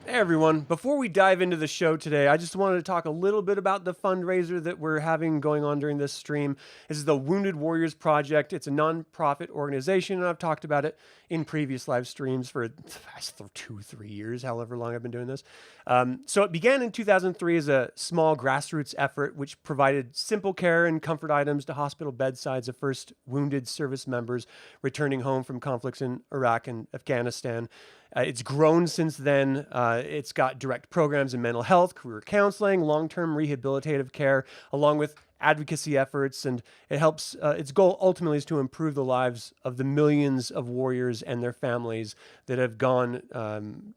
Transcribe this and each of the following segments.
Hey everyone, before we dive into the show today, I just wanted to talk a little bit about the fundraiser that we're having going on during this stream. This is the Wounded Warriors Project. It's a non-profit organization, and I've talked about it in previous live streams for 2-3 years, however long I've been doing this. So it began in 2003 as a small grassroots effort which provided simple care and comfort items to hospital bedsides of first wounded service members returning home from conflicts in Iraq and Afghanistan. It's grown since then. It's got direct programs in mental health, career counseling, long-term rehabilitative care, along with advocacy efforts, and it helps. Its goal ultimately is to improve the lives of the millions of warriors and their families that have gone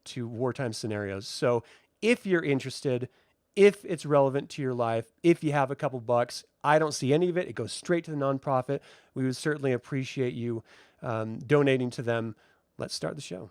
to wartime scenarios. So if you're interested, if it's relevant to your life, if you have a couple bucks, I don't see any of it. It goes straight to the nonprofit. We would certainly appreciate you donating to them. Let's start the show.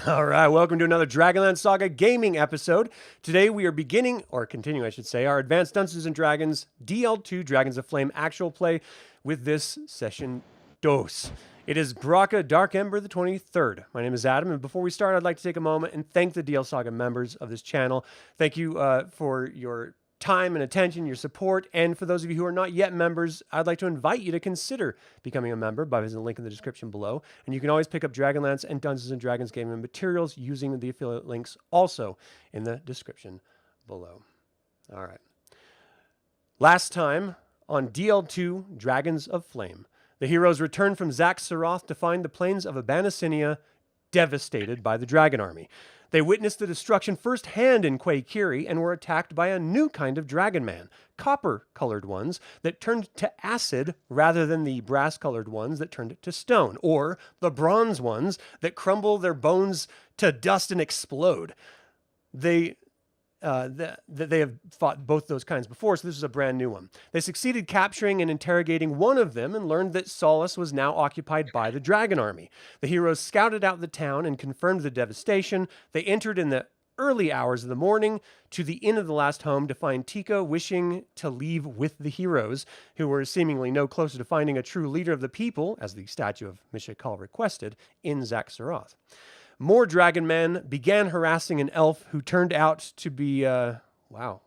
All right, welcome to another DragonLance Saga gaming episode. Today we are beginning, or continuing I should say, our Advanced Dungeons & Dragons DL2 Dragons of Flame actual play with this session dos. It is Braka Dark Ember the 23rd. My name is Adam, and before we start, I'd like to take a moment and thank the DL Saga members of this channel. Thank you for your time and attention, your support, and for those of you who are not yet members, I'd like to invite you to consider becoming a member by visiting the link in the description below. And you can always pick up Dragonlance and Dungeons & Dragons gaming materials using the affiliate links also in the description below. All right. Last time on DL2 Dragons of Flame, the heroes returned from Zaxxaroth to find the plains of Abanasinia devastated by the dragon army. They witnessed the destruction firsthand in Quaykiri and were attacked by a new kind of dragonman, copper-colored ones that turned to acid rather than the brass-colored ones that turned to stone, or the bronze ones that crumble their bones to dust and explode. They have fought both those kinds before, so this is a brand new one. They succeeded capturing and interrogating one of them and learned that Solace was now occupied by the dragon army. The heroes scouted out the town and confirmed the devastation. They entered in the early hours of the morning to the Inn of the Last Home to find Tika wishing to leave with the heroes, who were seemingly no closer to finding a true leader of the people, as the statue of Mishakal requested, in Zaxxaroth. More dragon men began harassing an elf who turned out to be, wow,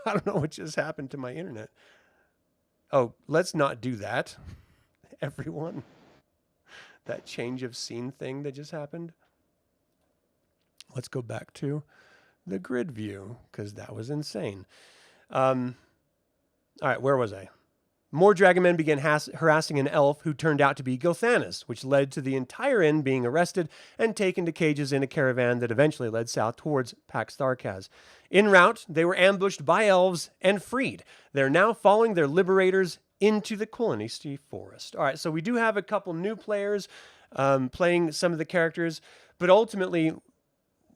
I don't know what just happened to my internet. Oh, let's not do that, everyone. That change of scene thing that just happened. Let's go back to the grid view, because that was insane. All right, where was I? More dragonmen began harassing an elf who turned out to be Gilthanis, which led to the entire inn being arrested and taken to cages in a caravan that eventually led south towards Pax Tharkas. En route, they were ambushed by elves and freed. They're now following their liberators into the Quilinisti forest. All right, so we do have a couple new players playing some of the characters, but ultimately,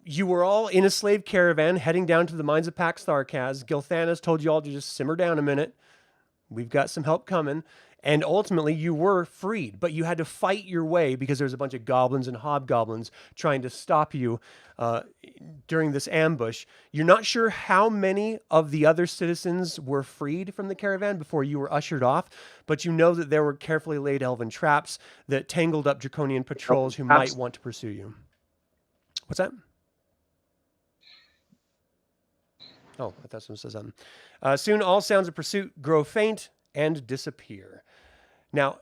you were all in a slave caravan heading down to the mines of Pax Tharkas. Gilthanis told you all to just simmer down a minute. We've got some help coming. And ultimately, you were freed, but you had to fight your way because there's a bunch of goblins and hobgoblins trying to stop you during this ambush. You're not sure how many of the other citizens were freed from the caravan before you were ushered off, but you know that there were carefully laid elven traps that tangled up draconian patrols who might want to pursue you. What's that? Oh, I thought someone said something. Soon all sounds of pursuit grow faint and disappear. Now,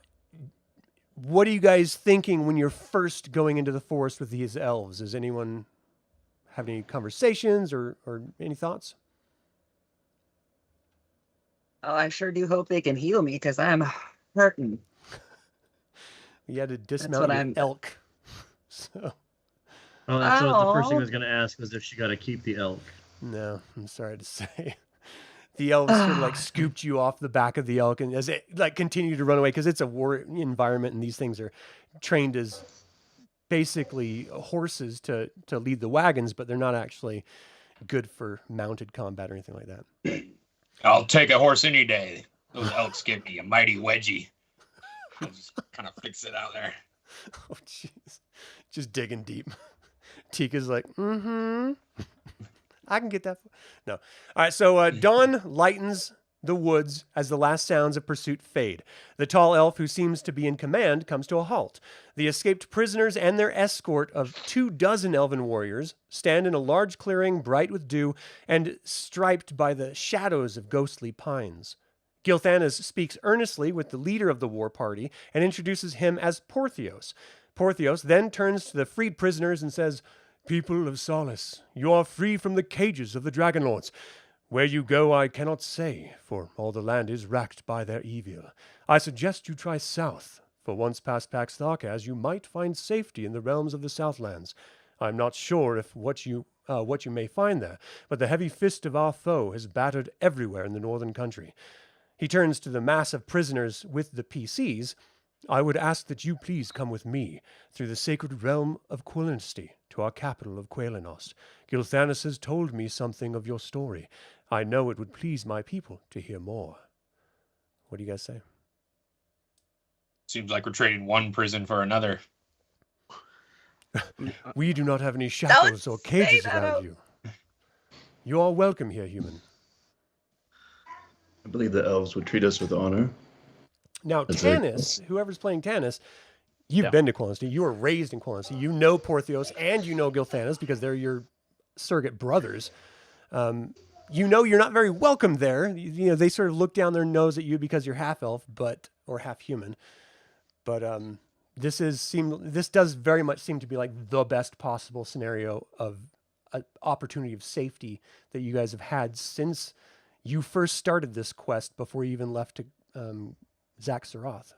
what are you guys thinking when you're first going into the forest with these elves? Does anyone have any conversations or any thoughts? Oh, I sure do hope they can heal me because I'm hurting. You had to dismount your elk. So. Oh, that's what the first thing I was going to ask was if she got to keep the elk. No, I'm sorry to say. The elves sort of like scooped you off the back of the elk, and as it like continued to run away, because it's a war environment, and these things are trained as basically horses to lead the wagons, but they're not actually good for mounted combat or anything like that. I'll take a horse any day. Those elks give me a mighty wedgie. I'll just kind of fix it out there. Oh, jeez. Just digging deep. Tika's like, I can get that. No. All right, so dawn lightens the woods as the last sounds of pursuit fade. The tall elf who seems to be in command comes to a halt. The escaped prisoners and their escort of 24 elven warriors stand in a large clearing bright with dew and striped by the shadows of ghostly pines. Gilthanas speaks earnestly with the leader of the war party and introduces him as Porthios. Porthios then turns to the freed prisoners and says, "People of Solace, you are free from the cages of the Dragonlords. Where you go I cannot say, for all the land is racked by their evil. I suggest you try south, for once past Pax Tharkas you might find safety in the realms of the Southlands. I'm not sure if what you may find there, but the heavy fist of our foe has battered everywhere in the northern country." He turns to the mass of prisoners with the PCs. "I would ask that you please come with me through the sacred realm of Quilinsty to our capital of Quelinost. Gilthanas has told me something of your story. I know it would please my people to hear more." What do you guys say? Seems like we're trading one prison for another. We do not have any shackles or cages that around out. you. You are welcome here, human. I believe the elves would treat us with honor. Now, That's Tanis, whoever's playing Tanis, you've been to Quilinsty. You were raised in Quilinsty. You know Porthios and you know Gilthanas because they're your surrogate brothers. You know you're not very welcome there. You know, they sort of look down their nose at you because you're half elf, or half human. But this does very much seem to be like the best possible scenario of an opportunity of safety that you guys have had since you first started this quest before you even left to Zach Saroth.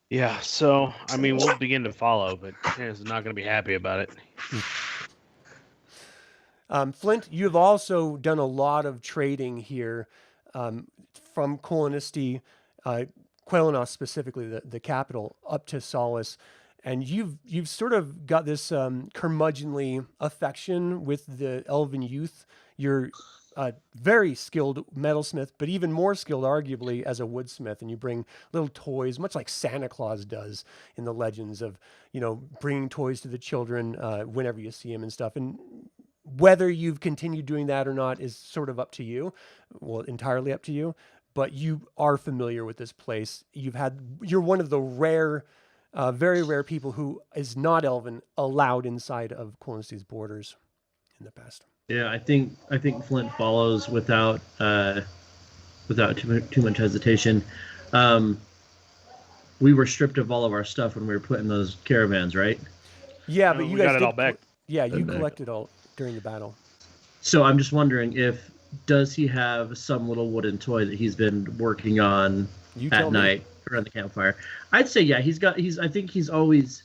Yeah, so, I mean, we'll begin to follow, but Tanis is not going to be happy about it. Flint, you've also done a lot of trading here from Quilinsty, Quelinos specifically, the capital, up to Solace. And you've sort of got this curmudgeonly affection with the elven youth. You're a very skilled metalsmith, but even more skilled, arguably, as a woodsmith. And you bring little toys, much like Santa Claus does in the legends of, bringing toys to the children whenever you see them and stuff. And whether you've continued doing that or not is sort of up to you. Well, entirely up to you. But you are familiar with this place. You're one of the rare, very rare people who is not elven allowed inside of Quilinsty's borders in the past. Yeah, I think Flint follows without too much hesitation. We were stripped of all of our stuff when we were put in those caravans, right? Yeah, but We you guys got it all back. Yeah, you Back. collected all during the battle. So I'm just wondering does he have some little wooden toy that he's been working on You tell at me. night around the campfire? I'd say yeah. I think he's always,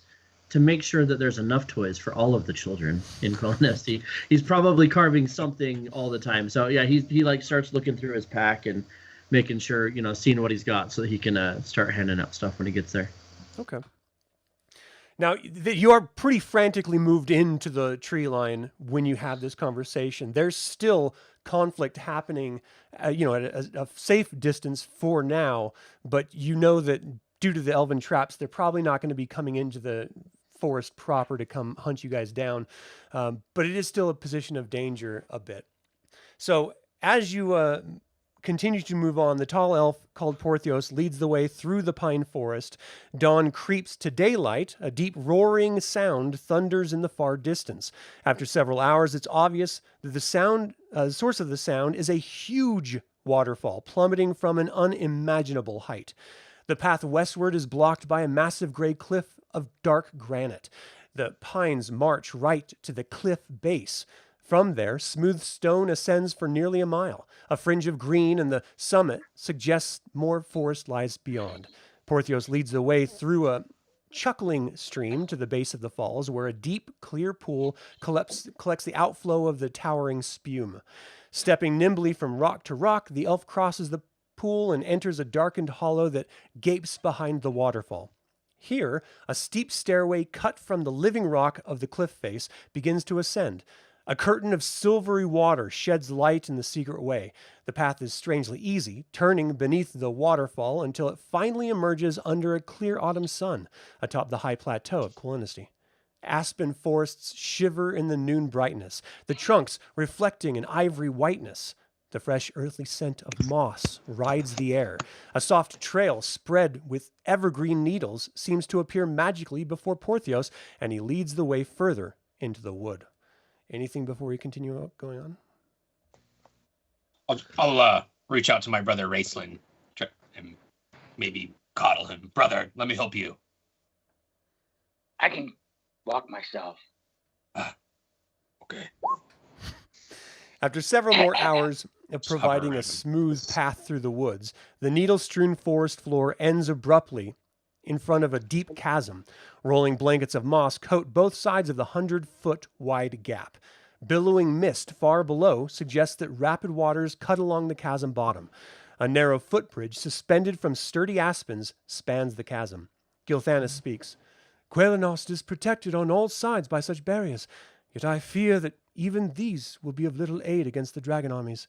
to make sure that there's enough toys for all of the children in Quilinsty. He's probably carving something all the time. So yeah, he like starts looking through his pack and making sure, seeing what he's got so that he can start handing out stuff when he gets there. Okay. Now, you are pretty frantically moved into the tree line when you have this conversation. There's still conflict happening, at a safe distance for now, but you know that due to the elven traps, they're probably not going to be coming into the forest proper to come hunt you guys down. But it is still a position of danger a bit. So as you continue to move on, the tall elf called Porthios leads the way through the pine forest. Dawn creeps to daylight. A deep roaring sound thunders in the far distance. After several hours, it's obvious that the source of the sound is a huge waterfall plummeting from an unimaginable height. The path westward is blocked by a massive gray cliff of dark granite. The pines march right to the cliff base. From there, smooth stone ascends for nearly a mile. A fringe of green and the summit suggests more forest lies beyond. Porthios leads the way through a chuckling stream to the base of the falls, where a deep, clear pool collects the outflow of the towering spume. Stepping nimbly from rock to rock, the elf crosses the pool and enters a darkened hollow that gapes behind the waterfall. Here, a steep stairway cut from the living rock of the cliff face begins to ascend. A curtain of silvery water sheds light in the secret way. The path is strangely easy, turning beneath the waterfall until it finally emerges under a clear autumn sun atop the high plateau of Quillinesty. Aspen forests shiver in the noon brightness, the trunks reflecting an ivory whiteness. The fresh earthly scent of moss rides the air. A soft trail spread with evergreen needles seems to appear magically before Porthios, and he leads the way further into the wood. Anything before we continue going on? I'll reach out to my brother Raistlin and maybe coddle him. Brother, let me help you. I can walk myself. Okay. After several more hours of providing a smooth path through the woods, the needle-strewn forest floor ends abruptly in front of a deep chasm. Rolling blankets of moss coat both sides of the 100-foot wide gap. Billowing mist far below suggests that rapid waters cut along the chasm bottom. A narrow footbridge suspended from sturdy aspens spans the chasm. Gilthanas speaks. Quellenost is protected on all sides by such barriers, yet I fear that even these will be of little aid against the dragon armies.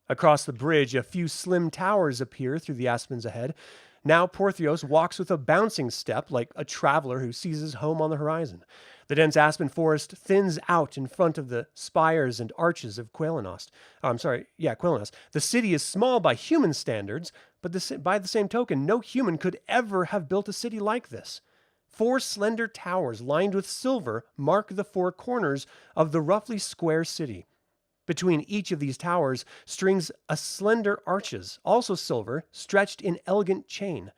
Across the bridge, a few slim towers appear through the aspens ahead. Now Porthios walks with a bouncing step like a traveler who sees his home on the horizon. The dense aspen forest thins out in front of the spires and arches of Quellenost. Quellenost. The city is small by human standards, but by the same token, no human could ever have built a city like this. 4 slender towers lined with silver mark the 4 corners of the roughly square city. Between each of these towers strings a slender arches, also silver, stretched in elegant chain.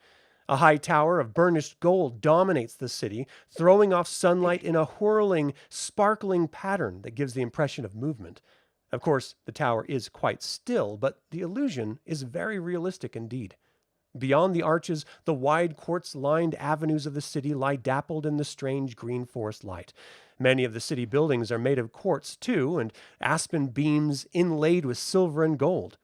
A high tower of burnished gold dominates the city, throwing off sunlight in a whirling, sparkling pattern that gives the impression of movement. Of course, the tower is quite still, but the illusion is very realistic indeed. Beyond the arches, the wide quartz-lined avenues of the city lie dappled in the strange green forest light. Many of the city buildings are made of quartz, too, and aspen beams inlaid with silver and gold.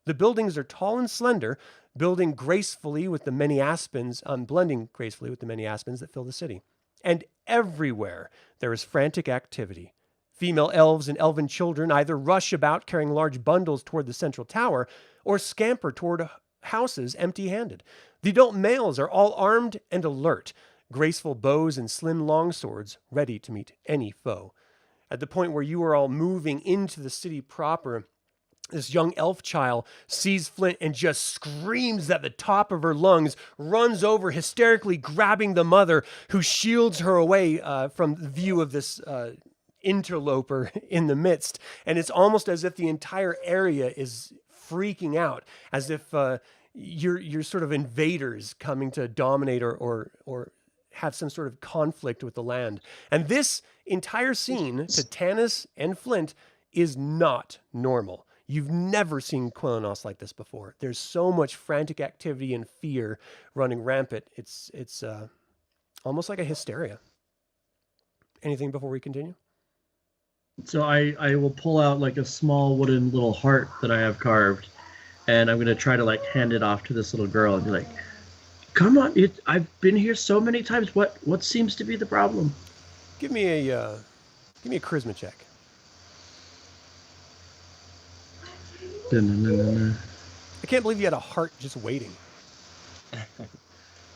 The buildings are tall and slender, blending gracefully with the many aspens that fill the city. And everywhere there is frantic activity. Female elves and elven children either rush about carrying large bundles toward the central tower or scamper toward houses empty-handed. The adult males are all armed and alert, graceful bows and slim longswords ready to meet any foe. At the point where you are all moving into the city proper, this young elf child sees Flint and just screams at the top of her lungs, runs over hysterically grabbing the mother, who shields her away from the view of this interloper in the midst. And it's almost as if the entire area is freaking out, as if you're sort of invaders coming to dominate or have some sort of conflict with the land. And this entire scene to Tanis and Flint is not normal. You've never seen Quellenost like this before. There's so much frantic activity and fear running rampant. It's almost like a hysteria. Anything before we continue? So I will pull out like a small wooden little heart that I have carved, and I'm going to try to like hand it off to this little girl and be like, come on, I've been here so many times. What seems to be the problem? Give me a charisma check. I can't believe you had a heart just waiting.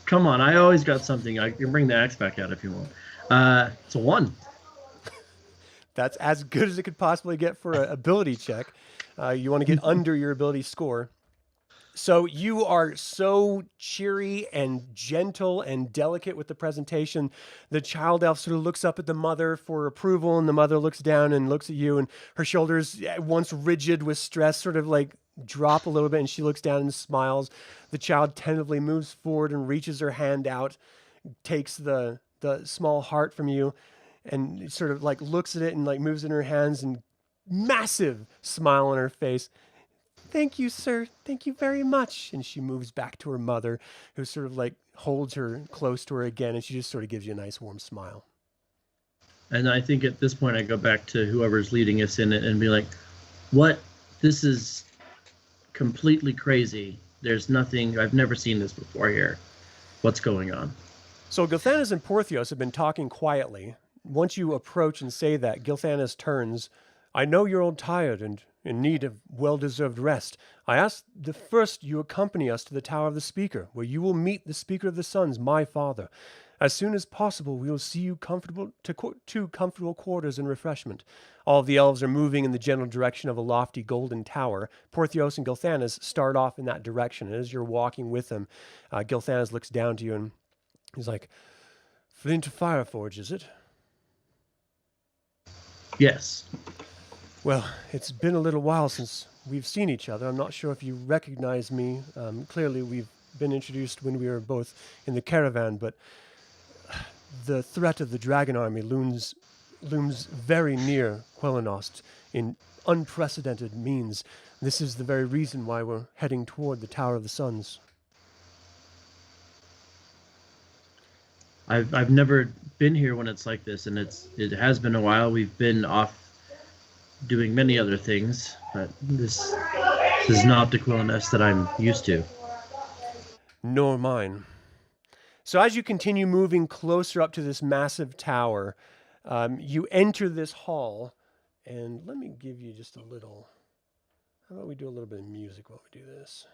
Come on, I always got something. I can bring the axe back out if you want. It's a 1. That's as good as it could possibly get for an ability check. You want to get under your ability score. So you are so cheery and gentle and delicate with the presentation. The child elf sort of looks up at the mother for approval, and the mother looks down and looks at you, and her shoulders, once rigid with stress, sort of like drop a little bit, and she looks down and smiles. The child tentatively moves forward and reaches her hand out, takes the small heart from you, and sort of like looks at it and like moves in her hands, and massive smile on her face. Thank you, sir. Thank you very much. And she moves back to her mother, who sort of like holds her close to her again, and she just sort of gives you a nice warm smile. And I think at this point I go back to whoever's leading us in it and be like, what? This is completely crazy. There's nothing, I've never seen this before here. What's going on? So Gilthanas and Porthios have been talking quietly. Once you approach and say that, Gilthanas turns I know you're all tired and in need of well-deserved rest. I ask that first you accompany us to the Tower of the Speaker, where you will meet the Speaker of the Suns, my father. As soon as possible, we will see you to comfortable quarters and refreshment. All of the elves are moving in the general direction of a lofty golden tower. Porthios and Gilthanas start off in that direction, and as you're walking with them, Gilthanas looks down to you and he's like, Flint Fireforge, is it? Yes. Well, it's been a little while since we've seen each other. I'm not sure if you recognize me. Clearly, we've been introduced when we were both in the caravan, but the threat of the dragon army looms very near Quellenost in unprecedented means. This is the very reason why we're heading toward the Tower of the Suns. I've never been here when it's like this, and it has been a while. We've been off doing many other things, but this is not the Quellenost that I'm used to. Nor mine. So as you continue moving closer up to this massive tower, you enter this hall, and let me give you just a little... How about we do a little bit of music while we do this?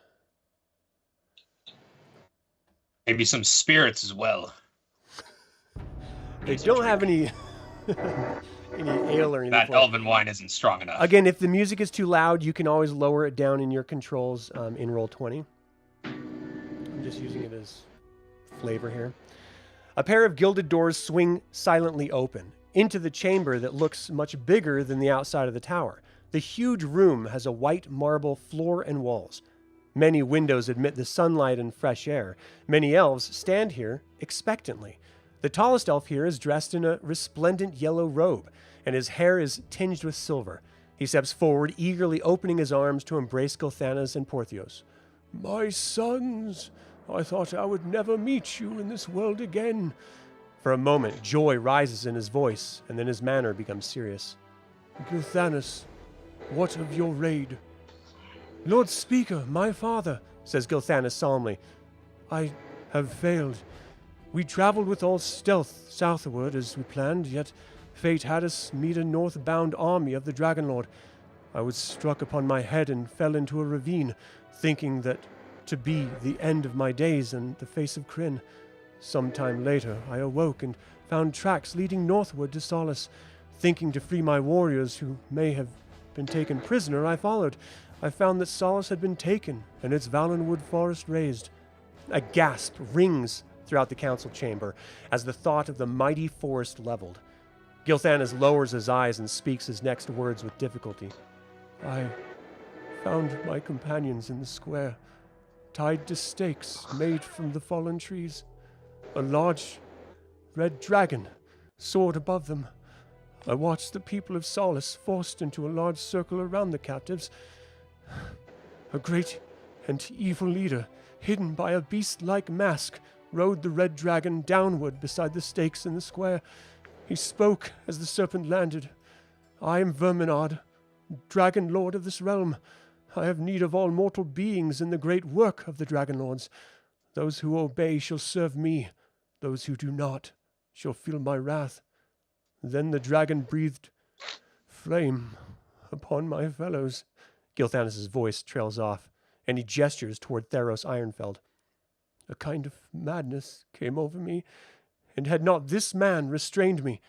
Maybe some spirits as well. They don't have any any ale or anything. That elven wine isn't strong enough. Again, if the music is too loud, you can always lower it down in your controls in Roll20. I'm just using it as flavor here. A pair of gilded doors swing silently open into the chamber that looks much bigger than the outside of the tower. The huge room has a white marble floor and walls. Many windows admit the sunlight and fresh air. Many elves stand here expectantly. The tallest elf here is dressed in a resplendent yellow robe, and his hair is tinged with silver. He steps forward, eagerly opening his arms to embrace Gilthanas and Porthios. My sons, I thought I would never meet you in this world again. For a moment, joy rises in his voice, and then his manner becomes serious. Gilthanas, what of your raid? Lord Speaker, my father, says Gilthanas solemnly, I have failed. We traveled with all stealth southward as we planned, yet fate had us meet a northbound army of the Dragonlord. I was struck upon my head and fell into a ravine, thinking that to be the end of my days and the face of Kryn. Some time later, I awoke and found tracks leading northward to Solace. Thinking to free my warriors who may have been taken prisoner, I followed. I found that Solace had been taken and its vallenwood forest razed. A gasp rings throughout the council chamber as the thought of the mighty forest leveled. Gilthanas lowers his eyes and speaks his next words with difficulty. I found my companions in the square, tied to stakes made from the fallen trees. A large red dragon soared above them. I watched the people of Solace forced into a large circle around the captives. A great and evil leader, hidden by a beast-like mask, rode the red dragon downward beside the stakes in the square. He spoke as the serpent landed. I am Verminard, dragon lord of this realm. I have need of all mortal beings in the great work of the dragon lords. Those who obey shall serve me. Those who do not shall feel my wrath. Then the dragon breathed flame upon my fellows. Gilthanas' voice trails off, and he gestures toward Theros Ironfeld. A kind of madness came over me, and had not this man restrained me,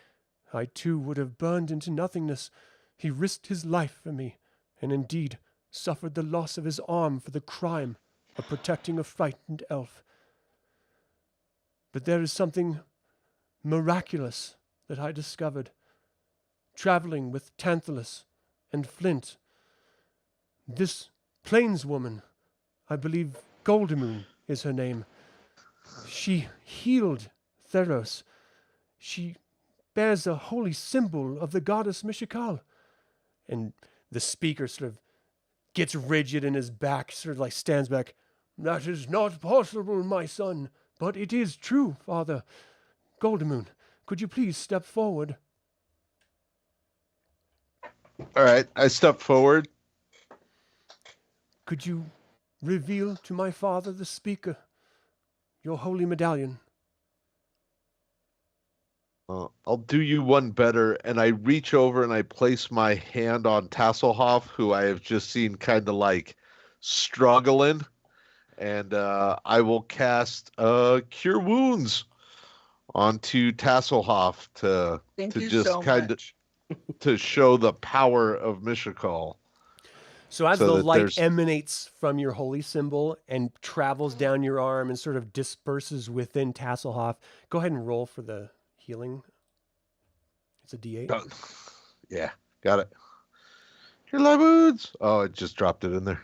I too would have burned into nothingness. He risked his life for me, and indeed suffered the loss of his arm for the crime of protecting a frightened elf. But there is something miraculous that I discovered, traveling with Tantalus and Flint. This plainswoman, I believe Goldmoon is her name. She healed Theros. She bears a holy symbol of the goddess Mishakal. And the speaker sort of gets rigid in his back, sort of like stands back. That is not possible, my son, but it is true, father. Goldmoon, could you please step forward? All right, I step forward. Could you reveal to my father, the speaker, your holy medallion? I'll do you one better, and I reach over and I place my hand on Tasslehoff, who I have just seen kind of like struggling, and I will cast Cure Wounds onto Tasslehoff Thank you just so kind of much. to show the power of Mishakal. So as So the that light there's- emanates from your holy symbol and travels down your arm and sort of disperses within Tasslehoff, go ahead and roll for the healing. It's a D8. Yeah, got it. Your light wounds. Oh, it just dropped it in there.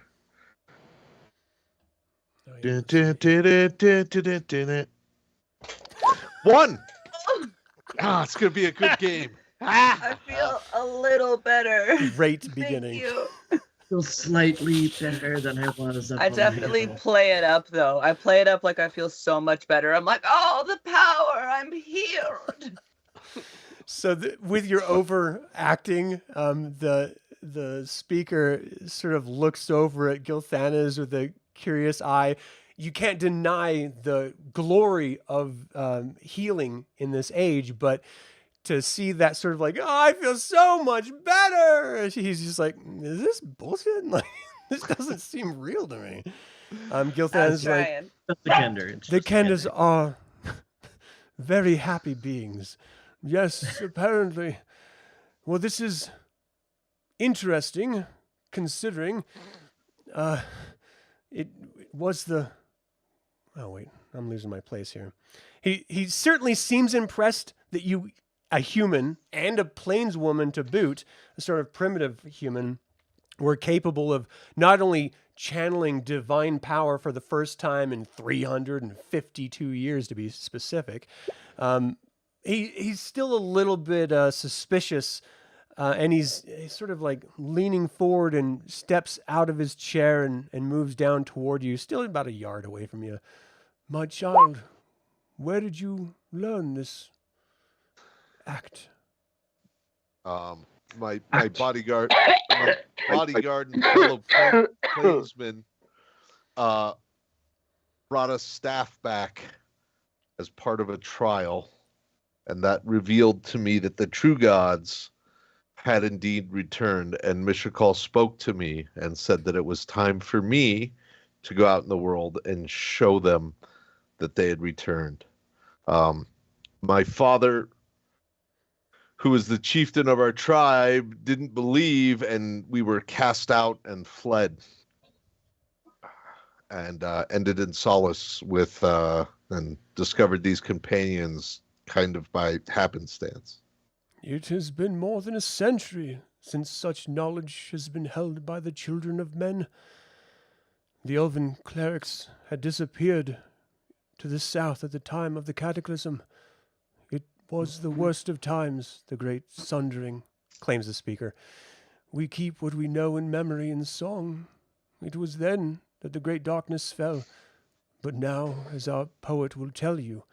Oh, yeah, Dun, let's dun, see. dun, dun, dun, dun, dun, dun. 1. It's gonna be a good game. I feel a little better. Great beginning. Thank you. Feel slightly better than I was. Up I on the definitely hill. play it up though. I play it up like I feel so much better. I'm like, oh, the power! I'm healed. So with your overacting, the speaker sort of looks over at Gilthanas with a curious eye. You can't deny the glory of healing in this age, but to see that sort of like, oh, I feel so much better. He's just like, is this bullshit? Like, this doesn't seem real to me. I'm Gilthanas is like, trying. That's the Kender. It's the just Kenders Kender. are very happy beings. Yes, apparently. Well, this is interesting, considering it was the... Oh, wait, I'm losing my place here. He certainly seems impressed that you, a human and a plainswoman to boot, a sort of primitive human, were capable of not only channeling divine power for the first time in 352 years, to be specific. He's still a little bit suspicious, and he's sort of like leaning forward and steps out of his chair and moves down toward you, still about a yard away from you. My child, where did you learn this act? My bodyguard and fellow plainsman brought a staff back as part of a trial, and that revealed to me that the true gods had indeed returned, and Mishakal spoke to me and said that it was time for me to go out in the world and show them that they had returned. My father, who was the chieftain of our tribe, didn't believe, and we were cast out and fled, and ended in Solace with and discovered these companions kind of by happenstance. It has been more than a century since such knowledge has been held by the children of men. The elven clerics had disappeared to the south at the time of the cataclysm. It was the worst of times, the great sundering, claims the speaker. We keep what we know in memory and song. It was then that the great darkness fell. But now, as our poet will tell you,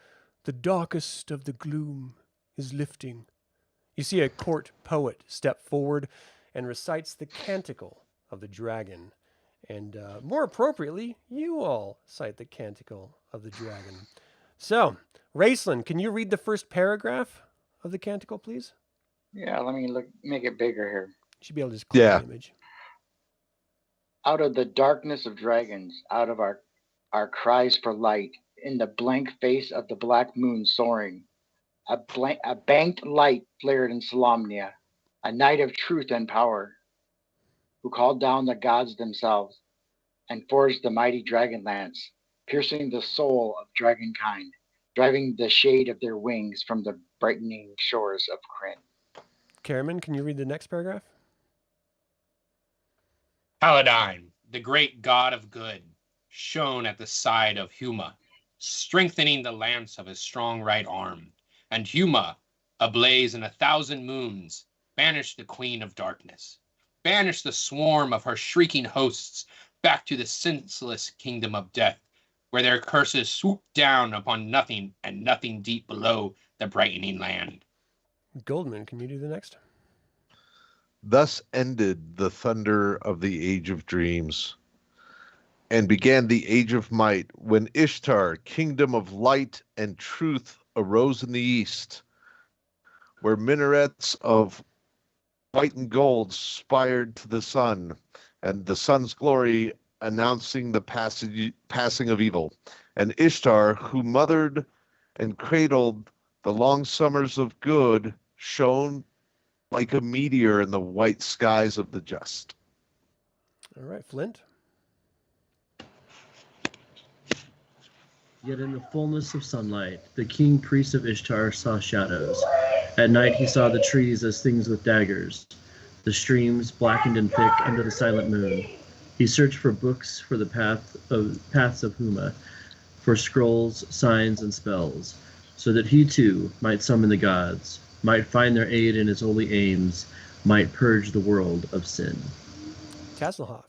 the darkest of the gloom is lifting. You see a court poet step forward and recites the canticle of the dragon. And more appropriately, you all cite the canticle of the dragon. So, Raistlin, can you read the first paragraph of the canticle, please? Yeah, let me make it bigger here. You should be able to just click Yeah. the image. Out of the darkness of dragons, out of our cries for light, in the blank face of the black moon soaring, a banked light flared in Solamnia, a night of truth and power, who called down the gods themselves and forged the mighty dragonlance, piercing the soul of dragonkind, driving the shade of their wings from the brightening shores of Kryn. Caramon, can you read the next paragraph? Paladine, the great god of good, shone at the side of Huma, strengthening the lance of his strong right arm. And Huma, ablaze in 1,000 moons, banished the queen of darkness, banished the swarm of her shrieking hosts back to the senseless kingdom of death, where their curses swooped down upon nothing and nothing deep below the brightening land. Goldmoon, can you do the next? Thus ended the thunder of the Age of Dreams, and began the Age of Might, when Ishtar, kingdom of light and truth, arose in the east, where minarets of white and gold spired to the sun, and the sun's glory announcing the passing of evil. And Ishtar, who mothered and cradled the long summers of good, shone like a meteor in the white skies of the just. All right, Flint. Yet in the fullness of sunlight, the king priest of Ishtar saw shadows. At night he saw the trees as things with daggers, the streams blackened and thick under the silent moon. He searched for books for the paths of Huma, for scrolls, signs, and spells, so that he too might summon the gods, might find their aid in his holy aims, might purge the world of sin. Tasslehoff.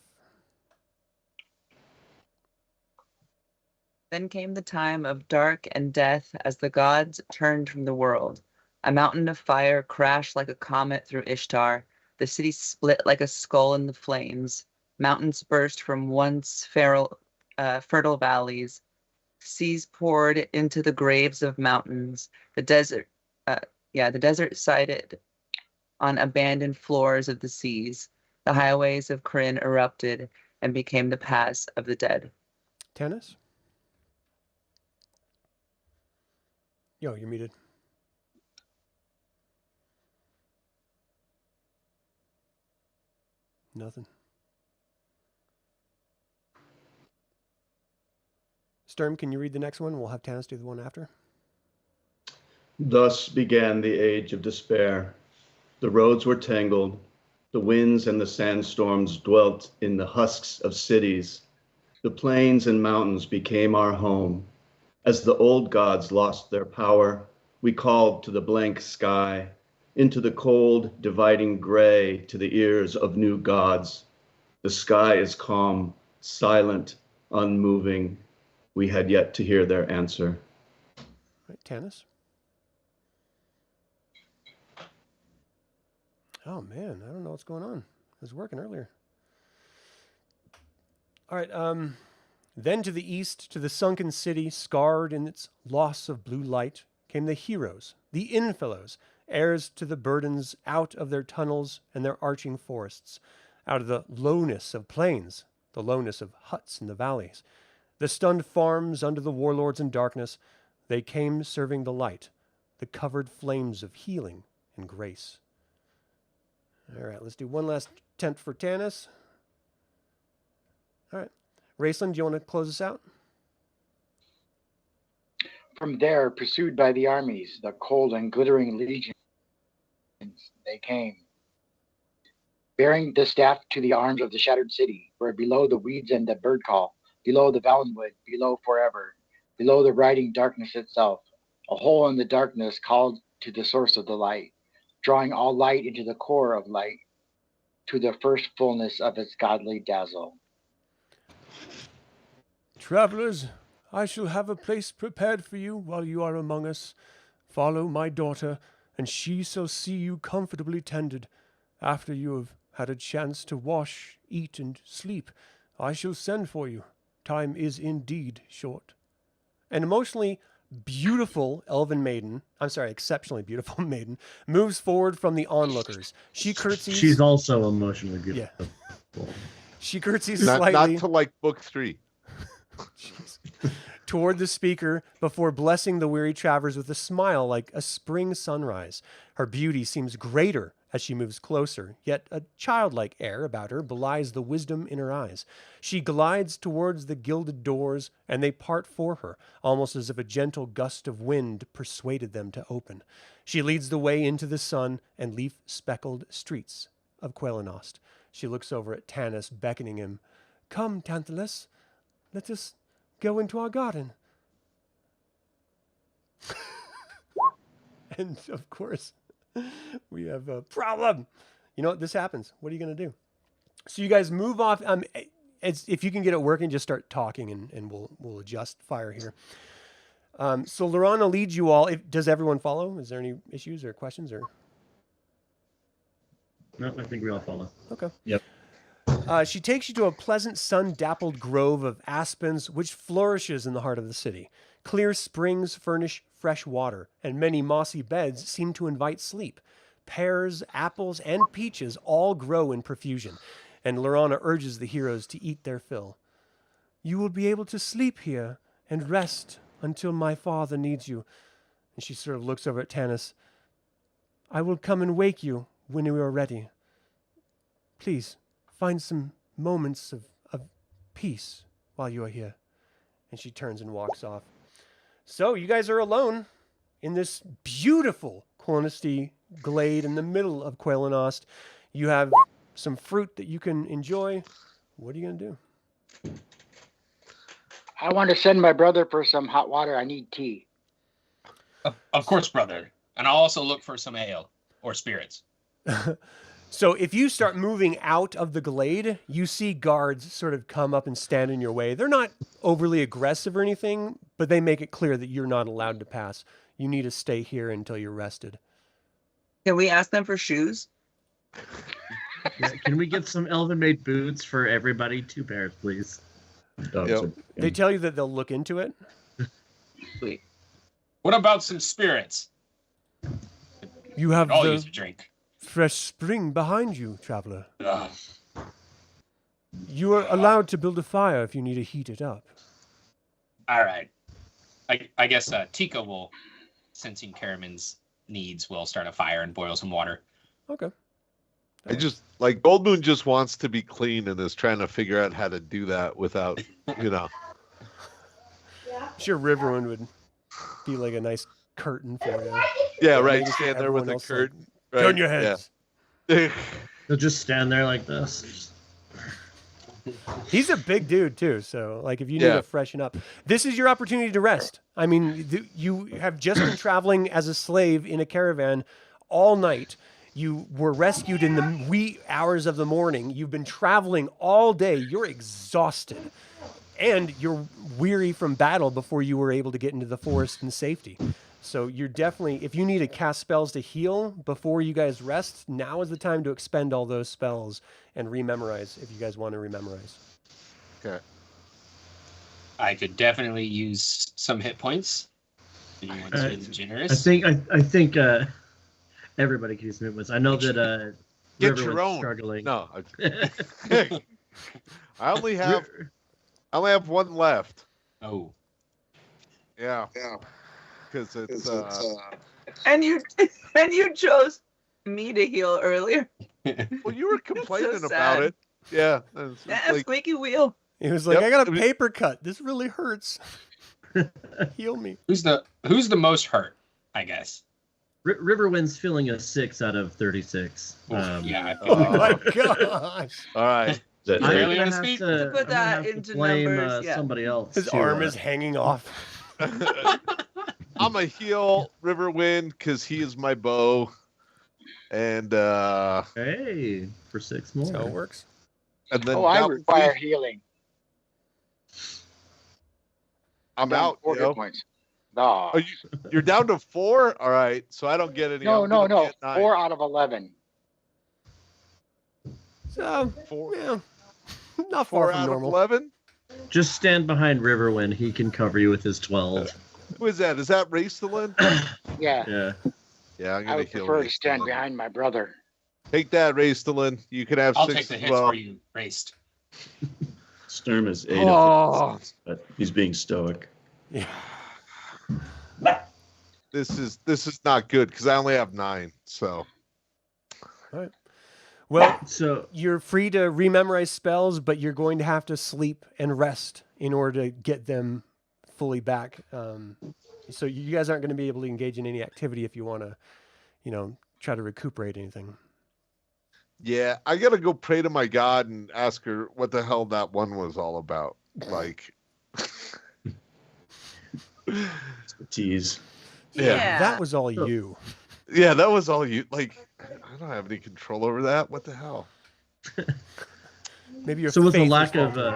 Then came the time of dark and death as the gods turned from the world. A mountain of fire crashed like a comet through Ishtar. The city split like a skull in the flames. Mountains burst from once fertile valleys. Seas poured into the graves of mountains. The desert sided on abandoned floors of the seas. The highways of Kryn erupted and became the paths of the dead. Tanis. Yo, you're muted. Nothing. Sturm, can you read the next one? We'll have Tanis do the one after. Thus began the age of despair. The roads were tangled. The winds and the sandstorms dwelt in the husks of cities. The plains and mountains became our home. As the old gods lost their power, we called to the blank sky, into the cold, dividing gray to the ears of new gods. The sky is calm, silent, unmoving. We had yet to hear their answer. Right, Tanis. Oh man, I don't know what's going on. It was working earlier. All right, then to the east, to the sunken city, scarred in its loss of blue light, came the heroes, the Infellows, heirs to the burdens out of their tunnels and their arching forests, out of the lowness of plains, the lowness of huts in the valleys, the stunned farms under the warlords and darkness. They came serving the light, the covered flames of healing and grace. All right, let's do one last attempt for Tanis. All right. Raistlin, do you want to close us out? From there, pursued by the armies, the cold and glittering legions, they came, bearing the staff to the arms of the shattered city, where below the weeds and the bird call, below the vallenwood, below forever, below the riding darkness itself, a hole in the darkness called to the source of the light, drawing all light into the core of light, to the first fullness of its godly dazzle. Travelers, I shall have a place prepared for you while you are among us. Follow my daughter, and she shall see you comfortably tended. After you have had a chance to wash, eat, and sleep, I shall send for you. Time is indeed short. An emotionally beautiful elven maiden, exceptionally beautiful maiden, moves forward from the onlookers. She curtsies. She's also emotionally beautiful. Yeah. She curtsies Not slightly. to like book 3. Toward the speaker before blessing the weary travelers with a smile like a spring sunrise. Her beauty seems greater as she moves closer, yet a childlike air about her belies the wisdom in her eyes. She glides towards the gilded doors, and they part for her, almost as if a gentle gust of wind persuaded them to open. She leads the way into the sun and leaf-speckled streets of Quellenost. She looks over at Tanis, beckoning him. Come, Tantalus, let us go into our garden. And of course, we have a problem. You know what? This happens. What are you going to do? So you guys move off. If you can get it working, just start talking and we'll adjust fire here. So Lorana leads you all. Does everyone follow? Is there any issues or questions or? No, I think we all follow. Okay. Yep. She takes you to a pleasant sun-dappled grove of aspens which flourishes in the heart of the city. Clear springs furnish fresh water, and many mossy beds seem to invite sleep. Pears, apples, and peaches all grow in profusion, and Lorana urges the heroes to eat their fill. You will be able to sleep here and rest until my father needs you. And she sort of looks over at Tanis. I will come and wake you when we are ready. Please, find some moments of peace while you are here. And she turns and walks off. So you guys are alone in this beautiful Quonesty glade in the middle of Quellenost. You have some fruit that you can enjoy. What are you going to do? I want to send my brother for some hot water. I need tea. Of course, brother. And I'll also look for some ale or spirits. So if you start moving out of the glade, you see guards sort of come up and stand in your way. They're not overly aggressive or anything, but they make it clear that you're not allowed to pass. You need to stay here until you're rested. Can we ask them for shoes? Yeah, can we get some elven-made boots for everybody? 2 pairs, please. They tell you that they'll look into it. Sweet. What about some spirits? You have I'll the use a drink. fresh spring behind you, traveler. Ugh. You are allowed to build a fire if you need to heat it up. All right. I guess Tika will, sensing Caramon's needs, will start a fire and boil some water. Okay. I just like Goldmoon just wants to be clean and is trying to figure out how to do that without, you know. Sure, Riverwind would be like a nice curtain for you. Yeah, Maybe right. for Stand there with everyone a else, curtain. Like, turn your heads. Yeah. They'll just stand there like this. He's a big dude too, so like if you need to freshen up, this is your opportunity to rest. I mean, you have just been traveling as a slave in a caravan all night. You were rescued in the wee hours of the morning. You've been traveling all day. You're exhausted. And you're weary from battle before you were able to get into the forest in safety. So you're definitely, if you need to cast spells to heal before you guys rest, now is the time to expend all those spells and rememorize if you guys want to rememorize. Okay. I could definitely use some hit points. Anyone's really generous. I think everybody can use some hit points. I know that Get your Riverwind's own. struggling. No. I only have 1 left. Oh. Yeah. Because it's And you chose me to heal earlier. well, you were complaining so about sad. it. Yeah. It's Yeah, like, squeaky wheel. He was like, Yep. I got a paper cut. This really hurts. Heal me. Who's the most hurt, I guess? Riverwind's feeling a 6 out of 36. Yeah, I Oh feel my like gosh. all right. That I'm Barely gonna on his have feet? to, Put I'm gonna that have to into blame numbers, yeah. somebody else. His to, arm is hanging off. I'm a heal Riverwind because he is my bow. And Hey, for 6 more. That's how it works. and then I that- require healing. I'm Down out. 4 yo. hit points. No. Oh, you're down to 4? All right. So I don't get any. No, I'm gonna no. be at 9. 4 out of 11. So, 4, yeah, not 4 far from out of normal. 11? Just stand behind Riverwind. He can cover you with his 12. Who is that? Is that Raistlin? Yeah. Yeah. Yeah, I'm I gonna would heal prefer to stand Raistlin. behind my brother. Take that, Raistlin. You can have I'll 6 take the as hits well. for you, raced. Sturm is 8 Oh. of 56, but he's being stoic. Yeah. This is not good because I only have 9. So Well, So you're free to rememorize spells, but you're going to have to sleep and rest in order to get them fully back. So you guys aren't going to be able to engage in any activity if you want to, try to recuperate anything. yeah, I gotta go pray to my God and ask her what the hell that one was all about. Like, Tease. Yeah. That was all you. yeah, that was all you. Like, I don't have any control over that. What the hell? Maybe your so with the faith lack was of faulty.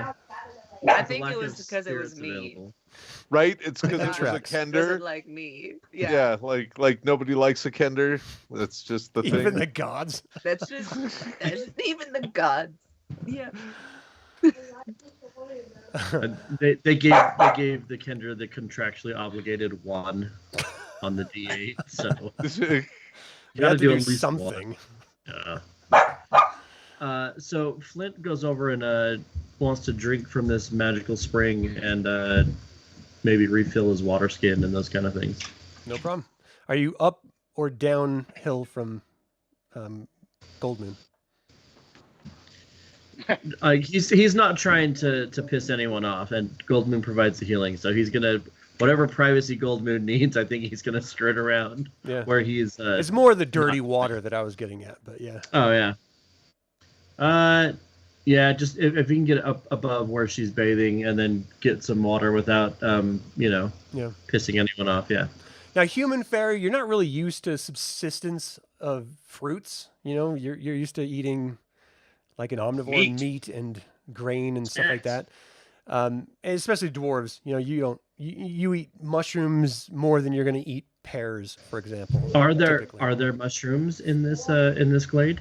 I the think lack it was of because it was spirits me. available. Right? It's because it was a Tracks. Kender. Like me. Yeah. Yeah. like nobody likes a Kender. That's just the Even thing. the gods. That's just even the gods. Yeah. They gave the Kender the contractually obligated 1. on the D8, so You gotta have to do do at least something. So Flint goes over and wants to drink from this magical spring and maybe refill his water skin and those kind of things. No problem. Are you up or downhill from Goldmoon? He's not trying to piss anyone off, and Goldmoon provides the healing, so he's gonna whatever privacy Goldmoon needs. I think he's gonna skirt around where he's. It's more the dirty water that I was getting at, but yeah. Oh yeah. Yeah. Just if he can get up above where she's bathing and then get some water without pissing anyone off. Yeah. Now, human fare, you're not really used to subsistence of fruits. You're used to eating like an omnivore, meat and grain and stuff like that. And especially dwarves, you eat mushrooms more than you're going to eat pears, for example. Are there mushrooms in this glade?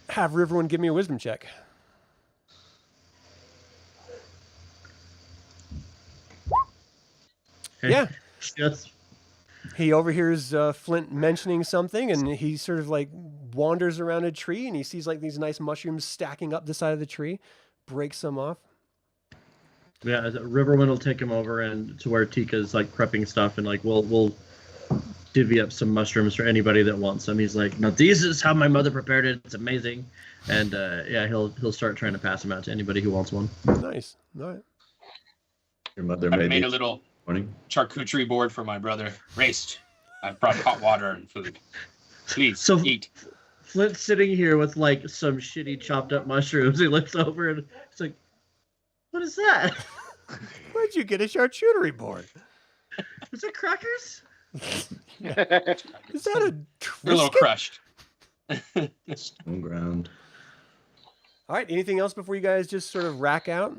Have Riverwind give me a wisdom check. Yeah. Yes. He overhears Flint mentioning something, and he sort of like wanders around a tree, and he sees like these nice mushrooms stacking up the side of the tree, breaks them off. Yeah, Riverwind will take him over and to where Tika's like prepping stuff, and like we'll divvy up some mushrooms for anybody that wants them. He's like, "No, this is how my mother prepared it. It's amazing," and he'll start trying to pass them out to anybody who wants one. Nice, all right. Your mother I made a little charcuterie board for my brother. Raced. I've brought hot water and food. Please eat. Flint's sitting here with like some shitty chopped up mushrooms. He looks over and it's like, "What is that? Where'd you get a charcuterie board? Is it crackers? Is that a Triscuit? They're a little crushed." Stone ground. All right. Anything else before you guys just sort of rack out?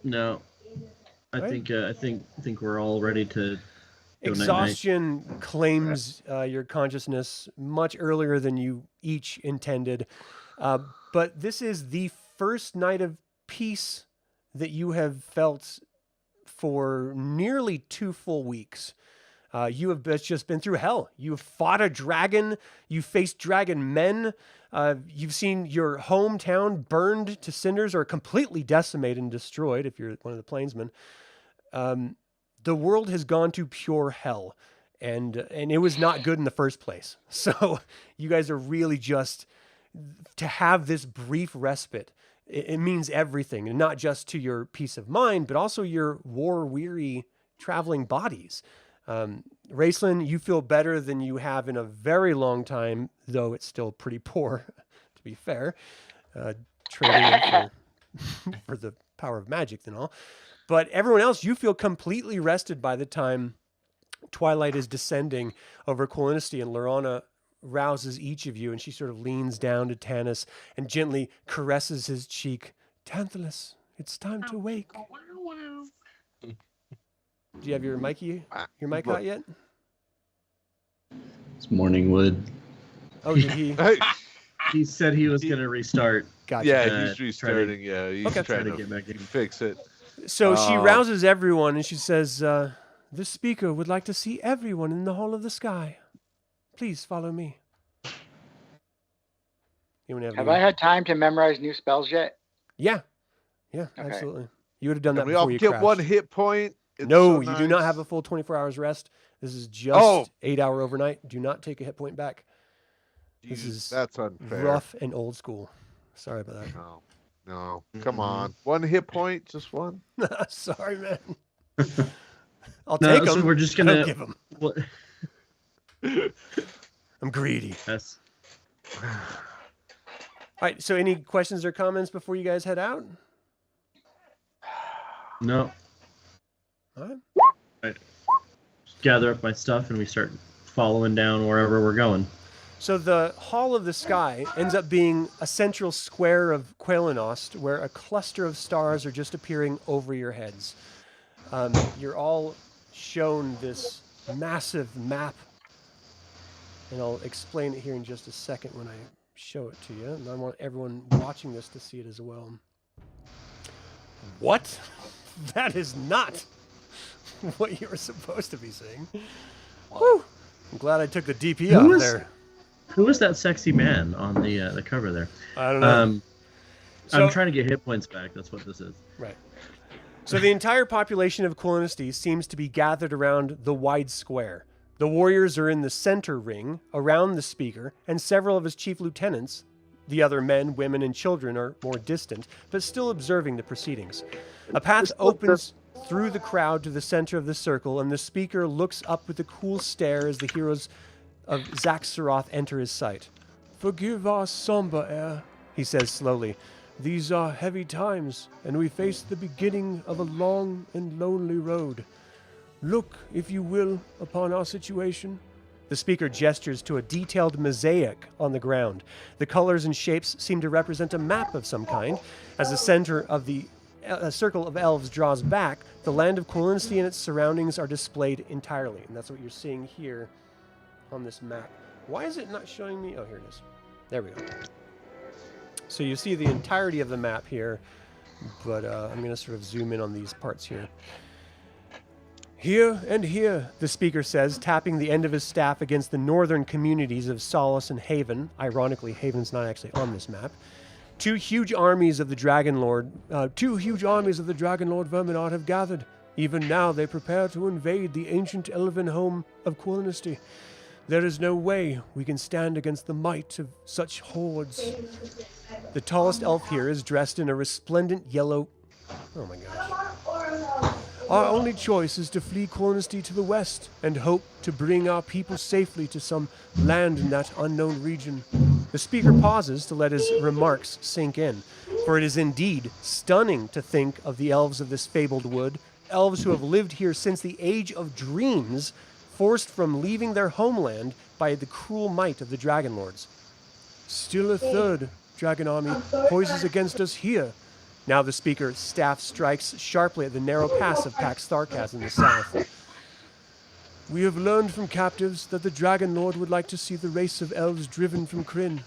No. I think we're all ready to go Exhaustion claims your consciousness much earlier than you each intended. But this is the first night of peace that you have felt for nearly 2 full weeks. You have just been through hell. You have fought a dragon. You faced dragon men. You've seen your hometown burned to cinders or completely decimated and destroyed if you're one of the plainsmen. The world has gone to pure hell, and it was not good in the first place. So you guys are really just to have this brief respite. It means everything, and not just to your peace of mind, but also your war-weary traveling bodies. Raistlin, you feel better than you have in a very long time, though it's still pretty poor, to be fair. Trading it for the power of magic and all. But everyone else, you feel completely rested by the time twilight is descending over Quilinisty, and Lorana rouses each of you, and she sort of leans down to Tanis and gently caresses his cheek. "Tantalus, it's time to wake." Do you have your mic out yet? It's morning wood. Oh, did he? He said he was going to restart. Gotcha. Yeah, he's restarting. He's trying to get back in. fix it. So she rouses everyone, and she says, "The speaker would like to see everyone in the Hall of the Sky. Please follow me." Have I had time to memorize new spells yet? Yeah. Yeah, Okay. absolutely. You would have done that We all before you get crashed. 1 hit point. It's No, so you nice. do not have a full 24 hours rest. This is just 8-hour overnight. Do not take a hit point back. This is That's unfair. rough and old school. Sorry about No, come on. 1 hit point, just one. that. Sorry, man. I'll No, take them. so we're just I don't gonna. give them. What? I'm greedy. Yes. All right. So, any questions or comments before you guys head out? No. All right. Just gather up my stuff and we start following down wherever we're going. So the Hall of the Sky ends up being a central square of Quelinost, where a cluster of stars are just appearing over your heads. You're all shown this massive map, and I'll explain it here in just a second when I show it to you. And I want everyone watching this to see it as well. What? That is not what you were supposed to be seeing. Whew. I'm glad I took the DP Who off was- there. Who was that sexy man on the cover there? I don't know. I'm trying to get hit points back. That's what this is. Right. So the entire population of Kolinisty seems to be gathered around the wide square. The warriors are in the center ring, around the speaker, and several of his chief lieutenants, the other men, women, and children, are more distant, but still observing the proceedings. A path opens through the crowd to the center of the circle, and the speaker looks up with a cool stare as the heroes of Zaxaroth enter his sight. "Forgive our somber air," he says slowly. "These are heavy times, and we face the beginning of a long and lonely road. Look, if you will, upon our situation." The speaker gestures to a detailed mosaic on the ground. The colors and shapes seem to represent a map of some kind. As the center of the circle of elves draws back, the land of Kolinisty and its surroundings are displayed entirely. And that's what you're seeing here on this map. Why is it not showing me? Oh, here it is. There we go. So you see the entirety of the map here, but I'm going to sort of zoom in on these parts here. "Here and here," the speaker says, tapping the end of his staff against the northern communities of Solace and Haven. Ironically, Haven's not actually on this map. Two huge armies of the Dragonlord Verminard have gathered. Even now they prepare to invade the ancient Elvenhome of Kolinisty. There is no way we can stand against the might of such hordes. The tallest elf here is dressed in a resplendent yellow... Oh my gosh. "Our only choice is to flee Kolinisty to the west and hope to bring our people safely to some land in that unknown region." The speaker pauses to let his remarks sink in, for it is indeed stunning to think of the elves of this fabled wood, elves who have lived here since the Age of Dreams, forced from leaving their homeland by the cruel might of the Dragon Lords. "Still a third dragon army poises against us here." Now the speaker's staff strikes sharply at the narrow pass of Pax Tharkas in the south. "We have learned from captives that the Dragon Lord would like to see the race of elves driven from Kryn,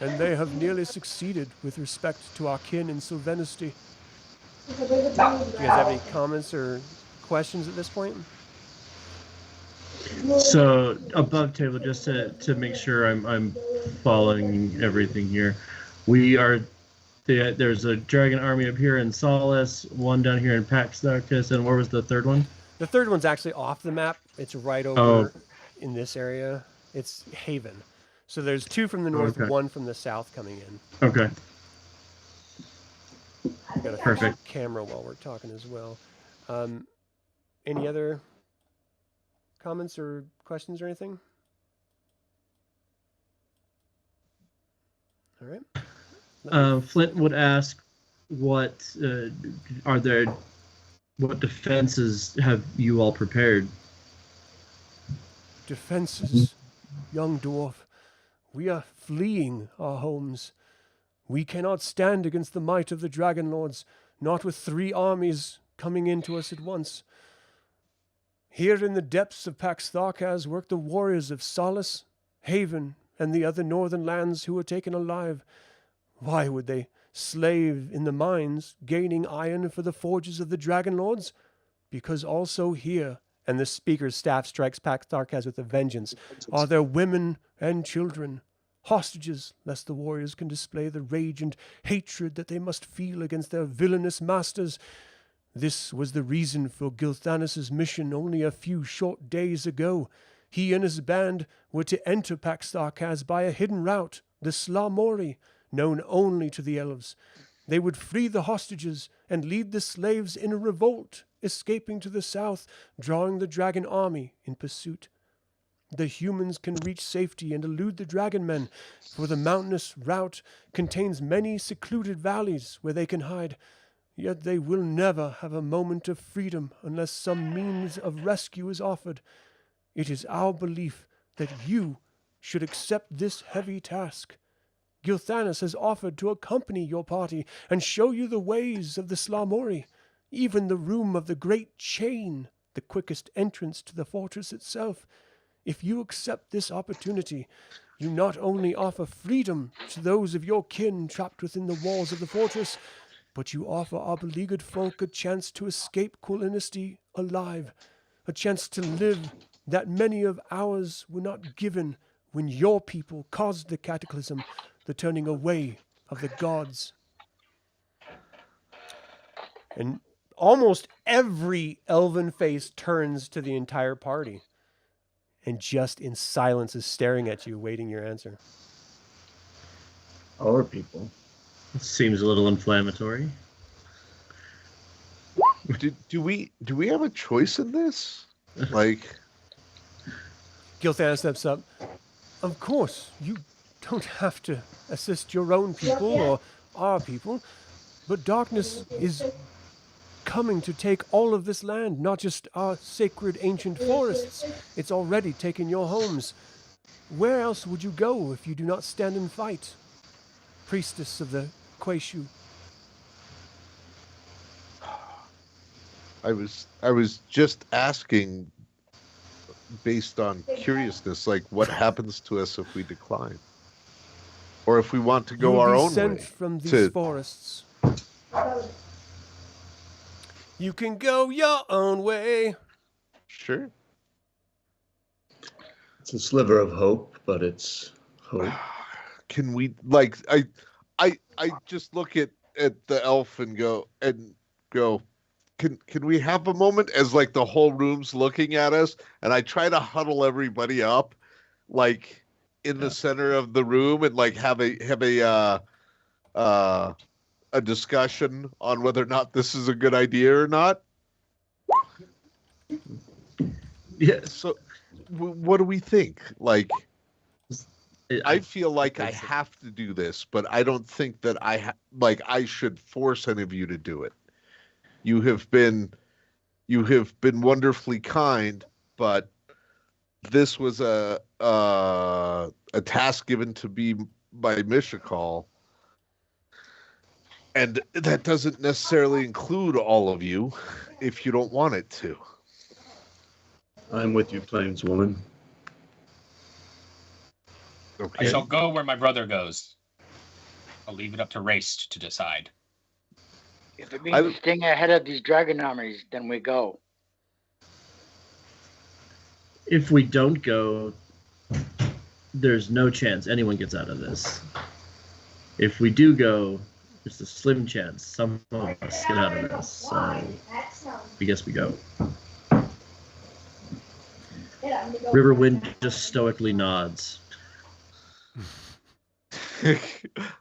and they have nearly succeeded with respect to our kin in Sylvenisty." Do you guys have any comments or questions at this point? So above table, just to make sure I'm following everything here, we are there's a dragon army up here in Solace, one down here in Pax Tharkas, and where was the third one? The third one's actually off the map. It's right over in this area. It's Haven. So there's two from the north, one from the south coming in. Okay. I got a Perfect camera while we're talking as well. Any other comments or questions or anything? All right. Flint would ask, what defenses have you all prepared? Defenses, young dwarf. We are fleeing our homes. We cannot stand against the might of the Dragon Lords, not with 3 armies coming into us at once. Here in the depths of Pax Tharkas work the warriors of Solace, Haven, and the other northern lands who were taken alive. Why would they slave in the mines, gaining iron for the forges of the Dragon Lords? Because also here, and the speaker's staff strikes Pax Tharkas with a vengeance, are there women and children, hostages, lest the warriors can display the rage and hatred that they must feel against their villainous masters. This was the reason for Gilthanas' mission only a few short days ago. He and his band were to enter Pax Tharkas by a hidden route, the Slamori, known only to the elves. They would free the hostages and lead the slaves in a revolt, escaping to the south, drawing the dragon army in pursuit. The humans can reach safety and elude the dragonmen, for the mountainous route contains many secluded valleys where they can hide. Yet they will never have a moment of freedom unless some means of rescue is offered. It is our belief that you should accept this heavy task. Gilthanas has offered to accompany your party and show you the ways of the Slamori, even the room of the Great Chain, the quickest entrance to the fortress itself. If you accept this opportunity, you not only offer freedom to those of your kin trapped within the walls of the fortress, but you offer our beleaguered folk a chance to escape Kolinisty alive. a chance to live that many of ours were not given when your people caused the cataclysm, the turning away of the gods. And almost every elven face turns to the entire party and just in silence is staring at you, waiting your answer. Our people. Seems a little inflammatory. Do we have a choice in this? Like, Gilthanas steps up. Of course, you don't have to assist your own people or our people, but darkness is coming to take all of this land, not just our sacred ancient forests. It's already taken your homes. Where else would you go if you do not stand and fight? Priestess of the Quayshu. I was just asking, based on curiousness, like what happens to us if we decline, or if we want to go our own sent way. From these forests. You can go your own way. Sure. It's a sliver of hope, but it's hope. Can we like I just look at the elf and go can we have a moment as like the whole room's looking at us, and I try to huddle everybody up like in the center of the room and like have a discussion on whether or not this is a good idea or not. Yeah. So what do we think? Like, I feel like I have to do this, but I don't think that I should force any of you to do it. You have been wonderfully kind, but this was a task given to me by Mishakal, and that doesn't necessarily include all of you if you don't want it to. I'm with you, Plainswoman. Okay. I shall go where my brother goes. I'll leave it up to Raist to decide. If it means staying ahead of these dragon armies, then we go. If we don't go, there's no chance anyone gets out of this. If we do go, there's a slim chance some of us get out of this. So I guess we go. Riverwind just stoically nods.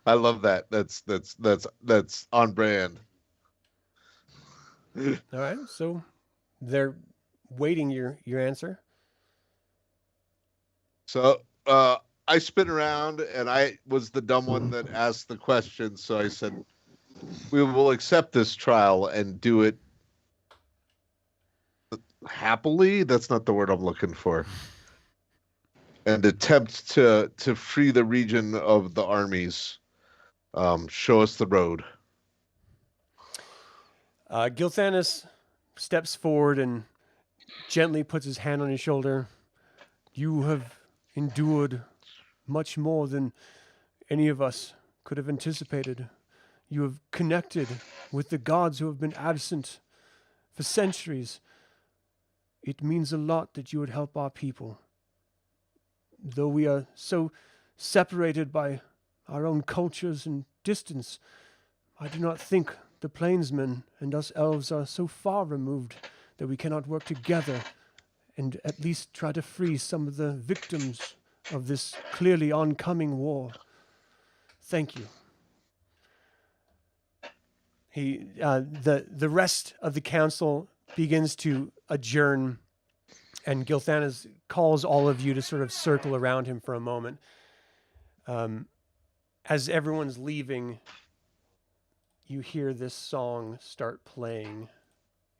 I love that. That's on brand. All right, so they're waiting your answer. So I spin around, and I was the dumb one that asked the question. So I said, "We will accept this trial and do it happily." That's not the word I'm looking for. And attempt to free the region of the armies. Show us the road. Gilthanas steps forward and gently puts his hand on his shoulder. You have endured much more than any of us could have anticipated. You have connected with the gods who have been absent for centuries. It means a lot that you would help our people. Though we are so separated by our own cultures and distance, I do not think the plainsmen and us elves are so far removed that we cannot work together and at least try to free some of the victims of this clearly oncoming war. Thank you. The rest of the council begins to adjourn, and Gilthanas calls all of you to sort of circle around him for a moment. As everyone's leaving, you hear this song start playing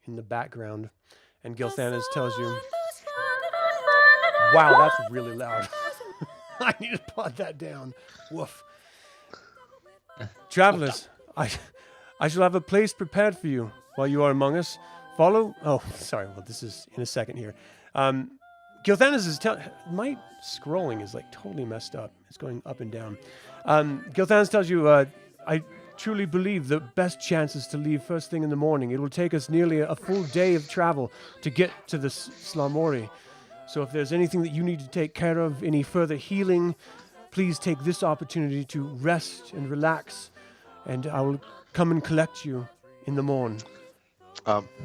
in the background, and Gilthanas tells you, "Wow, that's really loud. I need to put that down. Woof. Travelers, I shall have a place prepared for you while you are among us. Follow." Oh, sorry. Well, this is in a second here. Gilthanas is my scrolling is like totally messed up. It's going up and down. Gilthanas tells you, truly believe the best chance is to leave first thing in the morning. It will take us nearly a full day of travel to get to the Slamori. So if there's anything that you need to take care of, any further healing, please take this opportunity to rest and relax, and I will come and collect you in the morn.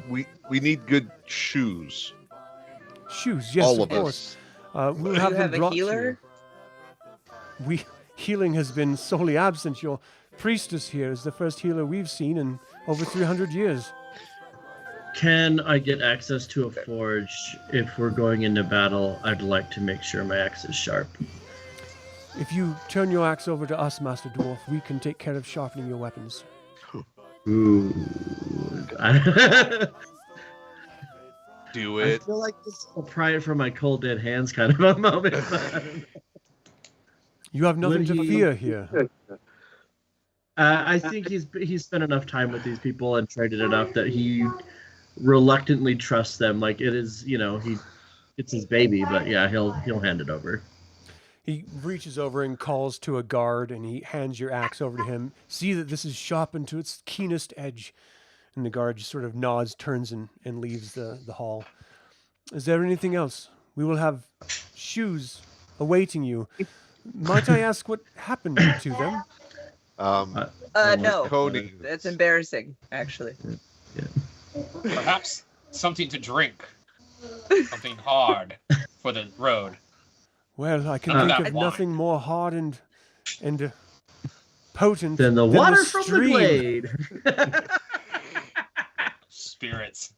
We need good shoes. Shoes, yes, All of of course. us. We'll Do have you them have a brought to healer? you. Healing has been solely absent. Your priestess here is the first healer we've seen in over 300 years. Can I get access to a forge? If we're going into battle, I'd like to make sure my axe is sharp. If you turn your axe over to us, Master Dwarf, we can take care of sharpening your weapons. Ooh. Do I it. feel like this is a pry it from my cold dead hands kind of a moment. But You have nothing Would to he- fear here. I think he's spent enough time with these people and traded enough that he reluctantly trusts them. Like it is, it's his baby, but yeah, he'll hand it over. He reaches over and calls to a guard, and he hands your axe over to him. See that this is sharpened to its keenest edge. And the guard just sort of nods, turns, and leaves the hall. Is there anything else? We will have shoes awaiting you. Might I ask what happened to them? No. Cody. That's embarrassing, actually. Perhaps something to drink. Something hard for the road. Well, I can None of think that of wine. nothing more hard and potent Then the water from the stream. glade. Spirits.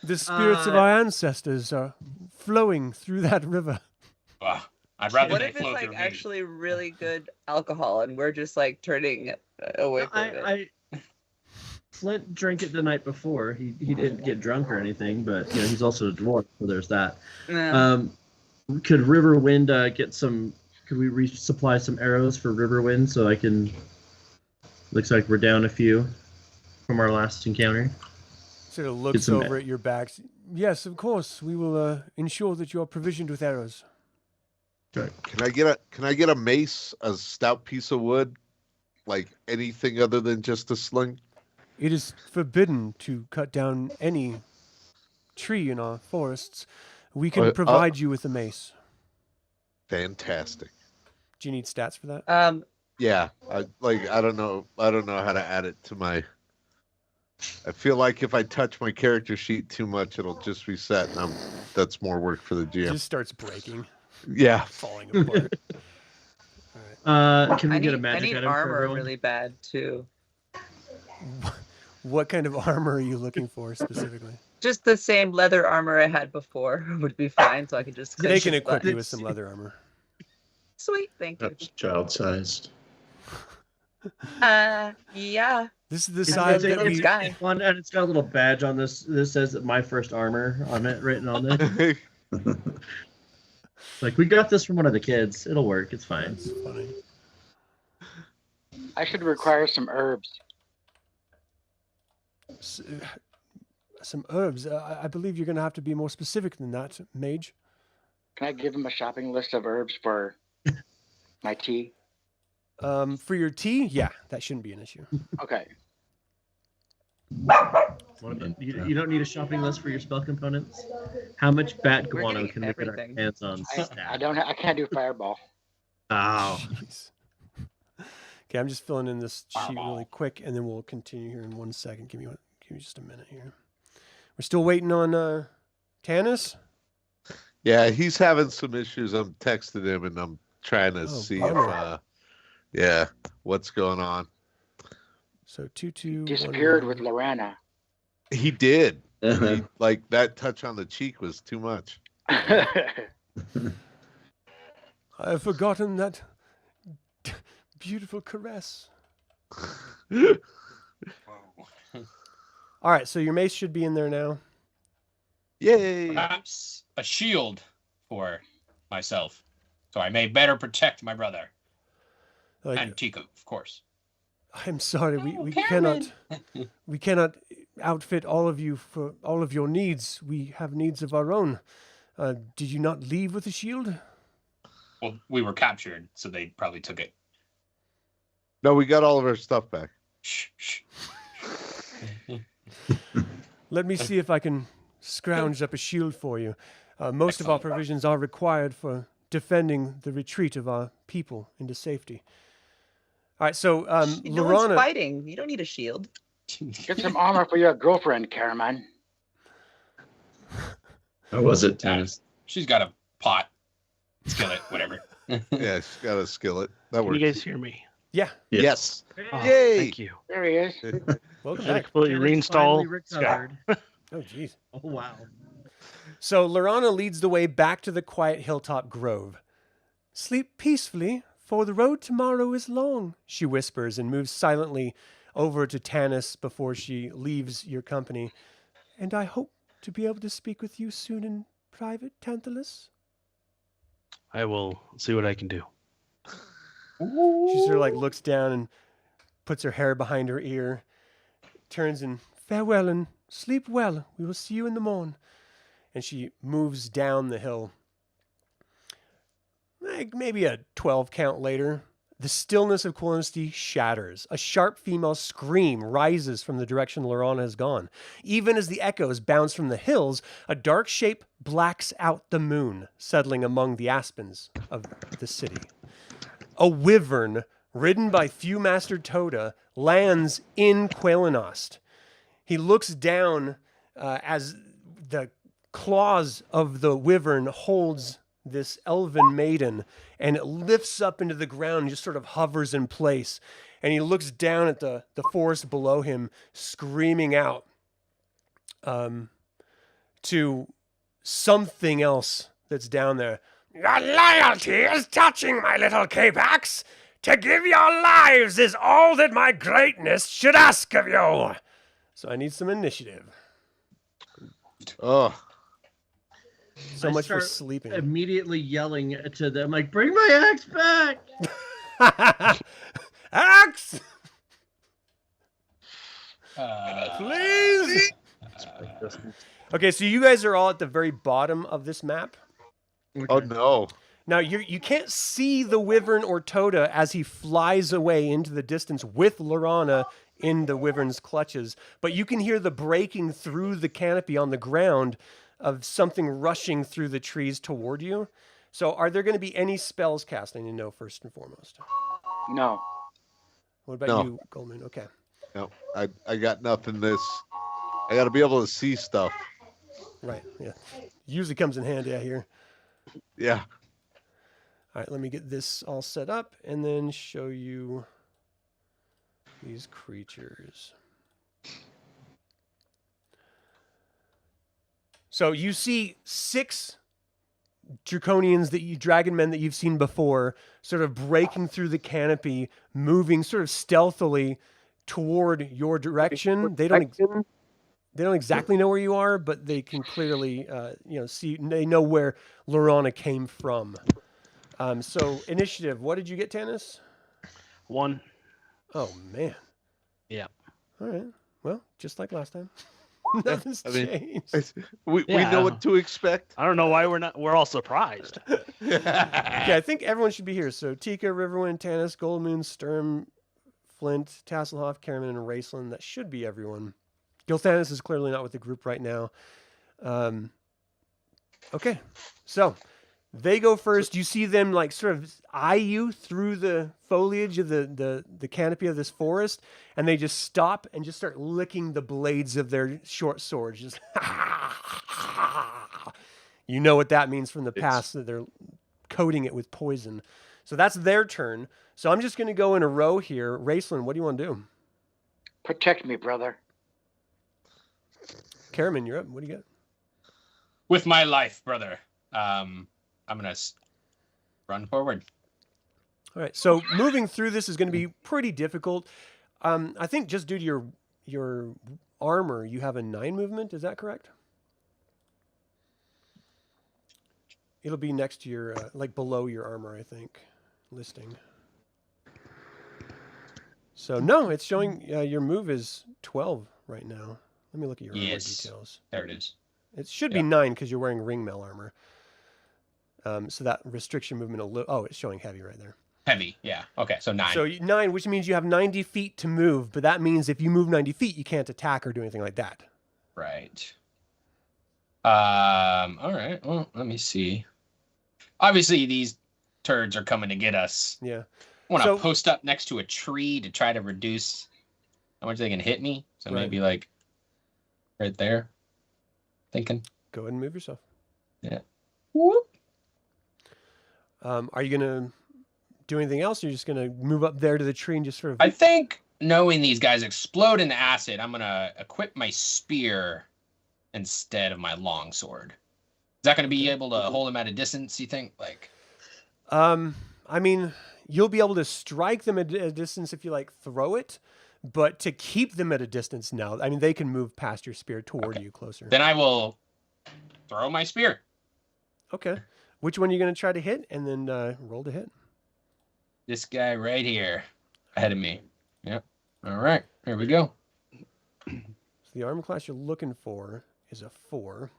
The spirits of our ancestors are flowing through that river. Ugh, I'd rather What they if it's flow like through me. actually really good alcohol and we're just like turning away from it? Flint drank it the night before. He didn't get drunk or anything, but he's also a dwarf, so there's that. Yeah. Could Riverwind get some? Could we resupply some arrows for Riverwind so I can? Looks like we're down a few from our last encounter. Sort of looks some- over at your backs. Yes, of course. We will ensure that you are provisioned with arrows. Can I get a mace, a stout piece of wood, like anything other than just a sling? It is forbidden to cut down any tree in our forests. We can provide you with a mace. Fantastic. Do you need stats for that? Yeah, I don't know how to add it to my. I feel like if I touch my character sheet too much, it'll just reset, and that's more work for the It GM. just starts breaking, Yeah. falling apart. Can we I get a need magic item for armor everyone? really bad too. What kind of armor are you looking for specifically? Just the same leather armor I had before would be fine, so I could just. They click can this equip you button. with some leather armor. Sweet, thank you. That's child-sized. Yeah. This is the It's size a- that it's we. guy. One, and it's got a little badge on this. This says that my first armor on it, written on it. Like we got this from one of the kids. It'll work. It's fine. That's funny. I should require some herbs. Some herbs. I believe you're going to have to be more specific than that, mage. Can I give him a shopping list of herbs for my tea? For your tea, yeah, that shouldn't be an issue. Okay. You don't need a shopping list for your spell components. How much bat We're guano getting can we get our everything. hands on? I can't do fireball. Oh, Jeez. Okay, I'm just filling in this sheet really quick, and then we'll continue here in 1 second. Give me just a minute here. We're still waiting on Tanis. Yeah, he's having some issues. I'm texting him and I'm trying to see bummer. if what's going on. So 2-2. Disappeared 1-1. with Lorana. He did. Like that touch on the cheek was too much. I have forgotten that beautiful caress. All right, so your mace should be in there now. Yay! Perhaps a shield for myself, so I may better protect my brother Like, and Tico, of course. I'm sorry, we Caramon. cannot outfit all of you for all of your needs. We have needs of our own. Did you not leave with a shield? Well, we were captured, so they probably took it. No, we got all of our stuff back. Shh, shh. Let me see if I can scrounge up a shield for you. Most of our provisions are required for defending the retreat of our people into safety. All right, so No one's Lorana, fighting. You don't need a shield. Get some armor for your girlfriend, Caramon. How was it, Tanis? She's got a pot, skillet, whatever. Yeah, she's got a skillet. That Can works. you guys hear me? yeah, Yes. Oh, Yay! thank you. There he is. welcome I had to back. completely Tannis finally reinstall. recovered. Oh, jeez. Oh wow. So Lorana leads the way back to the quiet hilltop grove. Sleep peacefully, for the road tomorrow is long, she whispers and moves silently over to Tanis before she leaves your company. And I hope to be able to speak with you soon in private, Tantalus. I will see what I can do. She sort of like looks down and puts her hair behind her ear, turns and farewell and sleep well. We will see you in the morn. And she moves down the hill. Like maybe a 12 count later, the stillness of Quillency shatters. A sharp female scream rises from the direction Lorana has gone. Even as the echoes bounce from the hills, a dark shape blacks out the moon, settling among the aspens of the city. A wyvern, ridden by Viewmaster Toda, lands in Quelenost. He looks down as the claws of the wyvern holds this elven maiden, and it lifts up into the ground and just sort of hovers in place. And he looks down at the forest below him, screaming out to something else that's down there. Your loyalty is touching, my little Kapax. To give your lives is all that my greatness should ask of you. So I need some initiative. Oh, So I much for start sleeping. Immediately yelling to them, like, "Bring my axe back!" Axe! Uh, Please! Okay, so you guys are all at the very bottom of this map. oh no. Now, you can't see the wyvern or Toda as he flies away into the distance with Lorana in the wyvern's clutches, but you can hear the breaking through the canopy on the ground of something rushing through the trees toward you. So are there going to be any spells cast? I need to know first and foremost. No. What about No. you, Goldmoon? Okay. No, I got nothing. I got to be able to see stuff. Right, yeah. Usually comes in handy out here. Yeah. All right, let me get this all set up and then show you these creatures. So you see 6 Draconians dragonmen that you've seen before, sort of breaking through the canopy, moving sort of stealthily toward your direction. They don't exactly know where you are, but they can clearly, see. They know where Lorana came from. So initiative. What did you get, Tanis? 1. Oh man. Yeah. All right. Well, just like last time. Nothing's I mean, changed. We Yeah. know what to expect. I don't know why we're all surprised. Yeah, I think everyone should be here. So Tika, Riverwind, Tanis, Goldmoon, Sturm, Flint, Tasslehoff, Caramon, and Raistlin. That should be everyone. Gilthanis is clearly not with the group right now. Okay, so they go first. You see them like sort of eye you through the foliage of the canopy of this forest, and they just stop and just start licking the blades of their short swords. Just you know what that means from the past, that they're coating it with poison. So that's their turn. So I'm just going to go in a row here. Raistlin, what do you want to do? Protect me, brother. Caramon, you're up. What do you got? with my life, brother. I'm gonna run forward. All right. So moving through this is going to be pretty difficult. I think just due to your armor, you have a 9 movement. Is that correct? It'll be next to your, like below your armor, I think, listing. So no, it's showing your move is 12 right now. Let me look at your armor details. There it is. It should be 9 because you're wearing ringmail armor. So that restriction movement, it's showing heavy right there. Heavy, yeah. Okay, so 9. So 9, which means you have 90 feet to move, but that means if you move 90 feet, you can't attack or do anything like that. Right. All right. Well, let me see. Obviously, these turds are coming to get us. Yeah. I want to So- post up next to a tree to try to reduce how much they can hit me. So Right. maybe like right there. Thinking. Go ahead and move yourself. Yeah. Whoop. Are you going to do anything else? Or you're just going to move up there to the tree and just sort of... I think knowing these guys explode in acid, I'm going to equip my spear instead of my longsword. Is that going to be able to hold them at a distance, you think? Like, I mean, you'll be able to strike them at a distance if you like throw it, but to keep them at a distance, no. I mean, they can move past your spear toward you closer. then I will throw my spear. Okay. Which one are you going to try to hit? And then roll to hit. This guy right here ahead of me. Yep. All right. Here we go. So the armor class you're looking for is a 4.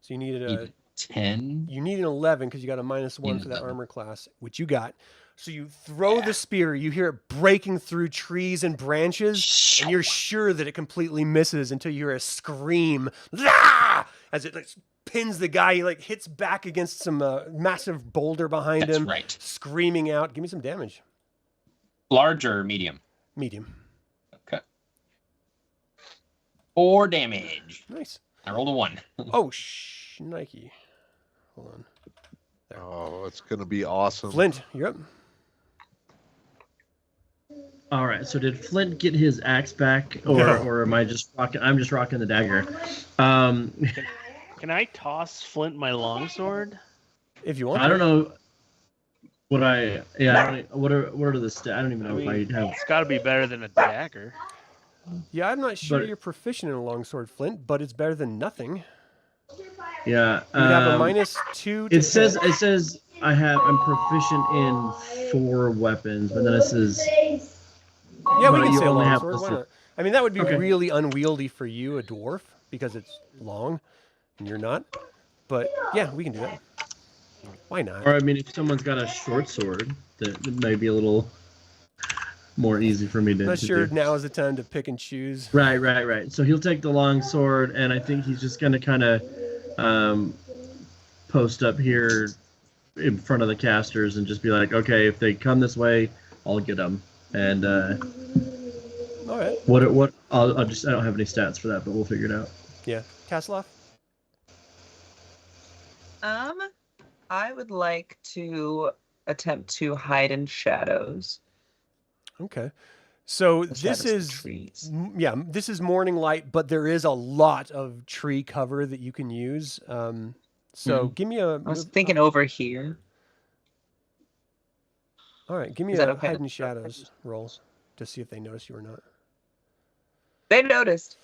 So you needed a... 10. You need an 11 because you got a -1 Need for that 11. armor class, which you got. So you throw the spear, you hear it breaking through trees and branches, and you're sure that it completely misses until you hear a scream "Ah!" as it like pins the guy. He like hits back against some massive boulder behind That's him, right. screaming out. Give me some damage. Large or medium? Medium. Okay. 4 damage. Nice. I rolled a 1. Oh, Nike. Hold on. Oh, it's gonna be awesome. Flint, you're up. All right. So did Flint get his axe back, or No. or am I just rocking? I'm just rocking the dagger. Can I toss Flint my longsword? If you want. I don't to. know. What I what are the stats? I don't even know if I have. It's got to be better than a dagger. Yeah, I'm not sure But- you're proficient in a longsword, Flint, but it's better than nothing. Yeah. You have a -2. To It says hit. I'm proficient in 4 weapons, but then it says Yeah, we but can you say a only have longsword. Why plus not? I mean, that would be Okay. really unwieldy for you, a dwarf, because it's long, and you're not. But yeah, we can do that. Why not? or I mean, if someone's got a short sword, that may be a little more easy for me to. I'm not to sure do. now is the time to pick and choose. Right. So he'll take the long sword, and I think he's just gonna kind of post up here in front of the casters and just be like, okay, if they come this way, I'll get them. And All right. what I'll just I don't have any stats for that, but we'll figure it out. Yeah. Tasslehoff? I would like to attempt to hide in shadows. Okay. So The this shadows of is trees. yeah, this is morning light, but there is a lot of tree cover that you can use. So give me a. I was thinking over here. All right, give me Is that a okay? hide in shadows roll to see if they notice you or not. They noticed.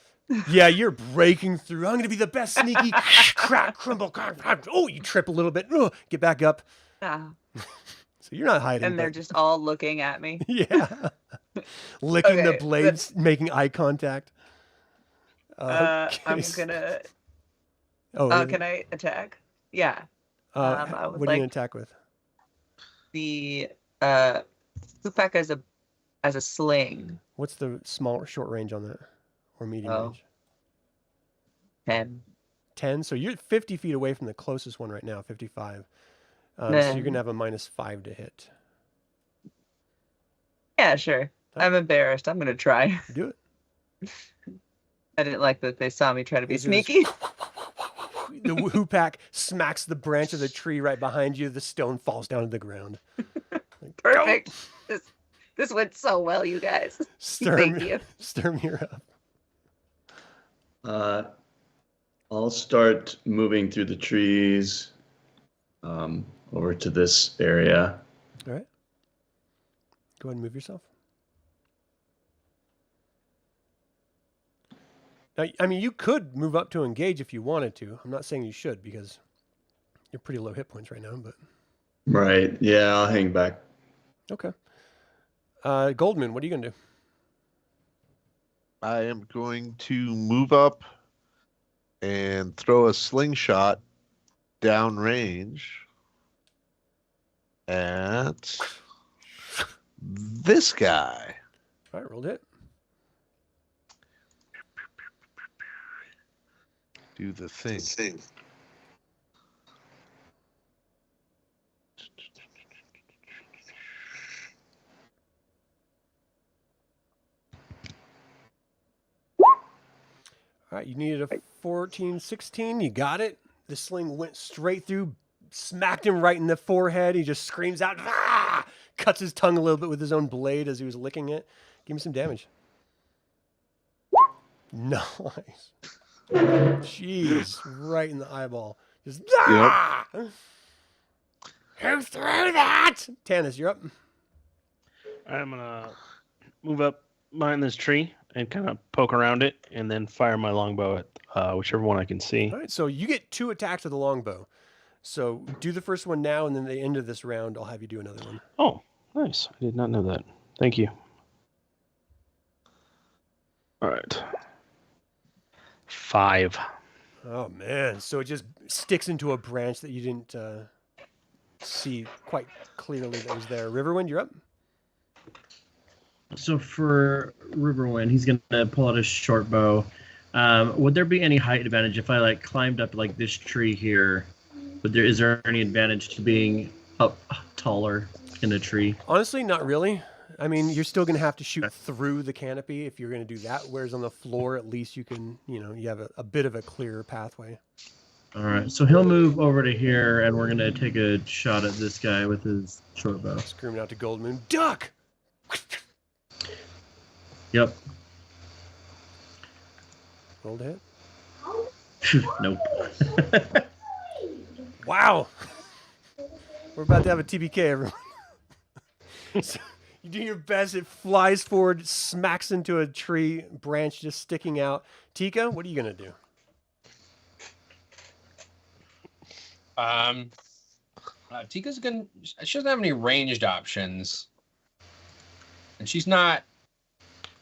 Yeah, you're breaking through. I'm going to be the best sneaky. Crack, crumble, crack, crack. Oh, you trip a little bit. Get back up. Ah, So you're not hiding. and they're but- just all looking at me. yeah, licking the Okay, blades, making eye contact. I'm Okay. gonna. Oh, Can I attack? Yeah. uh, I would what are you like- gonna attack with? The Kapak as a sling. What's the small, short range on that, or medium Oh. range? 10. 10. So you're 50 feet away from the closest one right now. 55. So Then- you're gonna have a -5 to hit. Yeah, sure. I'm embarrassed. I'm gonna try. Do it. I didn't like that they saw me try to be Is it as- sneaky. The hoopak smacks the branch of the tree right behind you. The stone falls down to the ground. Like, Perfect. This went so well, you guys. Sturm, Thank you. Sturm, you're up. I'll start moving through the trees over to this area. All right. Go ahead and move yourself. Now, I mean, you could move up to engage if you wanted to. I'm not saying you should because you're pretty low hit points right now, but Right. Yeah, I'll hang back. okay. Goldmoon, what are you going to do? I am going to move up and throw a slingshot downrange at this guy. All right, rolled it. Do the thing. All right, you needed a 14, 16. You got it. The sling went straight through, smacked him right in the forehead. He just screams out, ah! Cuts his tongue a little bit with his own blade as he was licking it. Give me some damage. Nice. Jeez, right in the eyeball. Just, ah! Who threw that? Tanis, you're up. I'm gonna move up behind this tree and kind of poke around it, and then fire my longbow at whichever one I can see. All right, so you get 2 attacks with the longbow. So do the first one now, and then at the end of this round, I'll have you do another one. Oh, nice. I did not know that. Thank you. All right. 5. Oh, man. So it just sticks into a branch that you didn't see quite clearly that was there. Riverwind, you're up. So for Riverwind, he's gonna pull out his short bow. Would there be any height advantage if I like climbed up like this tree here? Is there any advantage to being up taller in a tree? Honestly, not really. I mean, you're still going to have to shoot through the canopy if you're going to do that. Whereas on the floor, at least you can, you have a bit of a clearer pathway. All right, so he'll move over to here, and we're gonna take a shot at this guy with his short bow. Screaming out to Goldmoon, duck! Yep. Roll to hit. Nope. Wow. We're about to have a TBK, everyone. So you do your best. It flies forward, smacks into a tree branch just sticking out. Tika, what are you going to do? Tika's gonna. She doesn't have any ranged options, and she's not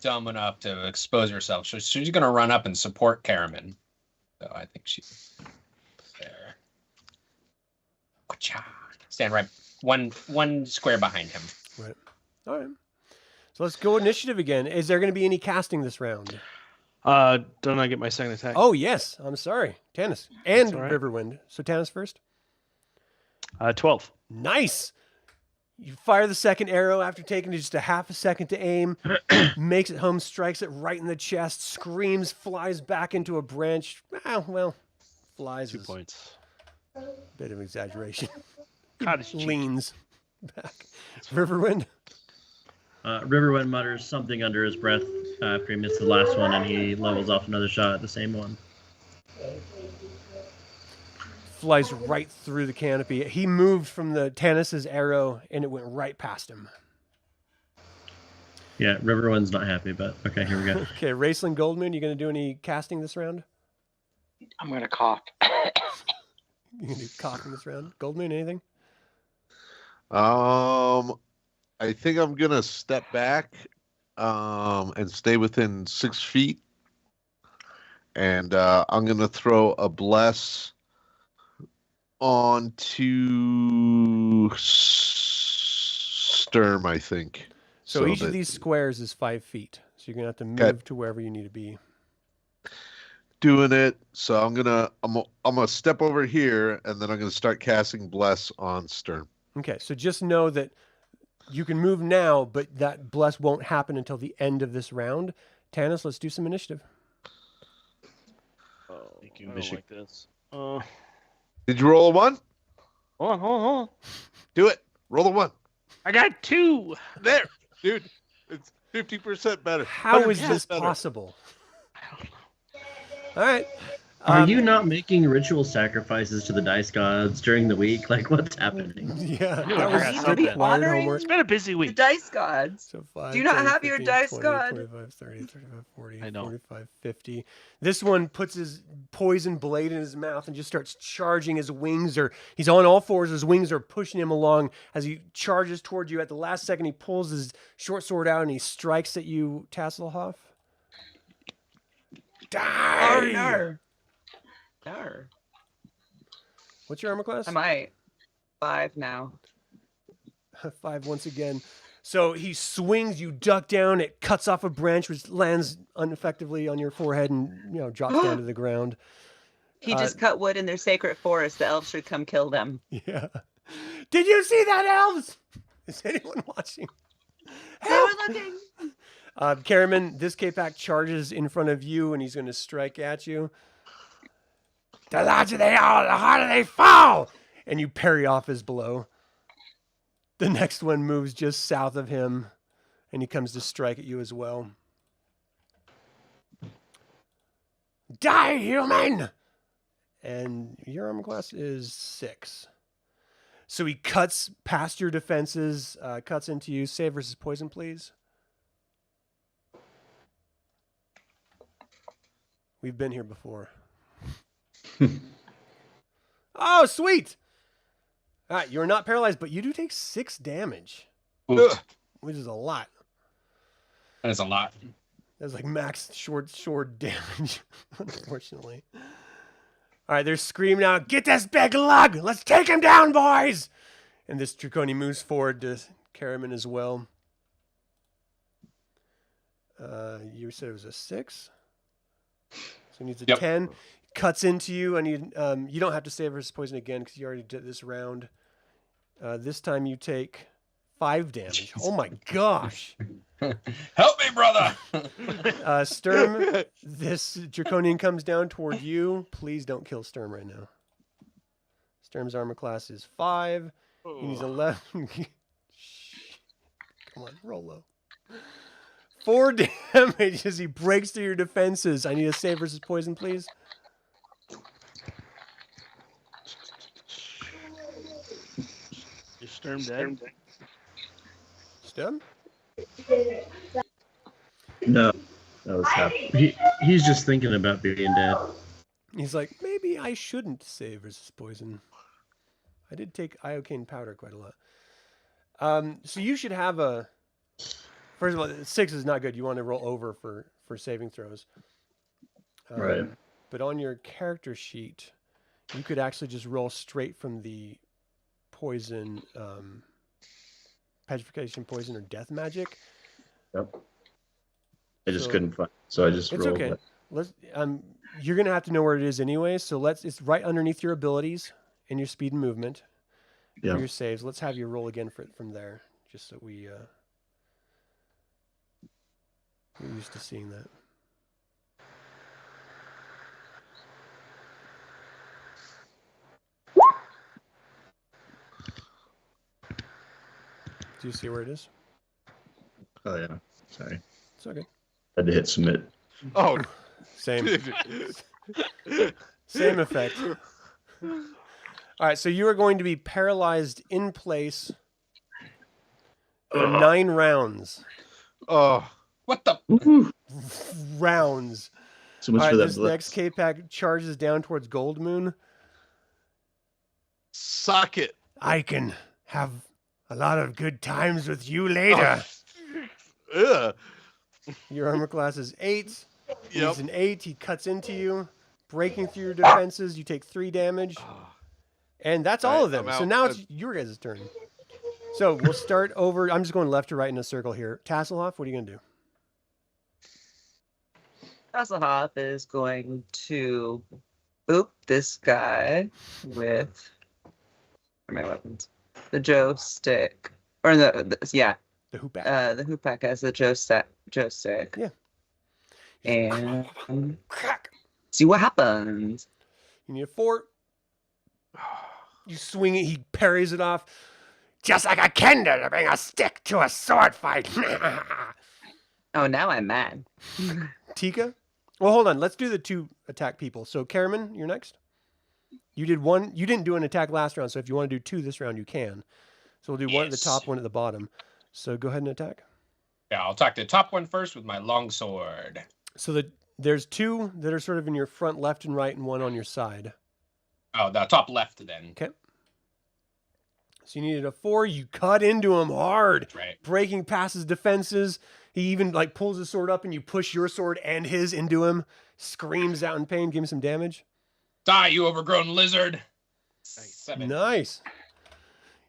dumb enough to expose herself. So she's gonna run up and support Caramon. So I think she's there. Stand right one square behind him. Right. All right. So let's go initiative again. Is there going to be any casting this round? Don't I get my second attack? Oh, yes. I'm sorry. Tanis and right. Riverwind. So Tanis first. 12. Nice. You fire the second arrow after taking just a half a second to aim. Makes it home, strikes it right in the chest, screams, flies back into a branch. Well, flies 2 is points. a bit of exaggeration. Cottage cheek. Leans back. Riverwind. Riverwind mutters something under his breath after he missed the last one, and he levels off another shot at the same one. Flies right through the canopy. He moved from the Tanis's arrow, and it went right past him. Yeah, Riverwind's not happy, but okay, here we go. Okay, Raistlin, Goldmoon, you going to do any casting this round? I'm gonna cough. You going to do coughing this round? Goldmoon, anything? I think I'm gonna step back, and stay within 6 feet, and I'm gonna throw a bless onto Sturm, I think. So each of these squares is 5 feet. So you're gonna have to move to wherever you need to be. Doing it. So I'm gonna step over here, and then I'm gonna start casting bless on Sturm. Okay, so just know that you can move now, but that bless won't happen until the end of this round. Tanis, let's do some initiative. Oh, Thank you, I don't Bishop. like this. Did you roll a 1? Hold on. Do it. Roll a 1. I got 2. There, dude. It's 50% better. How is 100% this better. possible? I don't know. All right. Are you not making ritual sacrifices to the dice gods during the week? Like, what's happening? Yeah, You that are was right. You to be required honoring homework. It's been a busy the week. dice gods. So 5, Do you not 10, have your 15, dice 20, god? 25, 30, 35, 40, I don't. 45, 50. This one puts his poison blade in his mouth and just starts charging. His wings he's on all fours. His wings are pushing him along as he charges toward you. At the last second, he pulls his short sword out and he strikes at you, Tasslehoff. Die! Oh, no. No. What's your armor class? I might. 5 now. 5 once again. So he swings, you duck down, it cuts off a branch which lands ineffectively on your forehead and drops down to the ground. He just cut wood in their sacred forest. The elves should come kill them. Yeah. Did you see that, elves? Is anyone watching? They were looking. Caramon, this Kapak charges in front of you and he's going to strike at you. The larger they are, the harder they fall! And you parry off his blow. The next one moves just south of him, and he comes to strike at you as well. Die, human! And your armor class is 6. So he cuts past your defenses, cuts into you. Save versus poison, please. We've been here before. Oh, sweet! All right, you're not paralyzed, but you do take 6 damage, which is a lot. That is a lot. That's like max short damage, unfortunately. All right, they're screaming out, "Get this big lug! Let's take him down, boys!" And this Draconian moves forward to Caramon as well. You said it was a 6? So he needs a 10. Cuts into you, and you don't have to save versus poison again because you already did this round. This time you take 5 damage. Oh my gosh! Help me, brother! Sturm, this Draconian comes down toward you. Please don't kill Sturm right now. Sturm's armor class is 5. He needs 11. Come on, roll low. 4 damage as he breaks through your defenses. I need a save versus poison, please. Is Sturm dead? Sturm? No, that was happening. He's just thinking about being dead. He's like, maybe I shouldn't save versus poison. I did take iocane powder quite a lot. So you should have a... First of all, 6 is not good. You want to roll over for saving throws. Right. But on your character sheet, you could actually just roll straight from the poison, petrification, poison, or death magic. Yep. I just couldn't find it, so I just it's rolled okay. it. Let's. You're gonna have to know where it is anyway. So it's right underneath your abilities and your speed and movement for your saves. Let's have you roll again from there, just so we're used to seeing that. Do you see where it is? Oh yeah. Sorry. It's okay. Had to hit submit. Oh, Same effect. All right, so you are going to be paralyzed in place for 9 rounds. oh, What the? Rounds. So much All for right, that this blitz. next K-Pack charges down towards Goldmoon. suck it. I can have a lot of good times with you later. Ugh. Your armor class is 8. Yep. He's an 8. He cuts into you, breaking through your defenses. You take 3 damage. And that's all Alright, of them. I'm So out. now it's your guys' turn. So we'll start over. I'm just going left to right in a circle here. Tasslehoff, what are you going to do? Tasslehoff is going to boop this guy with where are my weapons? The Joe stick. Or the hoop back. the hoopak has the Joe stick. Yeah. And Crack. see what happens. You need a 4. You swing it. He parries it off. Just like a Kender to bring a stick to a sword fight. Oh, now I'm mad. Tika? Well, hold on. Let's do the 2 attack people. So, Caramon, you're next. You did 1. You didn't do an attack last round, so if you want to do 2 this round, you can. So we'll do 1 at the top, 1 at the bottom. So go ahead and attack. Yeah, I'll attack the top one first with my longsword. So there's 2 that are sort of in your front left and right, and 1 on your side. Oh, the top left then. Okay. So you needed a 4. You cut into him hard, Right. breaking past his defenses. He even pulls his sword up, and you push your sword and his into him. Screams out in pain. Give him some damage. Die, you overgrown lizard. 7. Nice.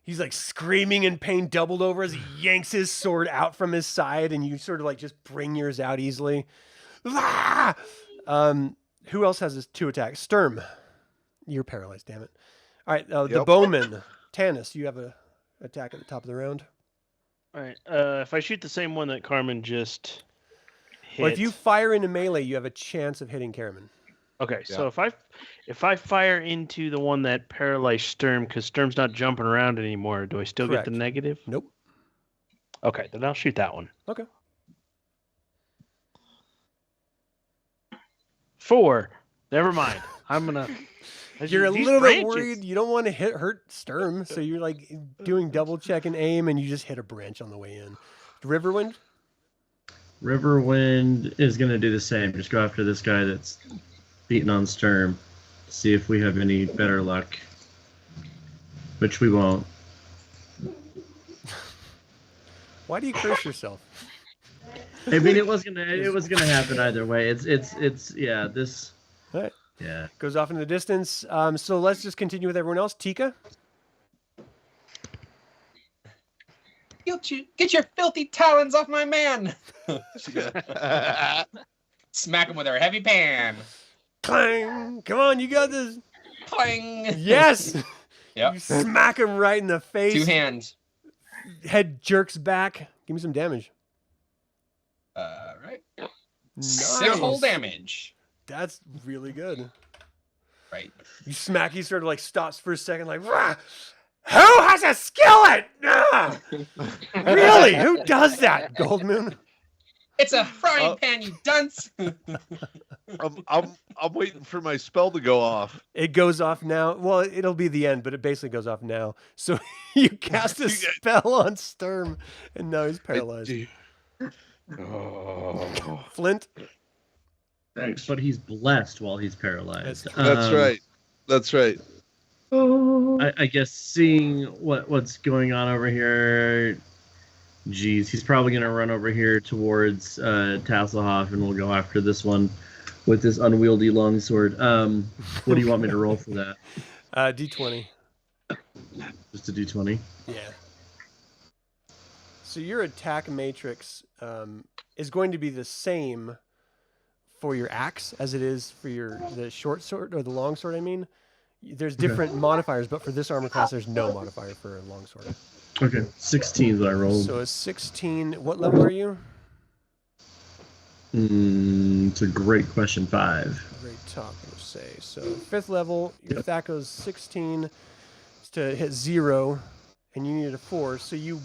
He's like screaming in pain, doubled over as he yanks his sword out from his side, and you sort of like just bring yours out easily. Ah! Who else has his 2 attacks? Sturm. You're paralyzed, damn it. All right, the Yep. bowman. Tanis, you have a attack at the top of the round. All right. If I shoot the same one that Carmen just hit. Well, if you fire into melee, you have a chance of hitting Caramon. Okay, Yeah. so if I fire into the one that paralyzed Sturm, because Sturm's not jumping around anymore, do I still get Correct. the negative? Nope. Okay, then I'll shoot that one. Okay. 4. Never mind. I'm gonna. You're a these little bit branches- worried. You don't want to hurt Sturm, so you're like doing double check and aim, and you just hit a branch on the way in. Riverwind? Riverwind is going to do the same. Just go after this guy that's beating on Sturm. See if we have any better luck. Which we won't. Why do you curse yourself? I mean, it was gonna happen either way. It's yeah. This All right. yeah. Goes off in the distance. So let's just continue with everyone else. Tika? Get your filthy talons off my man! Smack him with her heavy pan. Clang! Come on, you got this. Clang! Yes! Yep. You smack him right in the face. 2 hands. Head jerks back. Give me some damage. Right. Nice. 6 whole damage. That's really good. Right. You smack, he sort of like stops for a second, like, "Rah! Who has a skillet? Ah! Really? Who does that, Goldmoon? It's a frying pan, you dunce! I'm waiting for my spell to go off. It goes off now. Well, it'll be the end, but it basically goes off now. So you cast a spell on Sturm, and now he's paralyzed. Oh. Flint? But he's blessed while he's paralyzed. That's right. That's right. I guess seeing what's going on over here, geez, he's probably gonna run over here towards Tasslehoff, and we'll go after this one with this unwieldy longsword. What do you want me to roll for that? D20. Just a D20. Yeah. So your attack matrix is going to be the same for your axe as it is for the short sword or the long sword. I mean, there's different modifiers, but for this armor class, there's no modifier for a long sword. Okay, 16 is what I rolled. So a 16. What level are you? It's a great question. 5. Very top, we'll say. So 5th level, your attack goes 16 to hit 0, and you needed a 4. So you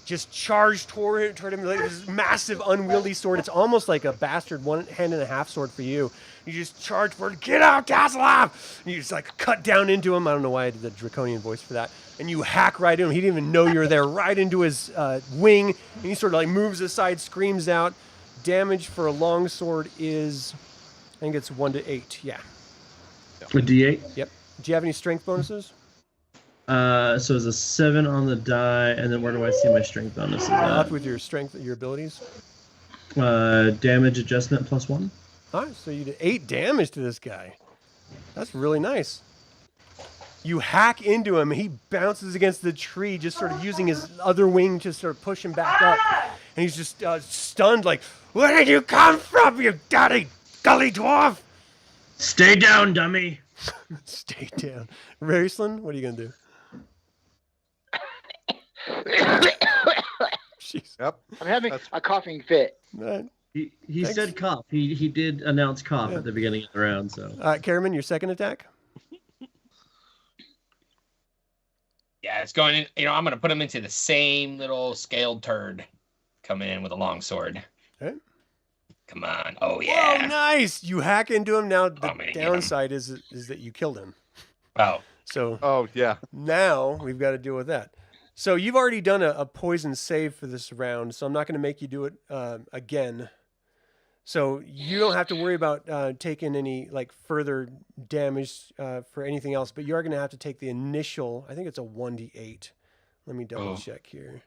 just charge toward him like this massive unwieldy sword. It's almost like a bastard 1.5-hand sword for you. You just charge for it. Get out, Tasslehoff! And you just like cut down into him. I don't know why I did the draconian voice for that. And you hack right into him. He didn't even know you were there. Right into his wing. And he sort of like moves aside, screams out. Damage for a long sword is, I think it's 1 to 8. Yeah. A D8? Yep. Do you have any strength bonuses? So it's a 7 on the die, and then where do I see my strength bonuses Up at? with your strength, your abilities. Damage adjustment +1. All right, so you did 8 damage to this guy. That's really nice. You hack into him. He bounces against the tree, just sort of using his other wing to sort of push him back up. And he's just stunned, like, "Where did you come from, you dirty gully dwarf?" Stay down, dummy. Stay down. Raistlin, what are you going to do? Jeez. Yep. I'm having a coughing fit. All right. He Thanks. said cough. He did announce cough Yeah. at the beginning of the round. So Caramon, your second attack? Yeah, it's going in. I'm going to put him into the same little scaled turd coming in with a long sword. Okay. Come on. Oh, Oh, yeah. nice! You hack into him. Now, the I'm gonna get him. downside is that you killed him. Oh, So Oh yeah. now we've got to deal with that. So you've already done a poison save for this round, so I'm not going to make you do it again. So you don't have to worry about taking any like further damage for anything else, but you are going to have to take the initial. I think it's a 1d8. Let me double check here.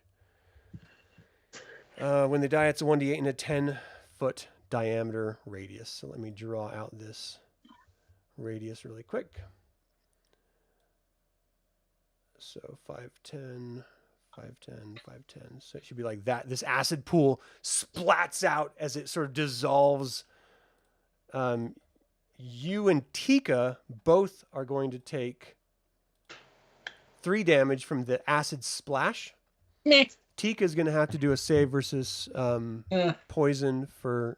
When they die, it's a 1d8 and a 10-foot diameter radius. So let me draw out this radius really quick. So 510, 510, 510. So it should be like that. This acid pool splats out as it sort of dissolves. You and Tika both are going to take 3 damage from the acid splash. Tika's going to have to do a save versus poison for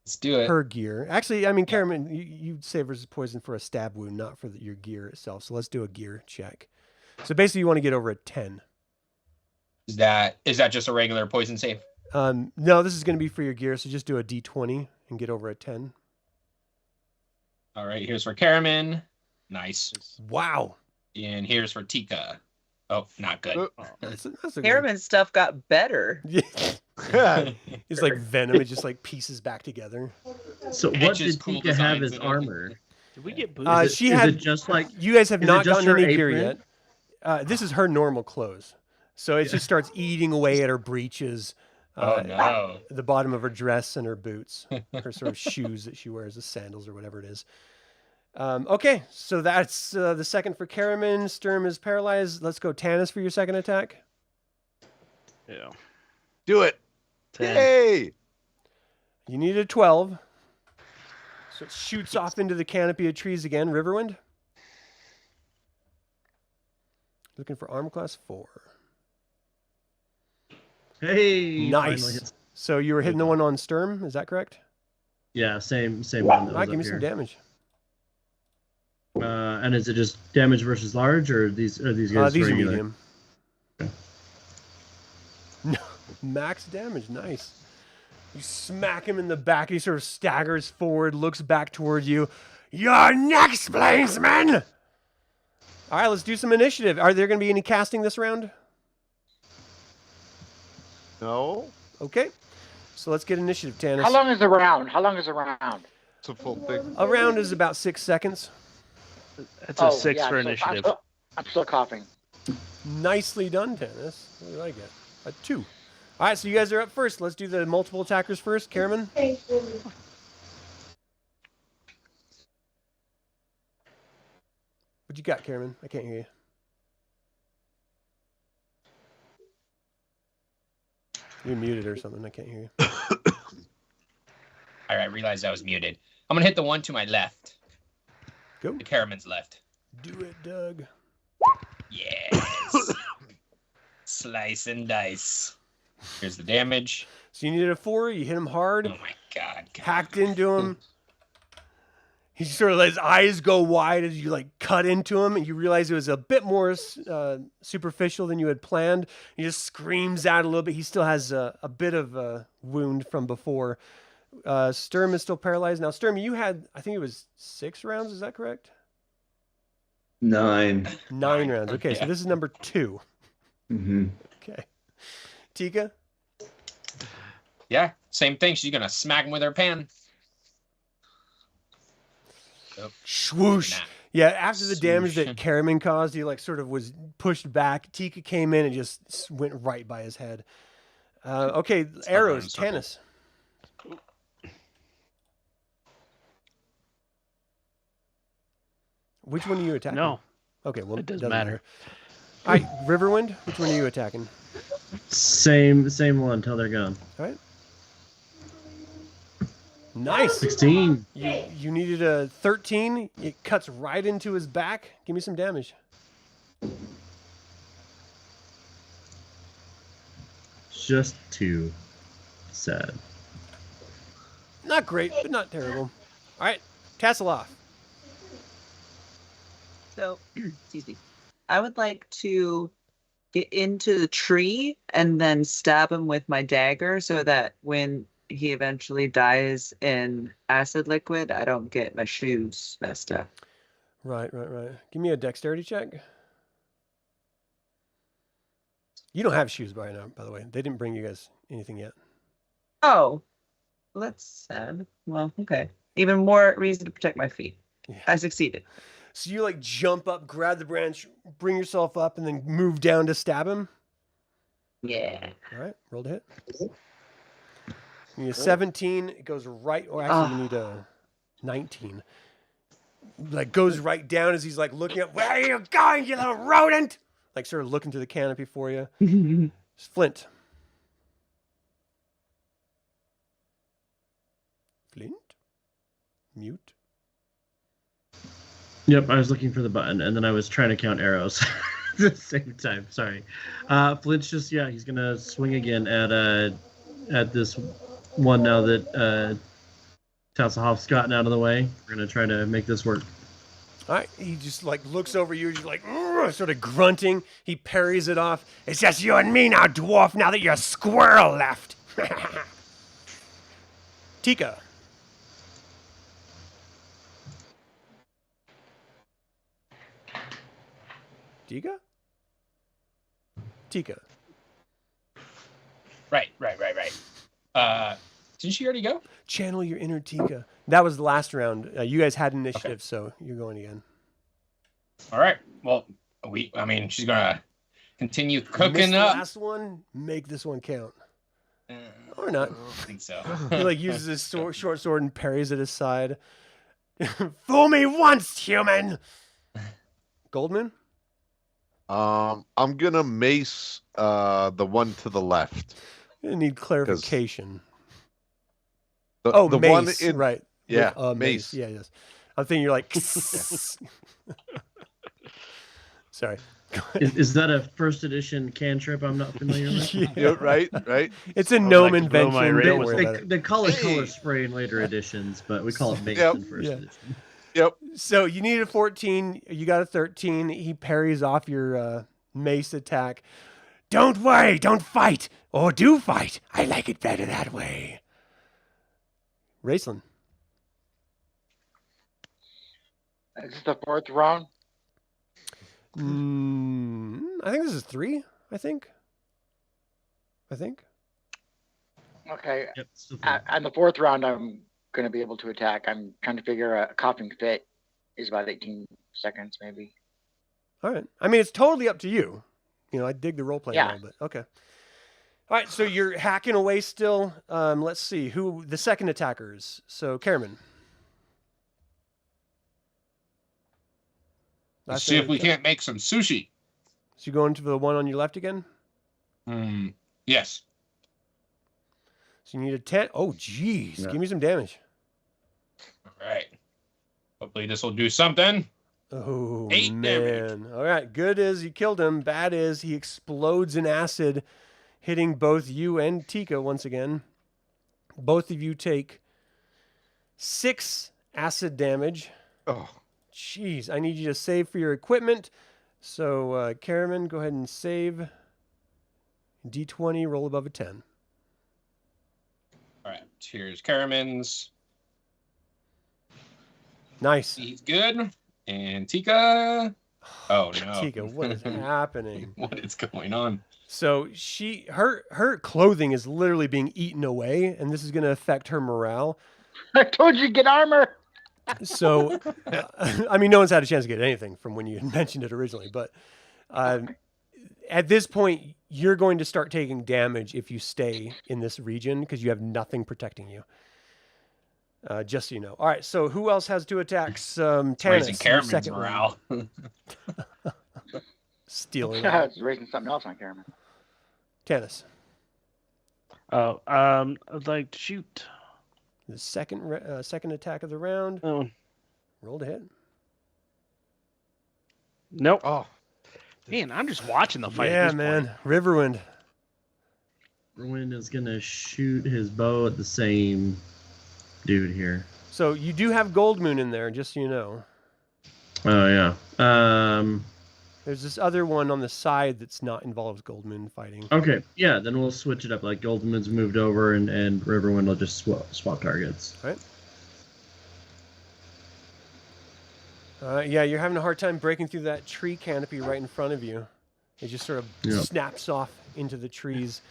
Let's do it. her gear. Actually, I mean, Caramon, you save versus poison for a stab wound, not for your gear itself. So let's do a gear check. So basically, you want to get over a 10. Is that just a regular poison save? No, this is going to be for your gear. So just do a D20 and get over a 10. All right, here's for Caramon. Nice. Wow. And here's for Tika. Oh, not good. That's a good. Caramon's stuff got better. Yeah. It's like venom. It just like pieces back together. So what Etches did cool Tika have designs as in it. armor? Did we get boots? Is it- She is had it just like you guys have is it not just gotten her any gear apron? yet. This is her normal clothes. So it just starts eating away at her breeches. Oh no. The bottom of her dress and her boots, her sort of shoes that she wears, the sandals or whatever it is. Okay, so that's the second for Caramon. Sturm is paralyzed. Let's go Tanis for your second attack. Yeah. Do it. 10. Yay! You need a 12. So it shoots off into the canopy of trees again. Riverwind. Looking for armor class 4. Hey, finally Nice. hits- So you were hitting the one on Sturm, is that correct? Yeah, same one. That All right, was give up me some here. damage. And is it just damage versus large, or these guys These are regular? medium. No, max damage, nice. You smack him in the back. He sort of staggers forward, looks back toward you. You're next, Plainsman! All right, let's do some initiative. Are there going to be any casting this round? No, Okay, so let's get initiative, Tanis. How long is the round? How long is the round? it's a full thing. A round is about 6 seconds. That's a 6 yeah, for so initiative. I'm still coughing. Nicely done, Tanis. What did I get? A 2. All right, so you guys are up first. Let's do the multiple attackers first. Caramon? What you got, Caramon? I can't hear you. You're muted or something. I can't hear you. All right, I realized I was muted. I'm gonna hit the one to my left. Go. The Caramon's left. Do it, Doug. Yes. Slice and dice. Here's the damage. So you needed a 4. You hit him hard. Oh my god. Hacked into him. He sort of let his eyes go wide as you like cut into him, and you realize it was a bit more superficial than you had planned. He just screams out a little bit. He still has a bit of a wound from before. Sturm is still paralyzed. Now, Sturm, you had, I think it was 6 rounds. Is that correct? 9. 9 rounds. Okay, so Yeah. this is number 2. Mm-hmm. Okay. Tika? Yeah, same thing. She's gonna smack him with her pan. Oh, Swoosh. nah. Yeah, after the damage Swoosh. that Caramon caused, he like sort of was pushed back. Tika came in and just went right by his head. Okay, arrows, circle. Tanis. Which one are you attacking? No, Okay, well, it doesn't matter. All right, Riverwind, which one are you attacking? Same one until they're gone. All right. Nice. 16. You needed a 13. It cuts right into his back. Give me some damage. Just 2. Sad. Not great, but not terrible. All right, Tasslehoff. So, excuse me. I would like to get into the tree and then stab him with my dagger so that when he eventually dies in acid liquid, I don't get my shoes messed up. Right. Give me a dexterity check. You don't have shoes by now, by the way. They didn't bring you guys anything yet. Oh, well, that's sad. Well, okay. Even more reason to protect my feet. Yeah. I succeeded. So you like jump up, grab the branch, bring yourself up, and then move down to stab him. Yeah. All right, roll to hit. You need a 17. It goes right, or actually you need a 19. like goes right down as he's like looking up. Where are you going, you little rodent? Like sort of looking through the canopy for you. Flint. Flint? Mute. Yep, I was looking for the button, and then I was trying to count arrows at the same time. Sorry. Flint's just, he's going to swing again at this one now that Tasslehoff's gotten out of the way. We're going to try to make this work. All right, he just like looks over you, just like sort of grunting. He parries it off. It's just you and me now, dwarf. Now that you're a squirrel left. Tika. Tika. Tika. Right. Didn't she already go? Channel your inner Tika. That was the last round. You guys had initiative, so you're going again. All right. Well, she's gonna continue Missed cooking the up. last one. Make this one count. Or not. I don't think so. He like uses his short sword and parries it aside. Fool me once, human. Goldmoon. I'm gonna mace the one to the left. I need clarification. The mace, one in right? Yeah, With, mace. Yeah, yes. I'm thinking you're like. Sorry. Is that a first edition cantrip I'm not familiar with? Yeah, right. It's a I would gnome like to blow my invention. rail Don't with worry about it. They call it Hey. color spray in later editions, but we call it mace Yep. in first edition. Yep. So you needed a 14. You got a 13. He parries off your mace attack. Don't worry. Don't fight. Or do fight. I like it better that way. Raistlin. Is this the fourth round? I think this is 3. I think. Okay. Yep. still On the fourth round, I'm going to be able to attack. I'm trying to figure a coughing fit is about 18 seconds, maybe. All right. I mean, it's totally up to you. You know, I dig the role playing Yeah. a little bit. Okay. All right. So you're hacking away still. Let's see who the second attackers. So Caramon. Let's see if we can't make some sushi. So you going to the one on your left again? Yes. So you need a 10. Oh, geez. Yeah. Give me some damage. All right. Hopefully this will do something. Oh, 8 man. damage. All right. Good is you killed him. Bad is he explodes in acid, hitting both you and Tika once again. Both of you take 6 acid damage. Oh, Jeez, I need you to save for your equipment. So, Caramon, go ahead and save. D20, roll above a 10. All right. Here's Caramon's. Nice. He's good. And Tika. Oh no. Tika, what is happening? What is going on? So her clothing is literally being eaten away, and this is going to affect her morale. I told you get armor. So, I mean, no one's had a chance to get anything from when you had mentioned it originally, but at this point, you're going to start taking damage if you stay in this region because you have nothing protecting you. Just so you know. All right, so who else has 2 attacks? Tanis, Raising your Caramon's second one. morale. Stealing. It's raising something else on camera. Tanis, Oh, I'd like to shoot. the second attack of the round. That one. Roll to hit. Nope. oh, Man, I'm just watching the fight. Yeah, at this man. point. Riverwind. Riverwind is gonna shoot his bow at the same dude here. So you do have Goldmoon in there, just so you know. Oh yeah. There's this other one on the side that's not involves Goldmoon fighting. Okay. Yeah. Then we'll switch it up. Like Goldmoon's moved over, and Riverwind will just swap targets. All right. Yeah, you're having a hard time breaking through that tree canopy right in front of you. It just sort of Yeah. snaps off into the trees.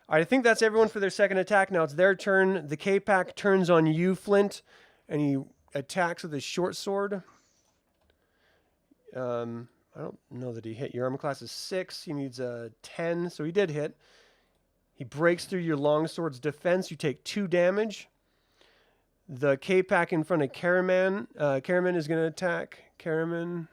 All right, I think that's everyone for their second attack. Now it's their turn. The Kapak turns on you, Flint, and he attacks with his short sword. I don't know that he hit. Your armor class is 6. He needs a 10, so he did hit. He breaks through your longsword's defense. You take 2 damage. The Kapak in front of Caramon. Caramon is going to attack. Caramon.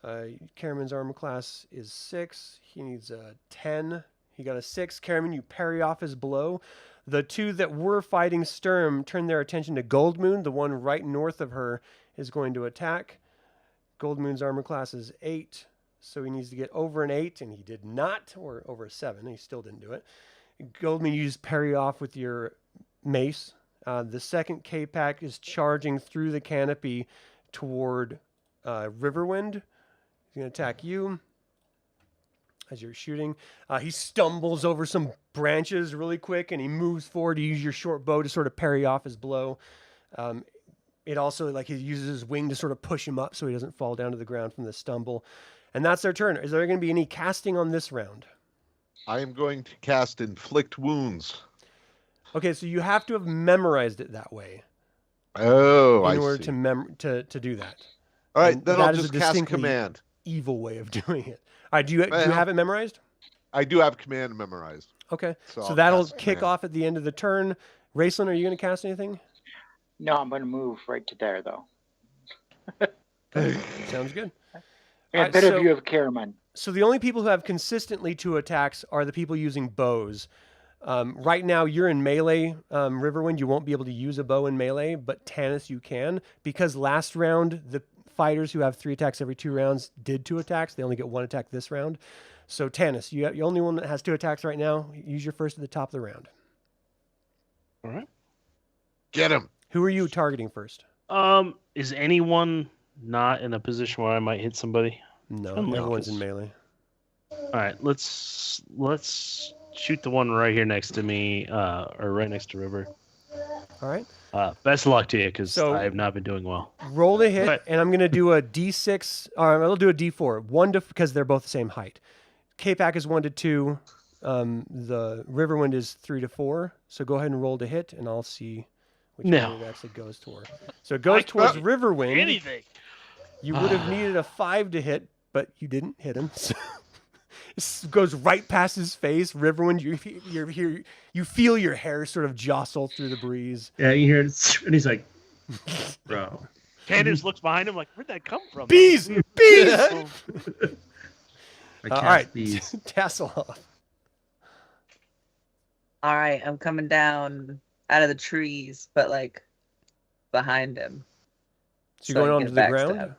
Caramon's armor class is 6. He needs a 10. He got a 6. Caramon, you parry off his blow. The two that were fighting Sturm turn their attention to Goldmoon. The one right north of her is going to attack. Goldmoon's armor class is 8. So he needs to get over an 8, and he did not, or over a 7. He still didn't do it. Goldmoon, you just parry off with your mace. The second Kapak is charging through the canopy toward Riverwind. He's going to attack you as you're shooting. He stumbles over some branches really quick, and he moves forward to use your short bow to sort of parry off his blow. It also, like, he uses his wing to sort of push him up so he doesn't fall down to the ground from the stumble. And that's their turn. Is there going to be any casting on this round? I am going to cast Inflict Wounds. Okay, so you have to have memorized it that way. Oh, in order to do that. All right, And then that I'll is just a cast distinctly Command. Evil way of doing it. All right, do you have it memorized? I do have Command memorized. Okay, So so I'll that'll cast kick Command. off at the end of the turn. Raistlin, are you going to cast anything? No, I'm going to move right to there, though. Sounds good. A Alright, better so- view of Caramon. So the only people who have consistently 2 attacks are the people using bows. Right now, you're in melee, Riverwind. You won't be able to use a bow in melee, but Tanis, you can. Because last round, the fighters who have 3 attacks every 2 rounds did 2 attacks. They only get 1 attack this round. So Tanis, you're the only one that has 2 attacks right now. Use your first at the top of the round. All right. Get him. Who are you targeting first? Is anyone not in a position where I might hit somebody? No, No. everyone's in melee. All right, let's shoot the one right here next to me, or right next to River. All right. Best of luck to you, because So- I have not been doing well. Roll to hit, But- and I'm going to do a D6, or I'll do a D4. Because they're both the same height. Kapak is 1 to 2. The Riverwind is 3 to 4. So go ahead and roll to hit, and I'll see which No. one it actually goes toward. So it goes towards Riverwind. Anything. You would have needed a 5 to hit, but you didn't hit him. So this goes right past his face. Riverwind, you feel your hair sort of jostle through the breeze. Yeah, you hear it, and he's like, bro. Candace looks behind him like, where'd that come from? Bees! Bees! I All cast right, these. Tasslehoff. All right, I'm coming down out of the trees, but like behind him. So you're I going can onto get the a ground? backstab.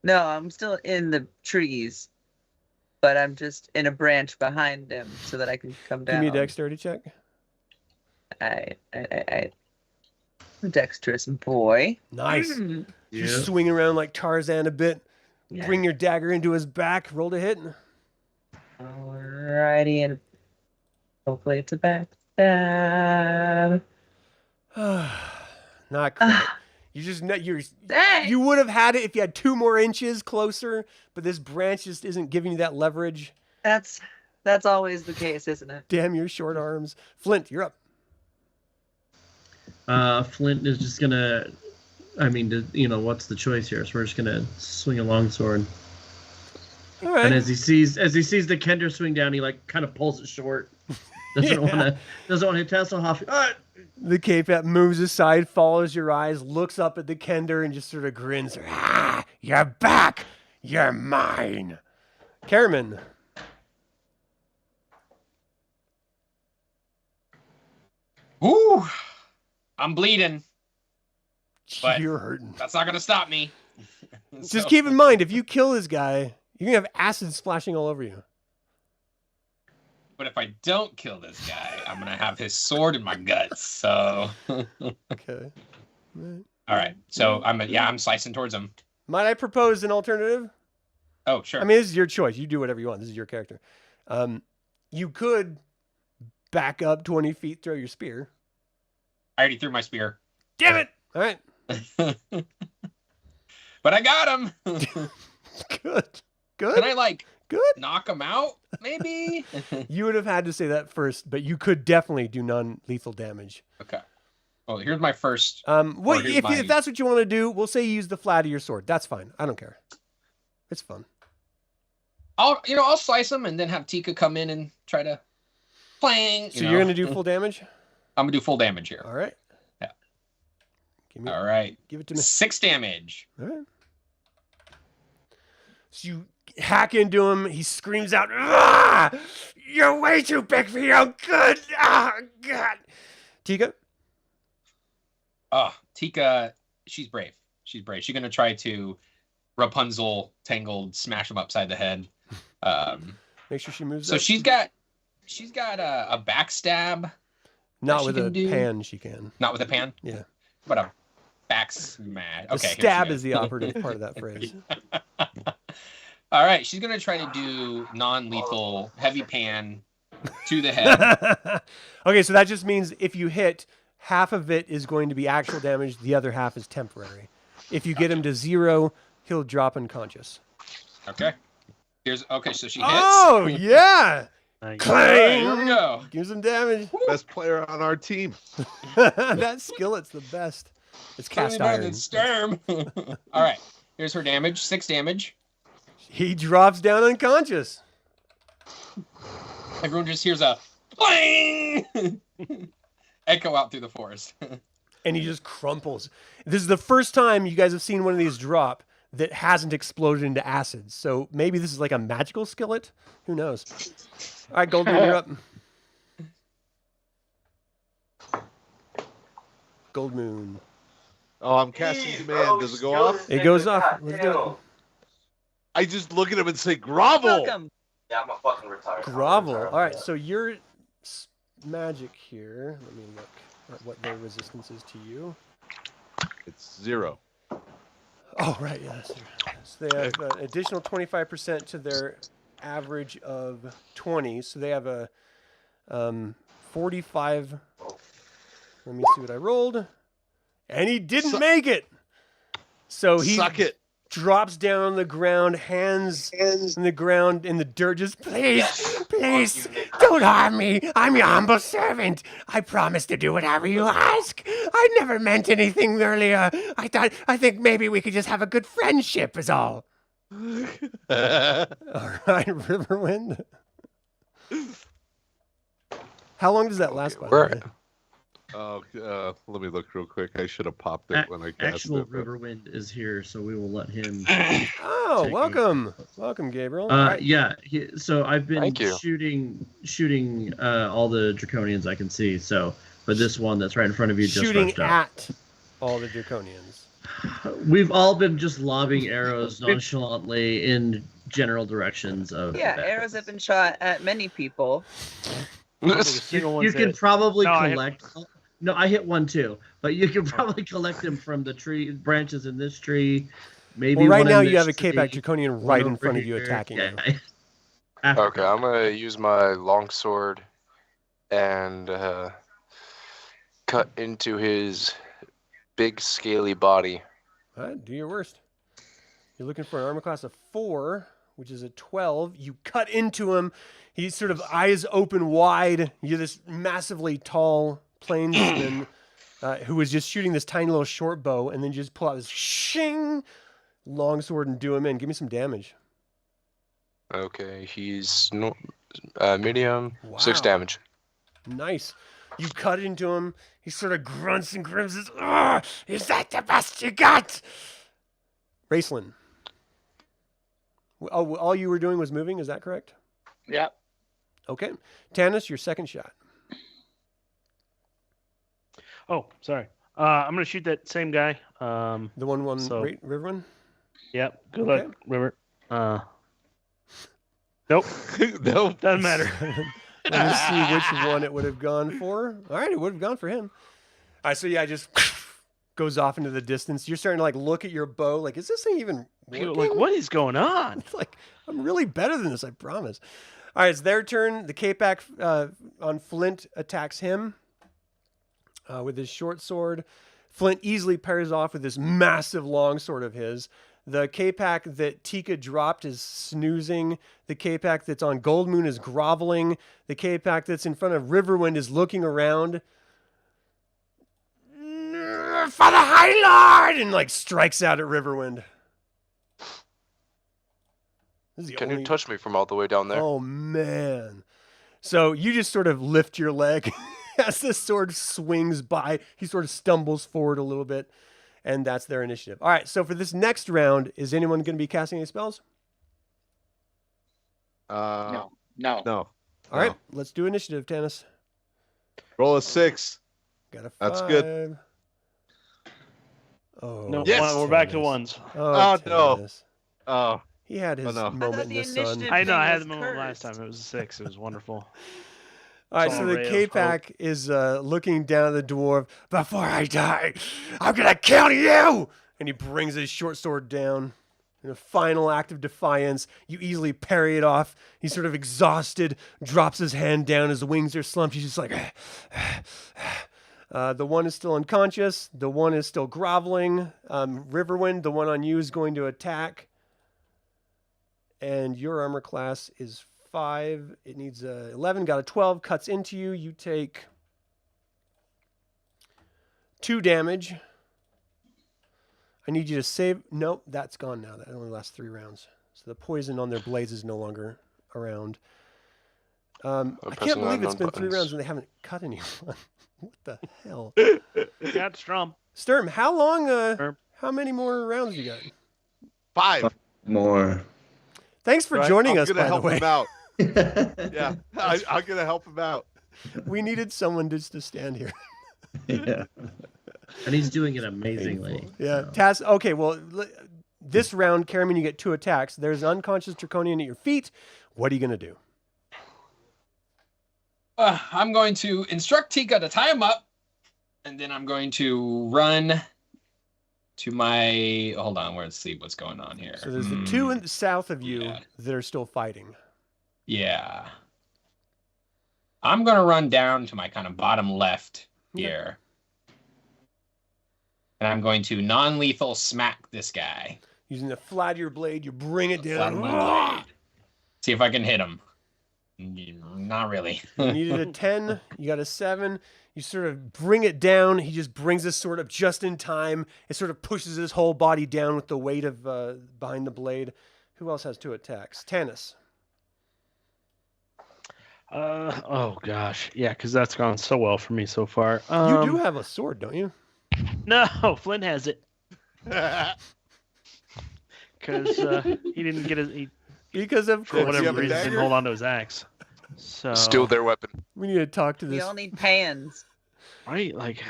No, I'm still in the trees, but I'm just in a branch behind him so that I can come down. Give me a dexterity check. I'm a dexterous boy. Nice. Mm. You Yeah. swing around like Tarzan a bit. Yeah. Bring your dagger into his back. Roll to hit. Alrighty, and hopefully it's a backstab. Not quite. You just Dang! you would have had it if you had 2 more inches closer, but this branch just isn't giving you that leverage. That's always the case, isn't it? Damn your short arms. Flint, you're up. Flint is just gonna. I mean, what's the choice here? So we're just gonna swing a longsword. All right. And as he sees the Kender swing down, he like kind of pulls it short. Doesn't want to hit Tasslehoff. The Kapak moves aside, follows your eyes, looks up at the Kender, and just sort of grins. Ah, you're back. You're mine. Caramon. Ooh, I'm bleeding. But- You're hurting. That's not gonna stop me. Just keep in mind, if you kill this guy, you're going to have acid splashing all over you. But if I don't kill this guy, I'm gonna have his sword in my guts. So, all Okay. Right. right. So I'm slicing towards him. Might I propose an alternative? Oh, sure. I mean, this is your choice. You do whatever you want. This is your character. You could back up 20 feet, throw your spear. I already threw my spear. Damn it! All right. But I got him. Good. Can I Good. knock him out? Maybe. You would have had to say that first, but you could definitely do non-lethal damage. Okay. Well, here's my first. What here's if that's what you want to do? We'll say you use the flat of your sword. That's fine. I don't care. It's fun. I'll slice him and then have Tika come in and try to clang. So you're gonna do full damage? I'm gonna do full damage here. All right. Yeah. Give All right. Give it to me. 6 damage. All right. So you hack into him. He screams out, "Ah! You're way too big for your own good. Ah, God." Tika? Oh, Tika, she's brave. She's brave. She's gonna try to Rapunzel tangled, smash him upside the head. Make sure she moves So up. she's got a backstab. Not she with can a do. pan, she can. Not with a pan. Yeah. But a back smash. The Okay. here she stab goes. is the operative part of that phrase. All right, she's gonna try to do non-lethal heavy pan to the head. Okay, so that just means if you hit, half of it is going to be actual damage, the other half is temporary. If you get him to 0, he'll drop unconscious. Okay. So she hits. Oh, yeah! Nice. All right, Clang! here we go. Give some damage. Best player on our team. That skillet's the best. It's cast Clearly better than iron. Sturm. All right, here's her damage. 6 damage. He drops down unconscious. Everyone just hears a clang echo out through the forest. And he just crumples. This is the first time you guys have seen one of these drop that hasn't exploded into acid. So maybe this is like a magical skillet. Who knows? All right, Goldmoon, you're up. Goldmoon. Oh, I'm casting command. Does it go off? It goes off. Let's do it. I just look at him and say, grovel. Welcome. Yeah, I'm a fucking retarded. Grovel. All right, so your magic here. Let me look at what their resistance is to you. It's 0. Oh, right, yes. So they have an additional 25% to their average of 20. So they have a 45. Let me see what I rolled. And he didn't make it. So he Suck it. drops down on the ground, hands in the ground, in the dirt, just, please, don't harm me. I'm your humble servant. I promise to do whatever you ask. I never meant anything earlier. I think maybe we could just have a good friendship is all. All right, Riverwind. How long does that last, by the way? Oh, let me look real quick. I should have popped it when I cast Actual it. but- Riverwind is here, so we will let him. Oh, Take welcome. Welcome, Gabriel. All right. Yeah. So I've been Thank you. shooting all the Draconians I can see. So, but this one that's right in front of you just Shooting rushed up. at all the Draconians. We've all been just lobbing arrows nonchalantly in general directions of. Yeah, the bad arrows guys. have been shot at many people. I don't think a single You one's can hit. probably No, I hit- collect. No, I hit one too, but you can probably collect them from the tree branches in this tree. Maybe Well, right one in now this you have a tree, Kapak Draconian one right in over front of you here. attacking you. After Okay, I'm gonna use my longsword and cut into his big scaly body. All right, do your worst. You're looking for an armor class of 4, which is a 12. You cut into him. He's sort of eyes open wide. You're this massively tall plainsman who was just shooting this tiny little short bow, and then you just pull out this shing longsword and do him in. Give me some damage. Okay, he's medium, 6 Wow. damage. Nice. You cut into him. He sort of grunts and grimaces. "Ugh, is that the best you got?" Raistlin. Oh, all you were doing was moving. Is that correct? Yep. Okay. Tanis, your second shot. Oh, sorry. I'm gonna shoot that same guy. The one So- Riverwind? Yep. Good Okay. luck, River. Nope. No. Doesn't matter. Let me see which one it would have gone for. All right, it would have gone for him. All right, so yeah, it just goes off into the distance. You're starting to like look at your bow, like, is this thing even You're working? like, what is going on? It's like, I'm really better than this, I promise. All right, it's their turn. The Kapak on Flint attacks him with his short sword. Flint easily pairs off with this massive long sword of his. The Kapak that Tika dropped is snoozing. The Kapak that's on Goldmoon is groveling. The Kapak that's in front of Riverwind is looking around. For the High Lord! And like strikes out at Riverwind. This is the Can only... you touch me from all the way down there? Oh, man. So you just sort of lift your leg as the sword swings by, he sort of stumbles forward a little bit, and that's their initiative. All right, so for this next round, is anyone going to be casting any spells? No. All right, let's do initiative, Tanis. Roll a 6. Got a 5. That's good. Oh, No, Yes! we're back to ones. Oh, no. Tanis. Oh, He had his no. moment thought in the the sun. initiative- I know, I had was the moment last cursed. time. It was a 6. It was wonderful. All right, Saw so a the ray of Kapak is looking down at the dwarf. Before I die, I'm going to kill you! And he brings his short sword down. In a final act of defiance, you easily parry it off. He's sort of exhausted, drops his hand down. His wings are slumped. He's just like... the one is still unconscious. The one is still groveling. Riverwind, the one on you, is going to attack. And your armor class is 5. It needs a 11. Got a 12. Cuts into you. You take 2 damage. I need you to save. Nope, that's gone now. That only lasts 3 rounds. So the poison on their blades is no longer around. I can't pressing believe it's unknown been 3 buttons. rounds and they haven't cut anyone. What the hell? Got Strum. Sturm, how long? Sturm. How many more rounds you got? 5. More. Thanks for Right? joining I'm us, gonna by the help way. him out. Yeah, I'm going to help him out. We needed someone just to stand here. Yeah. And he's doing it amazingly. Painful. Yeah, so. Tass. Okay, well, this round, Caramon, you get 2 attacks. There's an unconscious draconian at your feet. What are you gonna do? I'm going to instruct Tika to tie him up, and then I'm going to run to my. Hold on, let's see what's going on here. So there's the 2 in the south of you Yeah. that are still fighting. Yeah. I'm going to run down to my kind of bottom left here. And I'm going to non-lethal smack this guy. Using the flat of your blade, you bring it Flat of down. my blade. See if I can hit him. Not really. You needed a 10. You got a 7. You sort of bring it down. He just brings his sword up just in time. It sort of pushes his whole body down with the weight of behind the blade. Who else has 2 attacks? Tanis. Oh gosh, yeah, because that's gone so well for me so far. You do have a sword, don't you? No, Flint has it because he didn't get his. Because of For course. whatever you have a reason, dagger? didn't hold on to his axe. So Steal their weapon. We need to talk to We this. all need pans. right, like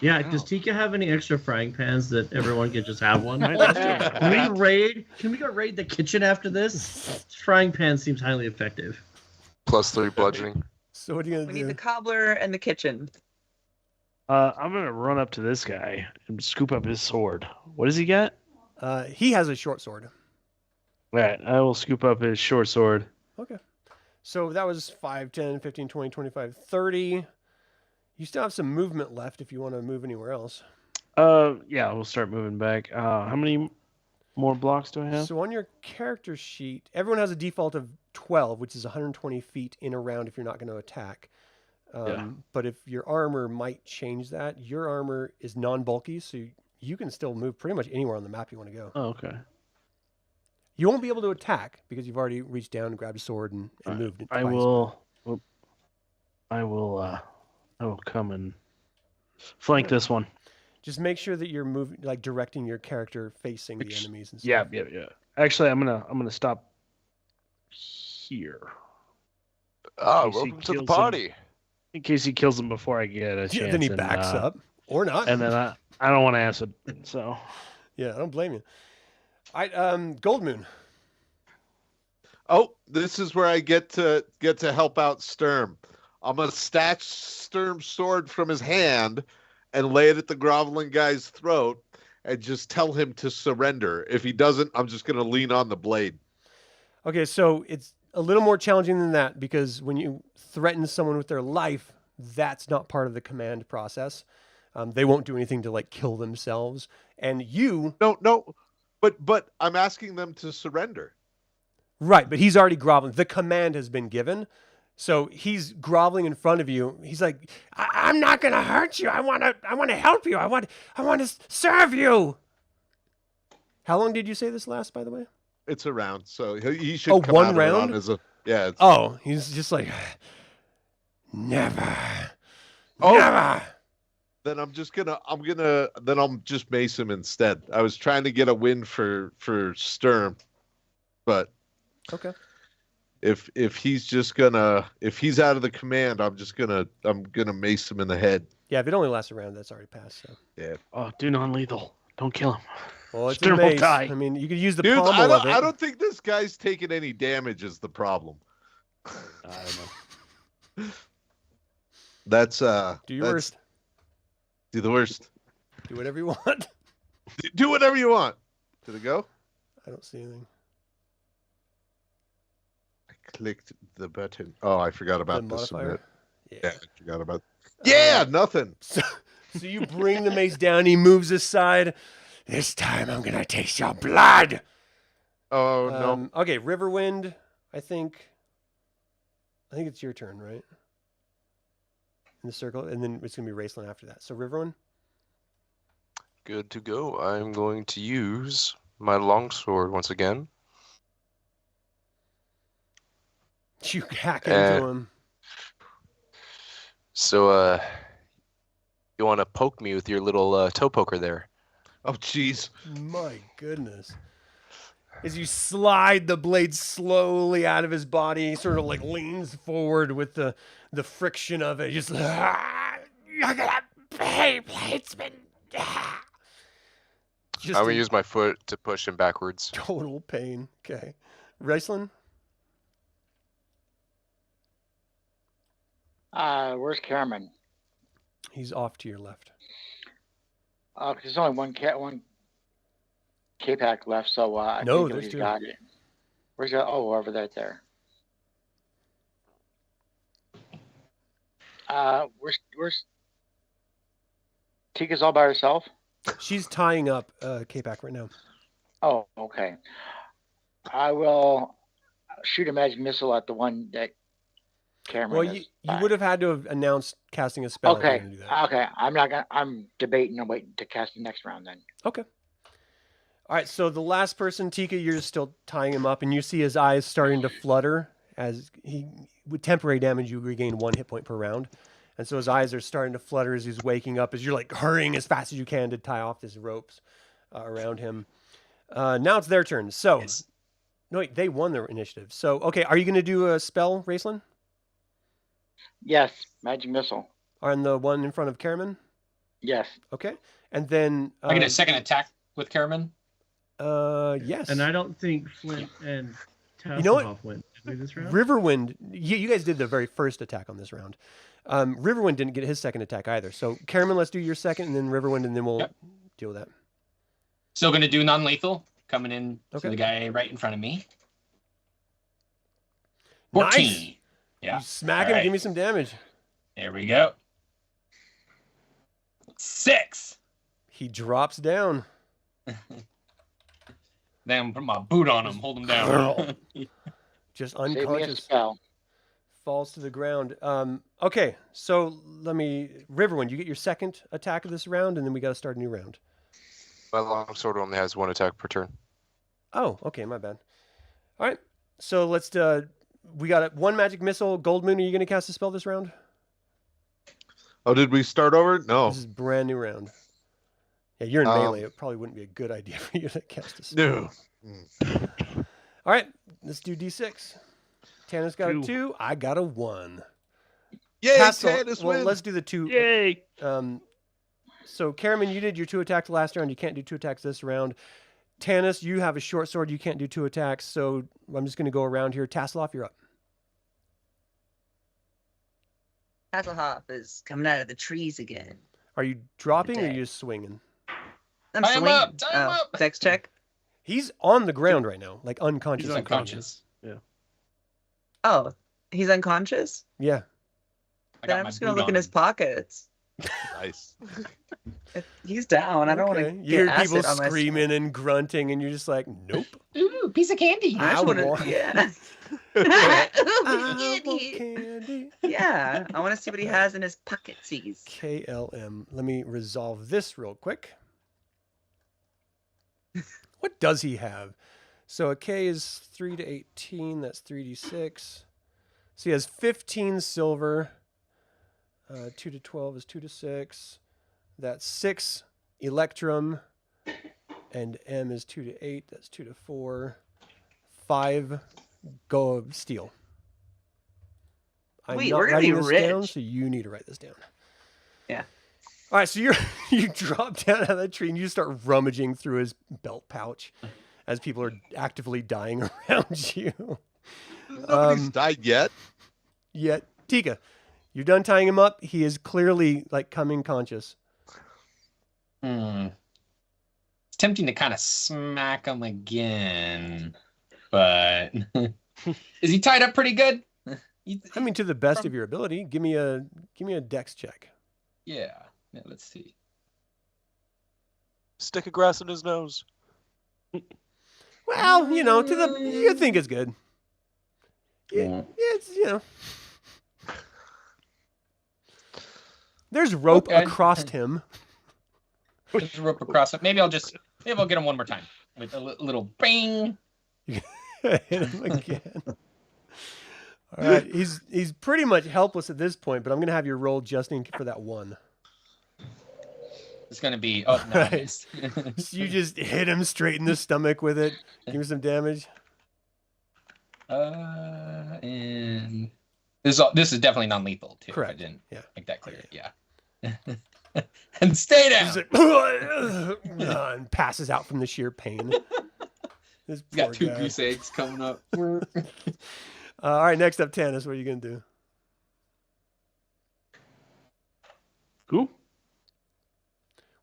Yeah, wow. does Tika have any extra frying pans that everyone can just have one? Right, that's true. Can we raid? Can we go raid the kitchen after this? Frying pan seems highly effective. +3 bludgeoning. So what are you We gonna need do? the cobbler and the kitchen. I'm gonna run up to this guy and scoop up his sword. What does he got? He has a short sword. All right, I will scoop up his short sword. Okay. So that was 5, 10, 15, 20, 25, 30. You still have some movement left if you want to move anywhere else. Yeah, we'll start moving back. How many more blocks do I have? So on your character sheet, everyone has a default of 12, which is 120 feet in a round if you're not going to attack. Yeah. But if your armor might change that, your armor is non-bulky, so you can still move pretty much anywhere on the map you want to go. Oh, okay. You won't be able to attack because you've already reached down and grabbed a sword and Alright, moved it I twice. will come and flank this one. Just make sure that you're moving, like directing your character facing the Which- enemies and stuff. Yeah. Actually, I'm gonna stop here Ah, Casey welcome to the kills him. party. in case he kills him before I get a chance. Then he and, backs up or not. and then I don't want to acid. So Yeah, I don't blame you. All right, Goldmoon. Oh, this is where I get to help out Sturm. I'm gonna snatch Sturm's sword from his hand and lay it at the groveling guy's throat and just tell him to surrender. If he doesn't, I'm just gonna lean on the blade. Okay, so it's a little more challenging than that because when you threaten someone with their life, that's not part of the command process. They won't do anything to like kill themselves. And you, No, but I'm asking them to surrender. right, but he's already groveling. The command has been given. So he's groveling in front of you. He's like, I'm not going to hurt you. I want to help you. I want to serve you. How long did you say this last, by the way? It's a round, so he should Oh, come one out of it round? on as a yeah. It's, Oh, he's just like, never. Oh, Never! then I'm just mace him instead. I was trying to get a win for Sturm, but Okay. if he's out of the command, I'm gonna mace him in the head. Yeah, if it only lasts a round, that's already passed. So. Yeah. Oh, do non-lethal. Don't kill him. Well, it's a Sturm will mace. die. I mean, you could use the Dude, pommel of it. I don't think this guy's taking any damage is the problem. I don't know. That's Do your worst. Do the worst. Do whatever you want. Do whatever you want. Did it go? I don't see anything. I clicked the button. Oh, I forgot about The the modifier? submit. Yeah, I forgot about. Yeah, nothing. So you bring the mace down. He moves aside. This time I'm gonna taste your blood. Oh no. Okay, Riverwind. I think it's your turn, right? In the circle, and then it's gonna be Raistlin after that. So Riverwind. Good to go. I'm going to use my longsword once again. You hack into him. So, you want to poke me with your little toe poker there? Oh jeez. My goodness. As you slide the blade slowly out of his body, he sort of like leans forward with the friction of it. Just you're gonna pay, bladesman. I'm gonna use my foot to push him backwards. Total pain. Okay. Raistlin? Where's Caramon? He's off to your left. There's only one Kapak left, so I No, think there's he's two. got it. Where's that? Oh, over there. Where's Tika's all by herself? She's tying up Kapak right now. Oh, okay. I will shoot a magic missile at the one that Caramon Well, is. you would have had to have announced casting a spell if you were Okay. gonna do that. Okay. I'm debating and waiting to cast the next round then. Okay. All right, so the last person, Tika, you're still tying him up, and you see his eyes starting to flutter as with temporary damage, you regain 1 hit point per round. And so his eyes are starting to flutter as he's waking up, as you're like hurrying as fast as you can to tie off his ropes around him. Now it's their turn. So, no, wait, they won their initiative. So, okay, are you going to do a spell, Raistlin? Yes. Magic missile. On the one in front of Caramon? Yes. Okay. And then... I get a second attack with Caramon. Yes. And I don't think Flint and Tasslehoff know what? went this round. Riverwind, you guys did the very first attack on this round. Riverwind didn't get his second attack either. So, Caramon, let's do your second, and then Riverwind, and then we'll deal with that. Still going to do non-lethal. Coming in Okay. to the guy right in front of me. 14. Nice. Yeah. You smack him, All right. give me some damage. There we go. 6. He drops down. Then put my boot on him, hold him down. Just Save me a unconscious. spell. Falls to the ground. Okay, so Riverwind, you get your second attack of this round, and then we got to start a new round. My longsword only has 1 attack per turn. Oh, okay, my bad. All right, so let's. We got one magic missile. Goldmoon, are you going to cast a spell this round? Oh, did we start over? No. This is a brand new round. Yeah, you're in melee. It probably wouldn't be a good idea for you to cast a spell. No. All right, let's do D6. Tanis got a 2. 2. I got a 1. Yay, Tassel, Tanis well, wins. let's do the 2. Yay! So, Caramon, you did your 2 attacks last round. You can't do 2 attacks this round. Tanis, you have a short sword. You can't do 2 attacks. So, I'm just going to go around here. Tasslehoff, you're up. Tasslehoff is coming out of the trees again. Are you dropping or are Okay. you just swinging? I'm Tie him swinging. up, tie him up. Dex check. He's on the ground right now, like unconscious. He's Unconscious. Oh, he's unconscious? Yeah. I Then got I'm my just going to boot look in on his him. pockets. Nice. If he's down. I don't want Okay. to You get hear acid people on my screaming and grunting, and you're just like, nope. Ooh, piece of candy. I I just want want- to, yeah. I want candy. Yeah, I want to see what he has in his pocketses. KLM. Let me resolve this real quick. What does he have? So a K is 3 to 18. That's 3d6. So he has 15 silver. 2 to 12 is 2 to 6. That's 6 Electrum. And M is 2 to 8. That's 2 to 4. 5 go of steel. I'm Wait, not we're gonna writing be this rich. down, so you need to write this down. Yeah. All right, so you drop down out of the tree and you start rummaging through his belt pouch as people are actively dying around you. Nobody's died yet. Yet, Tika, you're done tying him up. He is clearly like coming conscious. It's tempting to kind of smack him again, but is he tied up pretty good? I mean, to the best of your ability. Give me a dex check. Yeah. Let's see. Stick of grass in his nose. Well, you think it's good. Yeah, it's. There's rope Okay. across him. There's a rope across it. Maybe I'll get him one more time with a little bang. Hit him again. All right, he's pretty much helpless at this point, but I'm gonna have you roll just for that one. It's gonna be no, I missed. So you just hit him straight in the stomach with it. Give me some damage. And this is definitely non-lethal too. Correct. I didn't make that clear. Yeah. And stay down. He's like, and passes out from the sheer pain. This He's got poor 2 guy. goose eggs coming up. All right, next up, Tanis. What are you gonna do? Cool.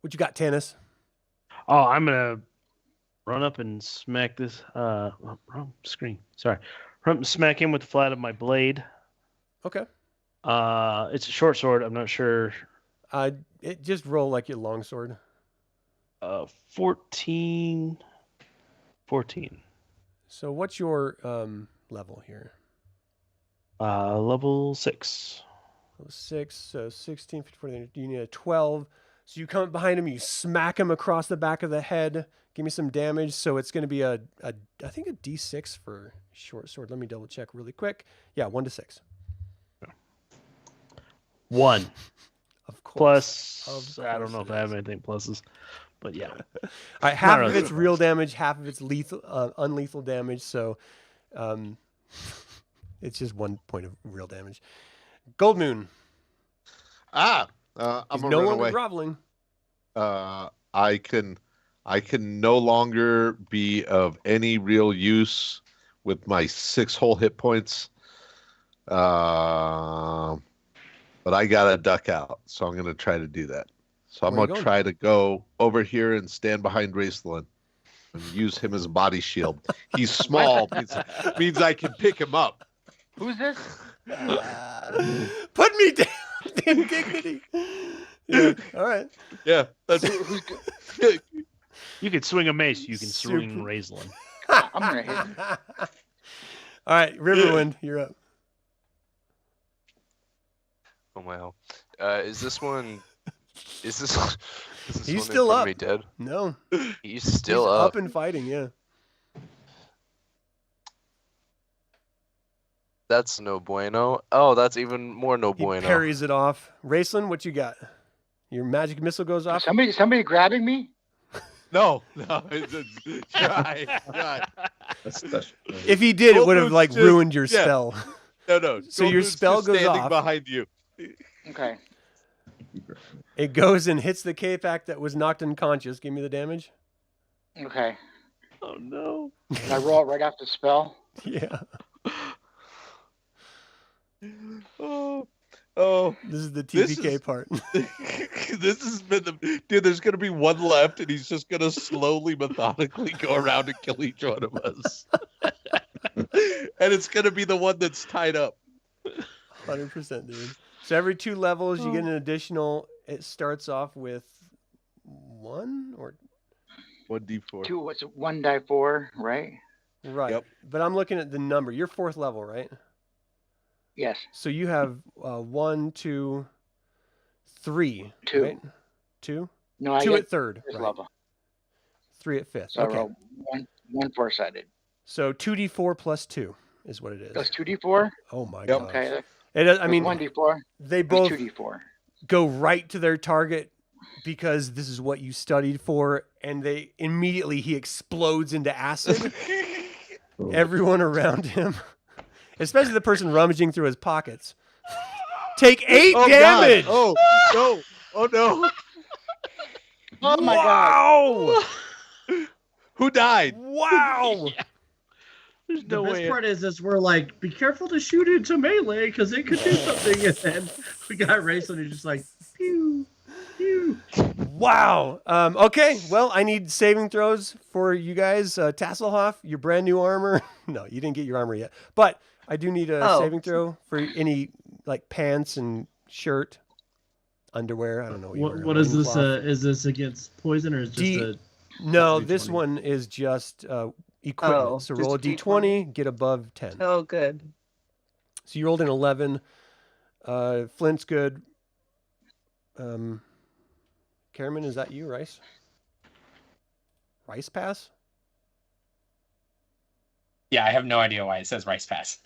What you got, Tanis? Oh, I'm gonna run up and smack this. Wrong screen. Sorry. Run up and smack him with the flat of my blade. Okay. It's a short sword. I'm not sure. It just roll like your longsword. 14. So what's your level here? Level 6. Level 6. So 16, 15, 14. You need a 12. So you come up behind him, you smack him across the back of the head. Give me some damage. So it's going to be I think a D6 for short sword. Let me double check really quick. Yeah, 1 to 6. 1. Of course. Plus, I don't know if I have anything pluses, but yeah. All right, half Not of really it's real damage, half of it's lethal, unlethal damage. So it's just 1 point of real damage. Goldmoon. I'm He's gonna no run longer away. groveling. I can no longer be of any real use with my 6 whole hit points. But I gotta duck out, so I'm gonna try to do that. So I'm Where you gonna going? try to go over here and stand behind Raistlin and use him as a body shield. He's small, means I can pick him up. Who's this? Put me down, indignity. Yeah, all right. Yeah, that's You can swing a mace. You can swing Super. Raistlin. I'm gonna hit him. All right, Riverwind, you're up. Oh wow. Is this one? Is this? Is this He's one still in front up. of me dead? No, He's still he's up. up and fighting. Yeah. That's no bueno. Oh, that's even more no He bueno. parries it off. Raistlin, what you got? Your magic missile goes off. Somebody grabbing me? no. Try. That's If he did, it would have Goldmoon's like just- ruined your yeah. spell. No. So your Goldmoon's spell just goes standing off. behind you. Okay. It goes and hits the Kapak that was knocked unconscious. Give me the damage. Okay. Oh no. Can I roll it right after the spell? Yeah. Oh, This is the This TPK is- part. this has been the dude. There's gonna be one left, and he's just gonna slowly, methodically go around and kill each one of us. And it's gonna be the one that's tied up. 100%, dude. So every 2 levels, you get an additional. It starts off with 1 or 1d4. 2, what's it? 1 die 4, right? right. Yep. But I'm looking at the number. You're 4th level, right? Yes. So you have 1, 2, 3. 2. Right? 2. No, I 2 get at 3rd. this Right. level. 3 at 5th. So I Okay. roll one 4-sided. So 2d4 plus 2 is what it is. That's 2d4? Oh my Yep. god. Okay. I mean, 1d4. they It's both 2d4. go right to their target because this is what you studied for, and he explodes into acid. Everyone around him, especially the person rummaging through his pockets, take 8 damage. God. Oh no! Oh no! Oh my Wow! Who died? Wow! There's The no best way. part is we're like, be careful to shoot into melee because it could do something. And then we got Raistlin who's just like, pew, pew. Wow. Okay. Well, I need saving throws for you guys. Tasslehoff, your brand new armor. No, you didn't get your armor yet, but I do need a saving throw for any like pants and shirt, underwear. I don't know. What is this? Is this against poison or is just a? No, D20? this one is just equipment. Oh, so just roll a a d20, get above 10. Oh, good. So you rolled an 11. Flint's good. Caramon, is that you, Rice? Rice pass? Yeah, I have no idea why it says rice pass.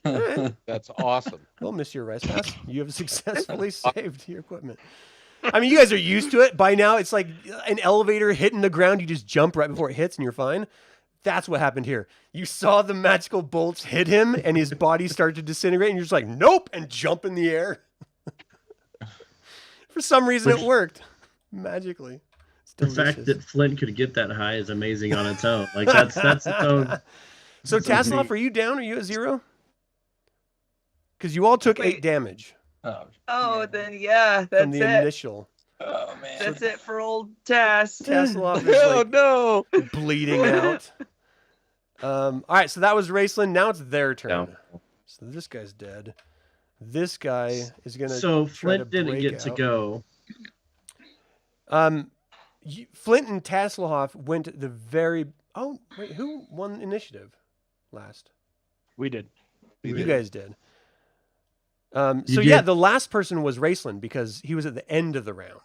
That's awesome. Well, miss your rice pass. You have successfully saved your equipment. I mean, you guys are used to it. By now, it's like an elevator hitting the ground. You just jump right before it hits and you're fine. That's what happened here. You saw the magical bolts hit him and his body start to disintegrate and you're just like, nope, and jump in the air. For some reason, it worked. Magically. It's The delicious. fact that Flint could get that high is amazing on its own. Like that's its own. So Tasslehoff, are you down? Are you at 0? Because you all took 8 damage Oh, then yeah, from that's the it. initial. Oh man. That's it for old Tass. Tasslehoff is Oh like no! bleeding out. All right, so that was Raistlin. Now it's their turn. No. So this guy's dead. This guy is gonna. So try Flint to didn't break get to out. go. Flint and Tasslehoff went the very. Oh wait, who won initiative last? We did. You guys did. So You yeah, did. the last person was Raistlin because he was at the end of the round.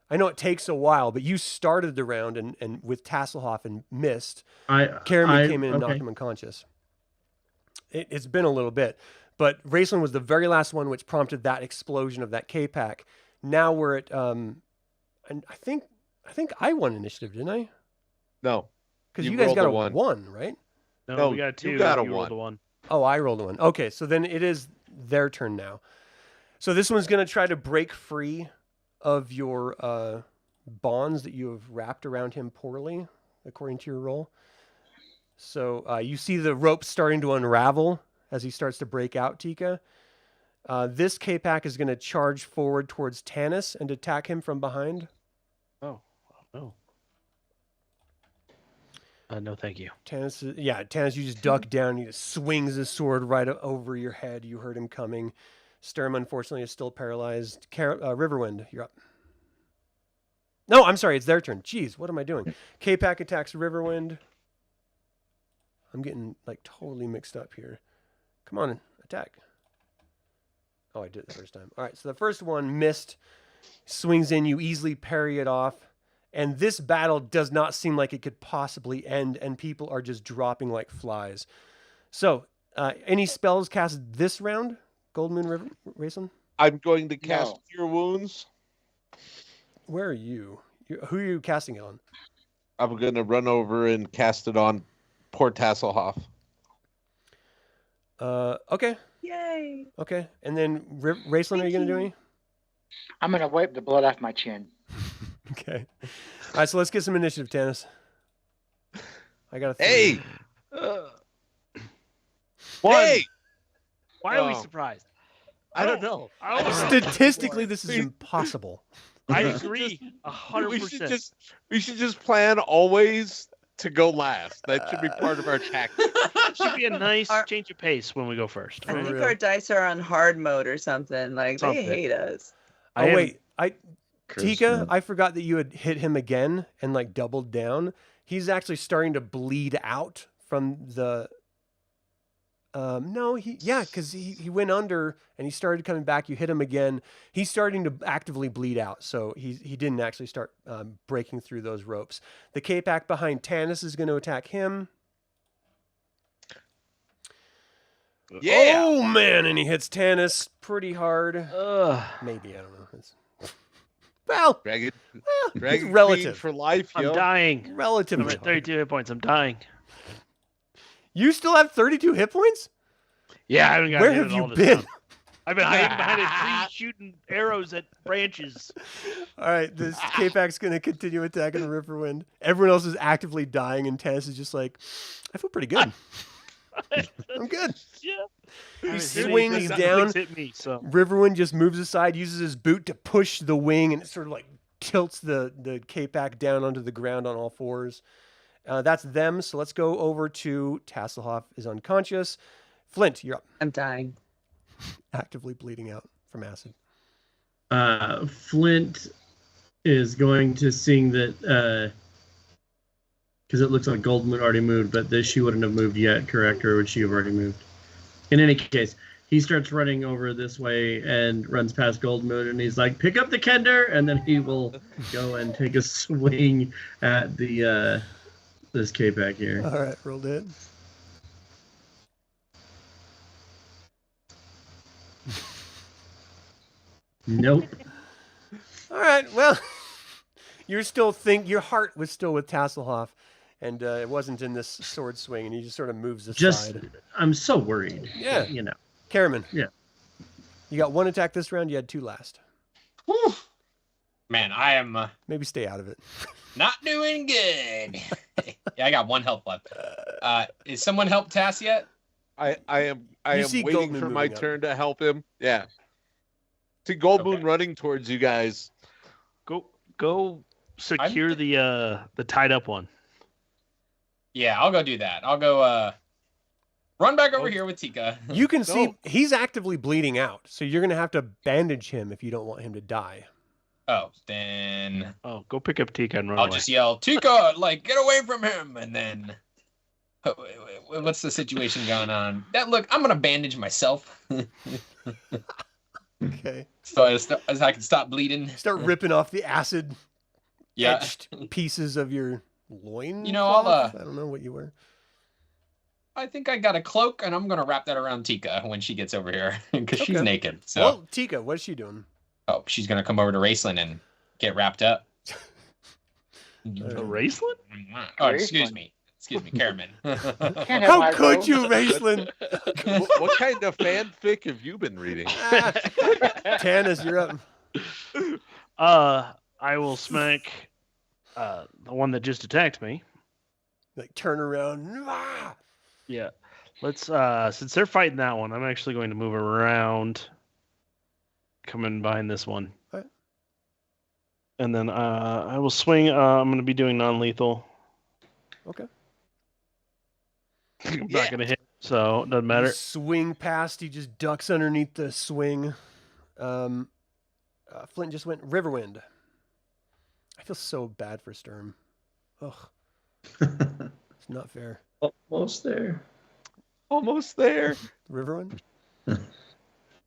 I know it takes a while, but you started the round and with Tasslehoff and missed. Caramon came in and knocked him unconscious. It's been a little bit, but Raistlin was the very last one, which prompted that explosion of that Kapak. Now we're at, and I think I won initiative, didn't I? No. Because You you guys rolled got a a one. 1, right? No, No, we got a 2. you got a rolled 1. a 1. Oh, I rolled a 1. Okay, so then it is their turn now. So this one's going to try to break free of your bonds that you have wrapped around him poorly, according to your roll. So you see the rope starting to unravel as he starts to break out, Tika. This Kapak is going to charge forward towards Tanis and attack him from behind. Oh, no. No, thank you. Tanis, you just duck down. He just swings his sword right over your head. You heard him coming. Sturm, unfortunately, is still paralyzed. Riverwind, you're up. No, I'm sorry. It's their turn. Jeez, what am I doing? Kapak attacks Riverwind. I'm getting like totally mixed up here. Come on, attack. Oh, I did it the first time. All right, so the first one missed. Swings in. You easily parry it off. And this battle does not seem like it could possibly end, and people are just dropping like flies. So, any spells cast this round? Goldmoon, Raistlin? I'm going to cast No. Cure Wounds. Where are you? Who are you casting it on? I'm going to run over and cast it on poor Tasslehoff. Okay. Yay. Okay. And then, Raistlin, are you going to do any? I'm gonna wipe the blood off my chin. Okay. All right, so let's get some initiative, Tanis. I got a 3. Hey! One. Hey! Why are we Oh. surprised? I don't know. Statistically, this is impossible. I agree 100%. We should just plan always to go last. That should be part of our tactic. It should be a nice Our- change of pace when we go first. I For think real. our dice are on hard mode or something. Like Something. they hate us. Oh, I wait. Tika, Christmas. I forgot that you had hit him again and like doubled down. He's actually starting to bleed out from the. Because he went under and he started coming back. You hit him again. He's starting to actively bleed out, so he didn't actually start breaking through those ropes. The Kapak behind Tanis is going to attack him. Yeah. Oh, man. And he hits Tanis pretty hard. Ugh. Maybe. I don't know. Well, Dragon it's Queen relative. for life, I'm yo. dying. I'm Relatively at hard. 32 hit points. I'm dying. You still have 32 hit points? Yeah, I haven't got Where hit have at you all this been? time. I've been hiding behind a tree shooting arrows at branches. All right, this Kapak's going to continue attacking Riverwind. Everyone else is actively dying, and Tanis is just like, I feel pretty good. I'm good. Yeah. He swings down. Hit me, so. Riverwind just moves aside, uses his boot to push the wing, and it sort of like tilts the Kapak down onto the ground on all fours. That's them. So let's go over to Tasslehoff is unconscious. Flint, you're up. I'm dying. Actively bleeding out from acid. Flint is going to sing that because it looks like Goldmoon already moved, but she wouldn't have moved yet, correct? Or would she have already moved? In any case, he starts running over this way and runs past Goldmoon, and he's like, "Pick up the Kender," and then he will go and take a swing at the this Kapak here. All right, rolled it. Nope. All right, well, you're still your heart was still with Tasslehoff, and it wasn't in this sword swing, and he just sort of moves aside. I'm so worried. Yeah. You know. Caramon. Yeah. You got one attack this round. You had two last. Whew. Man, I am Maybe stay out of it. not doing good. Yeah, I got one health left. Is someone helped Tass yet? I am You see waiting Goldmoon for my moving up. turn to help him. Yeah. See Goldmoon Okay. running towards you guys. Go secure the tied up one. Yeah, I'll go do that. I'll go run back over here with Tika. You can see No. he's actively bleeding out, so you're going to have to bandage him if you don't want him to die. Oh, then Oh, go pick up Tika and run I'll away. just yell, Tika, like, get away from him. And then, what's the situation going on? Look, I'm going to bandage myself Okay. so as I can stop bleeding. Start ripping off the acid Yeah. etched pieces of your loin. You know, I'll, cloth? I don't know what you wear. I think I got a cloak, and I'm going to wrap that around Tika when she gets over here because she's Okay. naked. So, Well, Tika, what is she doing? oh, she's going to come over to Raistlin and get wrapped up. A Raistlin? Oh, excuse me. Excuse me, Caramon. Can't have How my could robe. you, Raistlin? What kind of fanfic have you been reading? Tanis, you're up. I will smack the one that just attacked me. Like turn around. Ah! Yeah. Let's since they're fighting that one, I'm actually going to move around, come in behind this one. Alright. And then I will swing. I'm going to be doing non-lethal. Okay. I'm Yeah. not going to hit, so it doesn't You matter. swing past. He just ducks underneath the swing. Flint just went Riverwind. I feel so bad for Sturm. Ugh, it's not fair. Almost there. Almost there. Riverwind,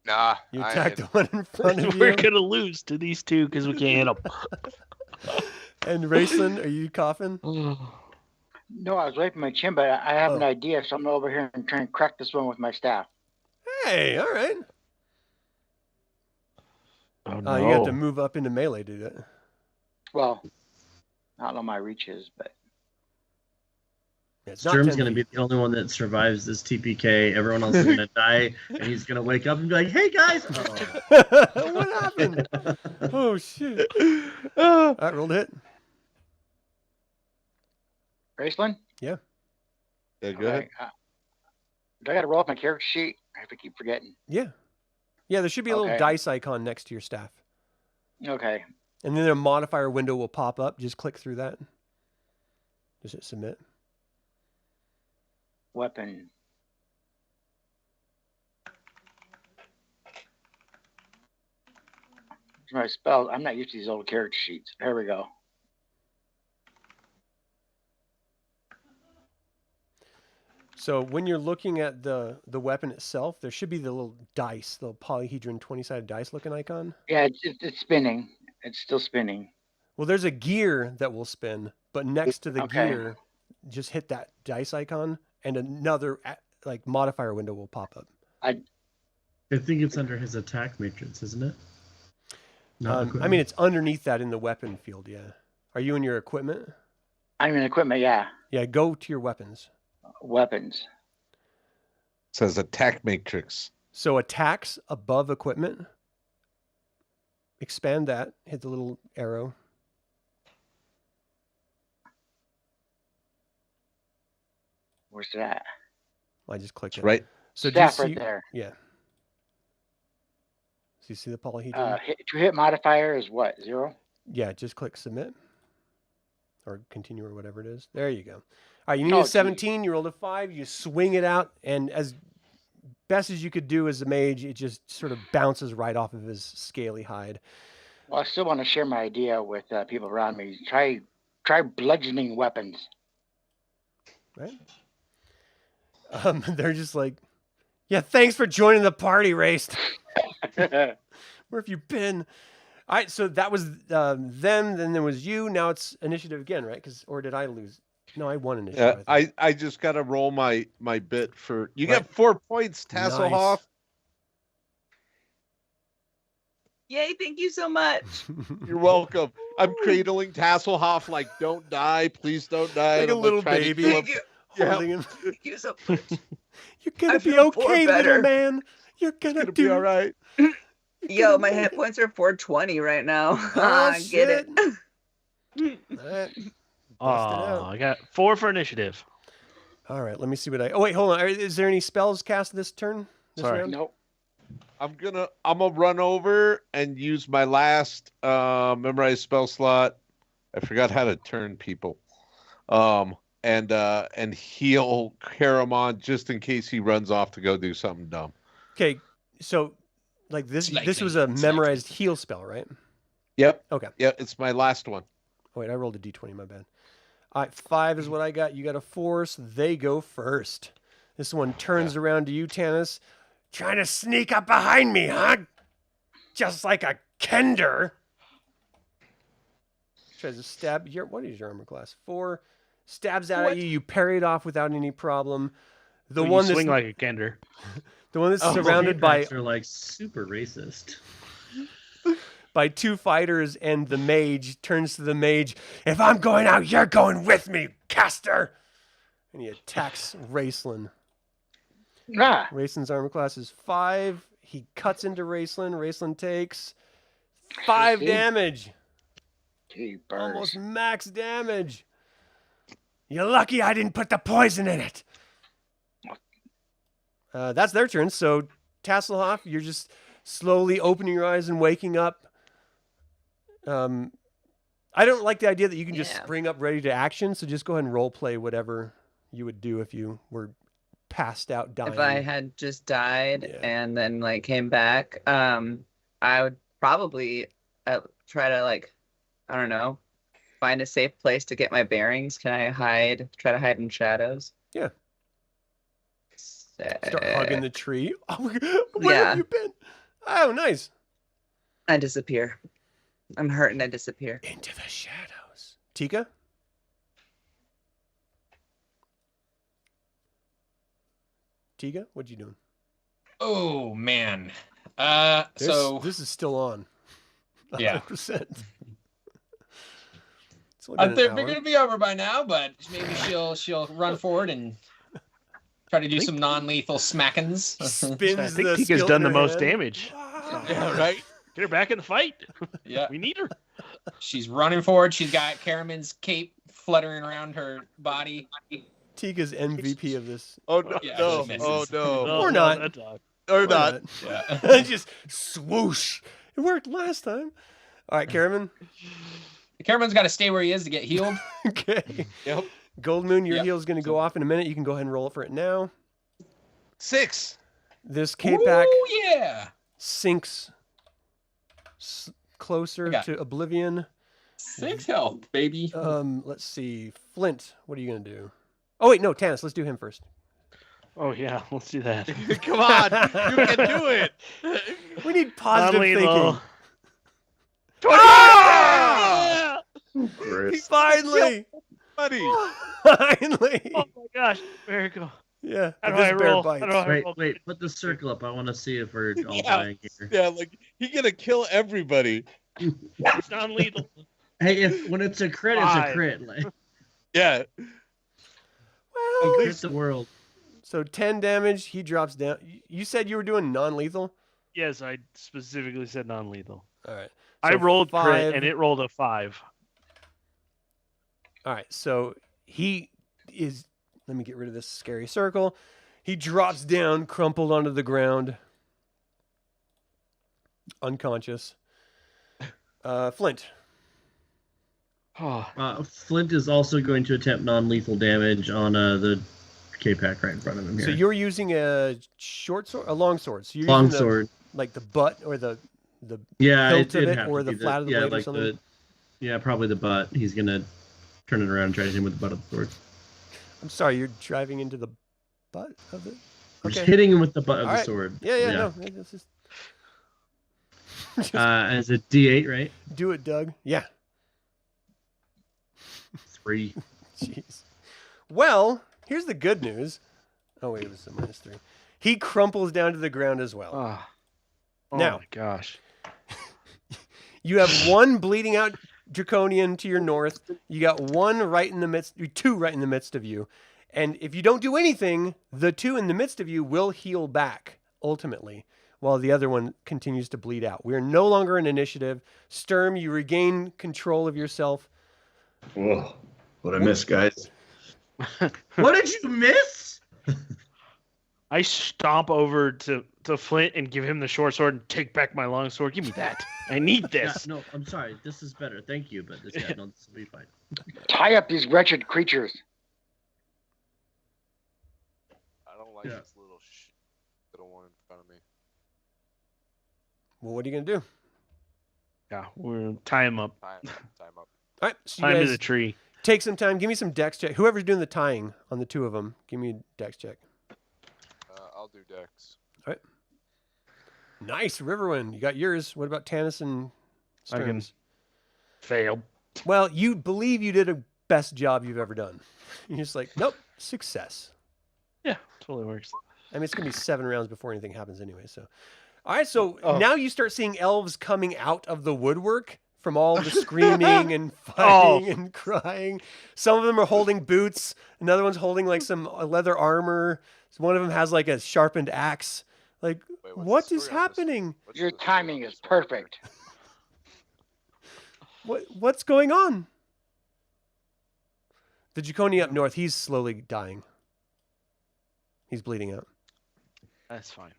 Nah. you I attacked the ain't. one in front of We're you. going to lose to these two because we can't hit them. And Raistlin, are you coughing? No, I was wiping my chin, but I have an Oh. idea, so I'm gonna over here and try and crack this one with my staff. Hey, all right. Oh, no. You have to move up into melee to do that. Well, I don't know my reaches, but Yeah, it's not Sturm's 10 going to be feet. the only one that survives this TPK. Everyone else is going to die, and he's going to wake up and be like, "Hey guys!" Oh. What happened? Oh shit! All right, roll to hit. Raistlin? Yeah, go ahead. Okay, do I got to roll up my character sheet? I have to keep forgetting. Yeah, there should be a little Okay. dice icon next to your staff, Okay. and then a modifier window will pop up. Just click through that. Just hit submit. Weapon. My spells. I'm not used to these old character sheets. Here we go. So when you're looking at the weapon itself, there should be the little dice, the polyhedron 20-sided dice looking icon. Yeah, it's spinning. It's still spinning. Well, there's a gear that will spin, but next to the Okay. gear, just hit that dice icon, and another like modifier window will pop up. I think it's under his attack matrix, isn't it? I mean, it's underneath that in the weapon field. Yeah. Are you in your equipment? I'm in equipment, yeah. Yeah. Go to your weapons. Weapons. It says attack matrix. So attacks above equipment. Expand that. Hit the little arrow. Where's that? I just clicked it. Right. So do you Staff right see? there. Yeah. So you see the polyhedron? To hit modifier is what? 0? Yeah, just click submit or continue or whatever it is. There you go. All right, you need a 17. You rolled a 5. You swing it out, and as best as you could do as a mage, it just sort of bounces right off of his scaly hide. Well, I still want to share my idea with people around me. Try bludgeoning weapons. Right? They're just like, yeah, thanks for joining the party, Raist. Where have you been? All right, so that was them. Then there was you. Now it's initiative again, right? Or did I lose? No, I won initiative. I just got to roll my bit for... You get 4 points, Tasslehoff. Nice. Yay, thank you so much. You're welcome. I'm cradling Tasslehoff like, don't die. Please don't die. Like a little baby. Thank you. Holding him. Thank you so much. You're going to be feel more okay, better. little man. You're going to be all right. Yo, my hit points are 420 right now. Oh, Get it. All right. Oh, I got 4 for initiative. All right, let me see what I... Oh, wait, hold on. Is there any spells cast this turn? This Sorry. round? Nope. I'm gonna run over and use my last memorized spell slot. I forgot how to turn people. And heal Caramon just in case he runs off to go do something dumb. Okay, so like this Lightning. was a memorized heal spell, right? Yep. Okay. Yep, it's my last one. Oh, wait, I rolled a d20, my bad. All right, 5 is what I got. You got a 4, so they go first. This one turns around to you, Tanis. Trying to sneak up behind me, huh? Just like a Kender. Tries to stab your... What is your armor class? 4. Stabs out at you. You parry it off without any problem. The Well, one you that's swing like a Kender. the one that's surrounded by Are like super racist. 2 fighters, and the mage turns to the mage. If I'm going out, you're going with me, caster. And he attacks Raistlin. Ah, Raistlin's armor class is 5. He cuts into Raistlin. Raistlin takes 5 damage. gee, birds. Almost max damage. You're lucky I didn't put the poison in it. That's their turn. So, Tasslehoff, you're just slowly opening your eyes and waking up. I don't like the idea that you can just spring up ready to action. So just go ahead and role play whatever you would do if you were passed out dying. If I had just died Yeah. and then like came back, I would probably try to like, I don't know, find a safe place to get my bearings. Can I try to hide in shadows? Yeah. Start hugging the tree. Oh, where Yeah. have you been? Oh, nice. I disappear. I'm hurt and I disappear. Into the shadows. Tika? Tika, what you doing? Oh man. This is still on. Yeah. 100%. It's only been I think an we're hour. gonna be over by now, but maybe she'll run forward and try to do some non-lethal smackings. Spins I think the Tika's skill done in the her most hand. damage. Yeah, right. Get her back in the fight. Yeah. We need her. She's running forward. She's got Caramon's cape fluttering around her body. Tika's MVP of this. Oh no! Yeah, no! she misses. Oh no! Or not. that dog. Or not. Yeah. Just swoosh. It worked last time. All right, Caramon. Caramon's got to stay where he is to get healed. Okay. Yep. Goldmoon, your Yep. heal is going to go off in a minute. You can go ahead and roll for it now. 6. This Kapak Oh yeah. sinks closer Okay. to oblivion. 6 health, baby. Let's see. Flint, what are you going to do? Oh, wait, no, Tanis, let's do him first. Oh yeah, let's do that. Come on, you can do it. We need positive thinking. Ah! Chris. Finally! Buddy. Finally! Oh my gosh, miracle. Yeah. How but do this I bear roll? bites. How do I Wait, roll? wait, put the circle up. I want to see if we're all Yeah. dying here. Yeah, like he gonna kill everybody. It's non-lethal. Hey, when it's a crit, it's a 5. crit. Like, Yeah. Well, crit the world. so 10 damage. He drops down. You said you were doing non-lethal? Yes, I specifically said non-lethal. All right. I So rolled 5. crit, and it rolled a 5. All right. So he is. Let me get rid of this scary circle. He drops down, crumpled onto the ground, unconscious. Flint. Oh, Flint is also going to attempt non-lethal damage on the K-Pack right in front of him here. So you're using a short sword, a long sword. So you're long using sword. like the butt or the Yeah, hilt of it'd it, have or to the be flat of the blade or something? Yeah, probably the butt. He's gonna turn it around and try to hit him with the butt of the sword. I'm sorry, you're driving into the butt of it. I'm just Okay. hitting him with the butt of All the right. sword. Yeah. No, it's just As a D8, right? do it, Doug. Yeah. 3. Jeez. Well, here's the good news. Oh wait, it was a -3. He crumples down to the ground as well. oh Now- my gosh. You have one bleeding out draconian to your north. You got one right in the midst, 2 right in the midst of you. And if you don't do anything, the 2 in the midst of you will heal back ultimately, while the other one continues to bleed out. We are no longer in initiative. Sturm, you regain control of yourself. Whoa, what I miss, guys. What did you miss? I stomp over to Flint and give him the short sword and take back my long sword. Give me that. I need Yeah, this. no, I'm sorry. This is better. Thank you, but this will be fine. Tie up these wretched creatures. I don't like Yeah. this little one in front of me. Well, what are you gonna do? Yeah, we'll tie him up. Tie him up. All right, so Tie you him to guys the tree. take some time. Give me some dex check. Whoever's doing the tying on the 2 of them, give me a dex check. I'll do Dex. Nice, Riverwind. You got yours. What about Tanis and I can- Sturms? Failed. Well, you believe you did a best job you've ever done. You're just like, nope, success. Yeah, totally works. I mean, it's gonna be 7 rounds before anything happens anyway. So, all right. So Oh. now you start seeing elves coming out of the woodwork from all the screaming and fighting and crying. Some of them are holding boots. Another one's holding like some leather armor. One of them has like a sharpened axe. Like, Wait, what what's the is story on this? happening? What's Your the story timing on is this one? perfect. What's going on? The Draconi up north, he's slowly dying. He's bleeding out. That's fine.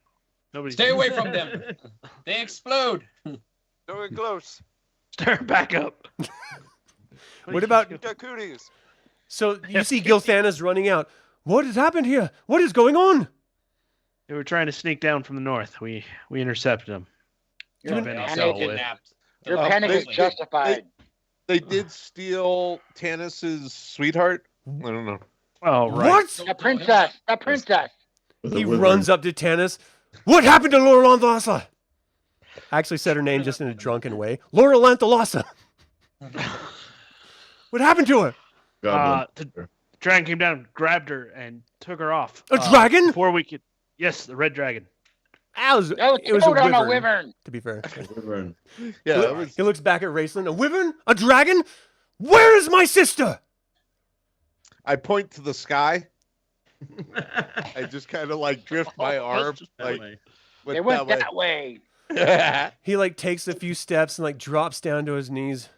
Nobody's Stay away from them. They explode. Don't get close. Stir back up. What about- You got cooties. So you see Gilthana's running out. What has happened here? What is going on? They were trying to sneak down from the north. We intercepted them. Your You've been panic, dealt with. Kidnapped. your Oh, panic is they- justified. They did steal Tanis's sweetheart. I don't know. Oh, right. What? The princess. The princess. With He a wyvern. runs up to Tanis. What happened to Laura Lanthalassa? I actually said her name just in a drunken way. Laura Lanthalassa. What happened to her? Goblin. The dragon came down, grabbed her, and took her off. A dragon? Before we could. Yes, the red dragon. Ah, Oh, it was a hold on wyvern, a wyvern. to be fair. Wyvern. Yeah, that was, He looks back at Raistlin. A wyvern? A dragon? Where is my sister? I point to the sky. I just kind of like drift my arm like with They went that way. way. He like takes a few steps and like drops down to his knees.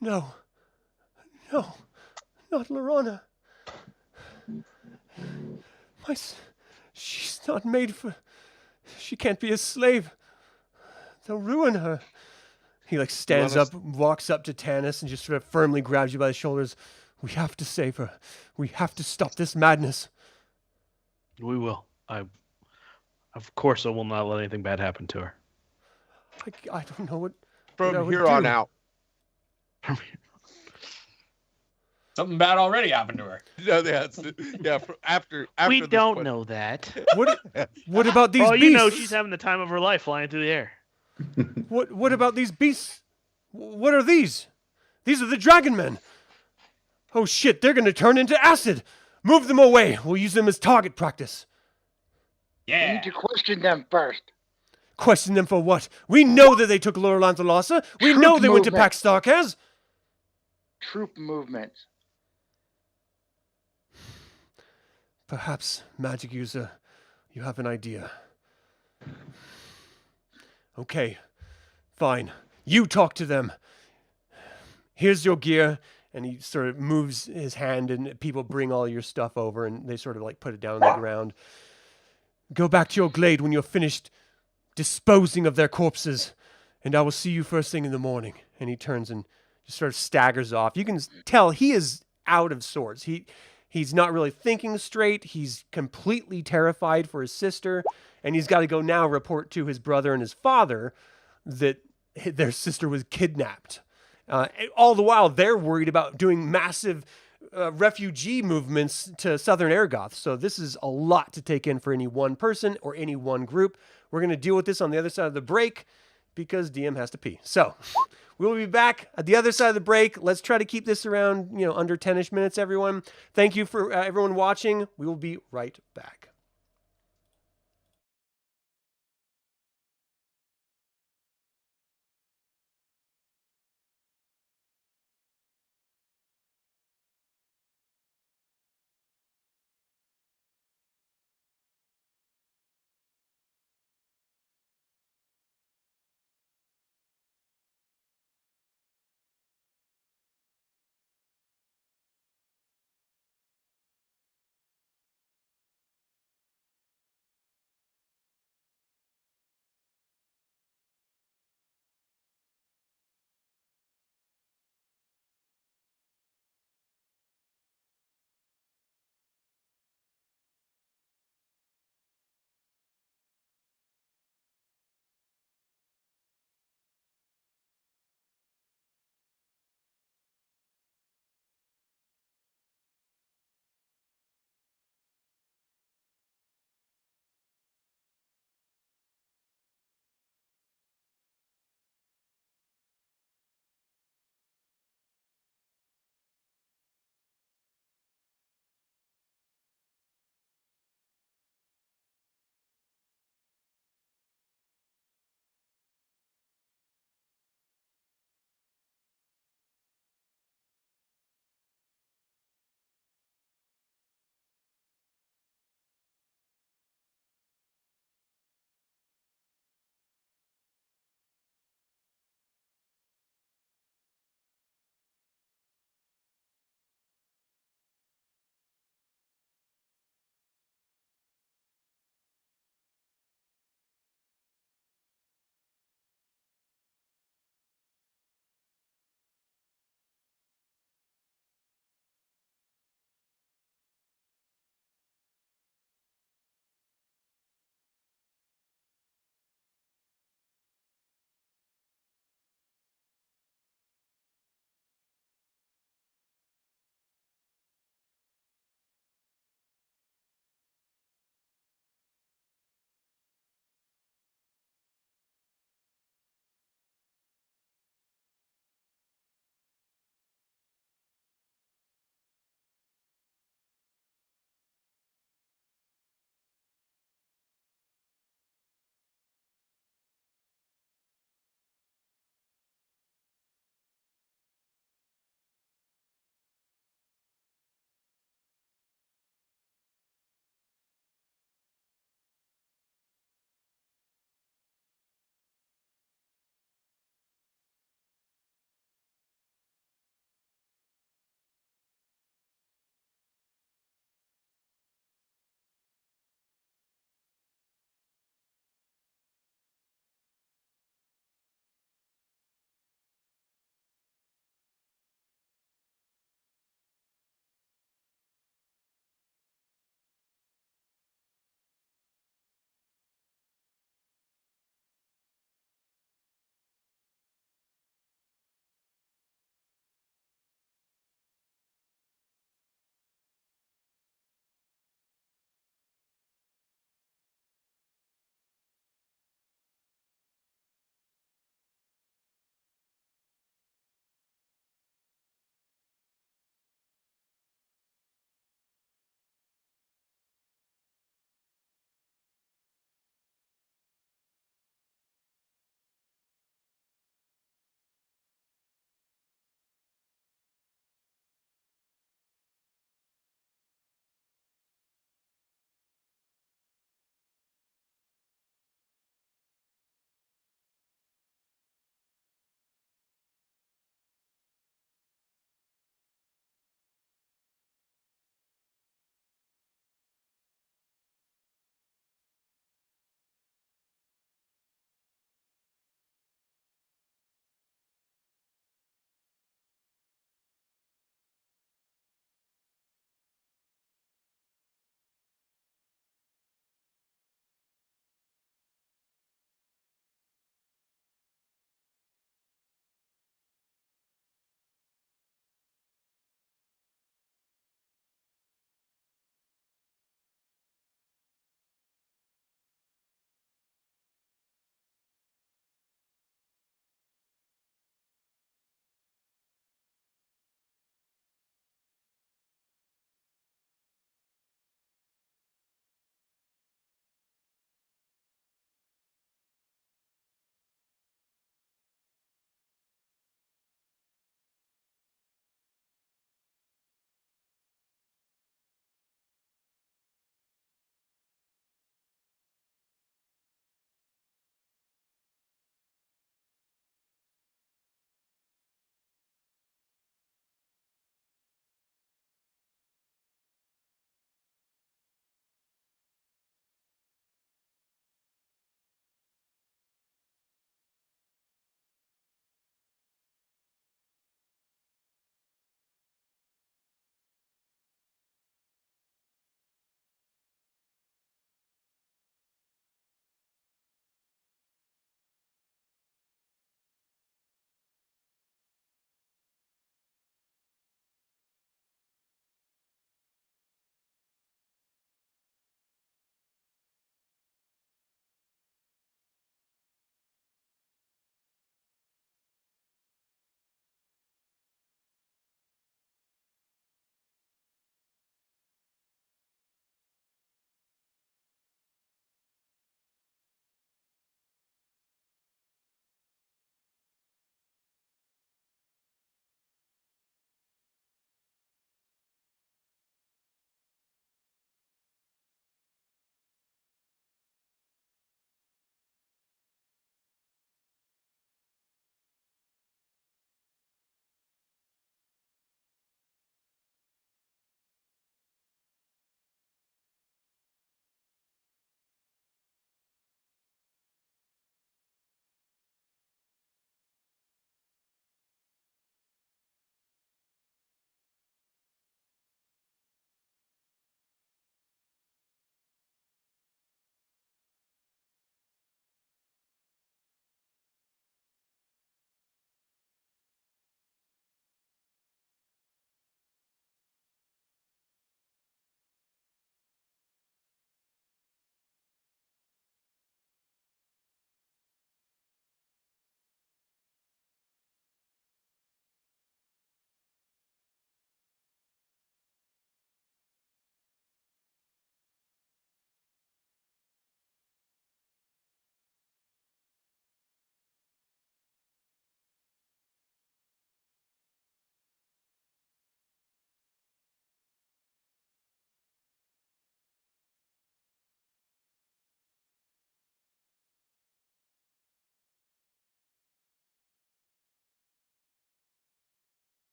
No, not Lorana. She's not made for. She can't be a slave. They'll ruin her. He like stands up, walks up to Tanis, and just sort of firmly grabs you by the shoulders. We have to save her. We have to stop this madness. We will. Of course, I will not let anything bad happen to her. I don't know what. I From would here on do. out. Something bad already happened to her. No, after We this don't point- know that. What about these Oh, beasts? you know she's having the time of her life flying through the air. What about these beasts? What are these? These are the dragonmen. Oh shit, they're gonna turn into acid. Move them away. We'll use them as target practice. We Yeah. need to question them first. Question them for what? We know that they took Laurel Anthalassa. We Troop know they went to movement. Pax Tharkas. Troop movements. Perhaps, magic user, you have an idea. Okay, fine. You talk to them. Here's your gear. And he sort of moves his hand and people bring all your stuff over and they sort of like put it down on the ground. Go back to your glade when you're finished disposing of their corpses, and I will see you first thing in the morning. And he turns and just sort of staggers off. You can tell he is out of sorts. He's not really thinking straight. He's completely terrified for his sister, and he's got to go now report to his brother and his father that their sister was kidnapped. All the while, they're worried about doing massive refugee movements to southern Ergoth. So this is a lot to take in for any one person or any one group. We're going to deal with this on the other side of the break because DM has to pee. So we'll be back at the other side of the break. Let's try to keep this around, under 10-ish minutes, everyone. Thank you for everyone watching. We will be right back.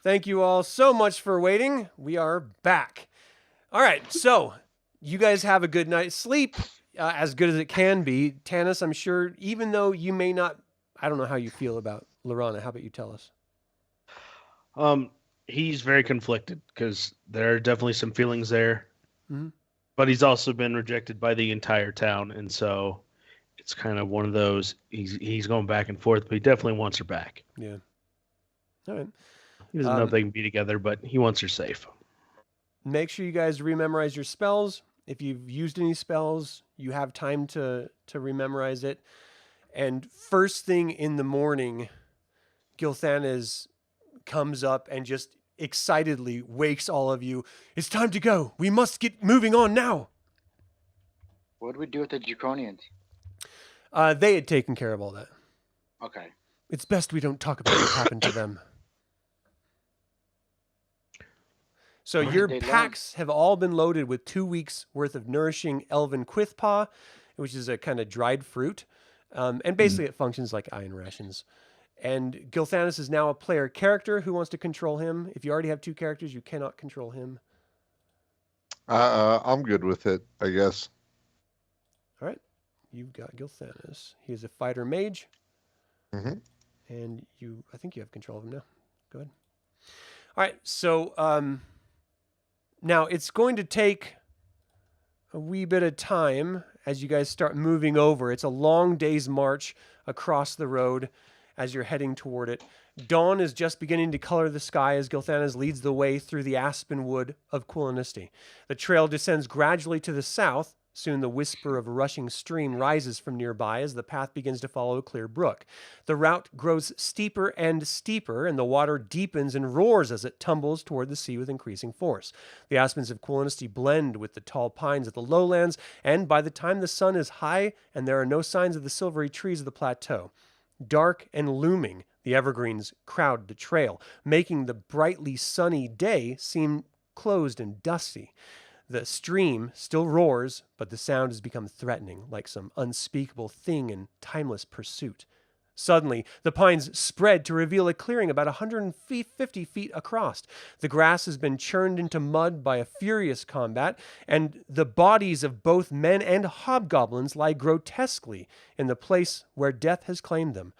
Thank you all so much for waiting. We are back. All right, so you guys have a good night's sleep, as good as it can be. Tanis, I'm sure, even though you may not, I don't know how you feel about Lorana. How about you tell us? He's very conflicted because there are definitely some feelings there, Mm-hmm. but he's also been rejected by the entire town, and so it's kind of one of those. He's going back and forth, but he definitely wants her back. Yeah. All right. He doesn't know if they can be together, but he wants her safe. Make sure you guys rememorize your spells. If you've used any spells, you have time to rememorize it. And first thing in the morning, Gilthanas comes up and just excitedly wakes all of you. It's time to go. We must get moving on now. What do we do with the Draconians? They had taken care of all that. Okay. It's best we don't talk about what happened to them. So What your did they packs have all been loaded with 2 weeks worth of nourishing elven quithpaw, which is a kind of dried fruit. And basically it functions like iron rations. And Gilthanas is now a player character. Who wants to control him? If you already have 2 characters, you cannot control him. I'm good with it, I guess. All right. You've got Gilthanas. He is a fighter mage. Mhm. And I think you have control of him now. Go ahead. All right. So now it's going to take a wee bit of time as you guys start moving over. It's a long day's march across the road as you're heading toward it. Dawn is just beginning to color the sky as Gilthanas leads the way through the aspen wood of Quilanisti. The trail descends gradually to the south. Soon the whisper of a rushing stream rises from nearby as the path begins to follow a clear brook. The route grows steeper and steeper, and the water deepens and roars as it tumbles toward the sea with increasing force. The aspens of Quilanisti blend with the tall pines of the lowlands, and by the time the sun is high and there are no signs of the silvery trees of the plateau, dark and looming, the evergreens crowd the trail, making the brightly sunny day seem closed and dusty. The stream still roars, but the sound has become threatening, like some unspeakable thing in timeless pursuit. Suddenly, the pines spread to reveal a clearing about 150 feet across. The grass has been churned into mud by a furious combat, and the bodies of both men and hobgoblins lie grotesquely in the place where death has claimed them.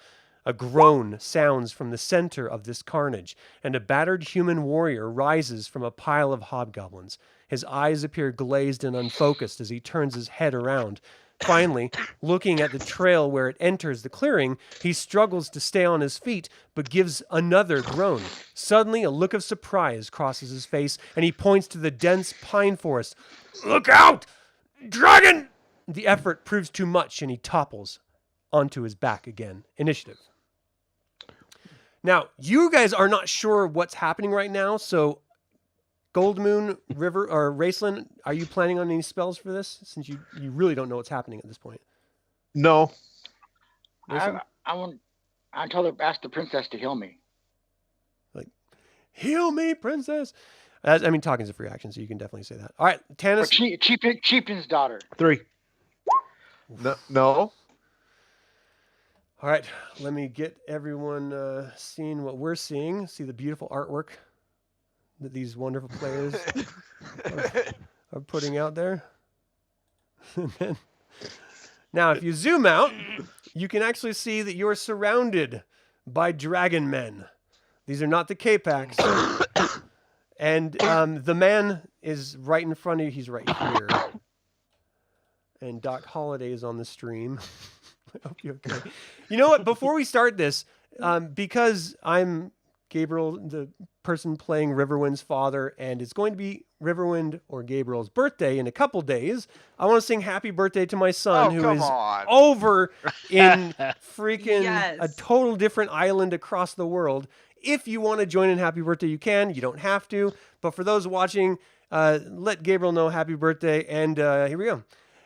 A groan sounds from the center of this carnage, and a battered human warrior rises from a pile of hobgoblins. His eyes appear glazed and unfocused as he turns his head around. Finally, looking at the trail where it enters the clearing, he struggles to stay on his feet, but gives another groan. Suddenly, a look of surprise crosses his face, and he points to the dense pine forest. "Look out! Dragon!" The effort proves too much, and he topples onto his back again. Initiative. Now, you guys are not sure what's happening right now, so Goldmoon, River, or Raistlin, are you planning on any spells for this? Since you really don't know what's happening at this point. No. I want. I told her, ask the princess to heal me. Like, heal me, princess. I mean, talking's a free action, so you can definitely say that. All right, Tanis. Chieftain's daughter. 3. No. All right, let me get everyone seeing what we're seeing. See the beautiful artwork that these wonderful players are putting out there. Now, if you zoom out, you can actually see that you're surrounded by dragonmen. These are not the Kapaks. And the man is right in front of you. He's right here. And Doc Holliday is on the stream. I hope you're okay. You know what? Before we start this, because I'm Gabriel, the person playing Riverwind's father, and it's going to be Riverwind or Gabriel's birthday in a couple days, I want to sing happy birthday to my son, who is over in freaking a total different island across the world. If you want to join in happy birthday, you can. You don't have to. But for those watching, let Gabriel know happy birthday. And here we go.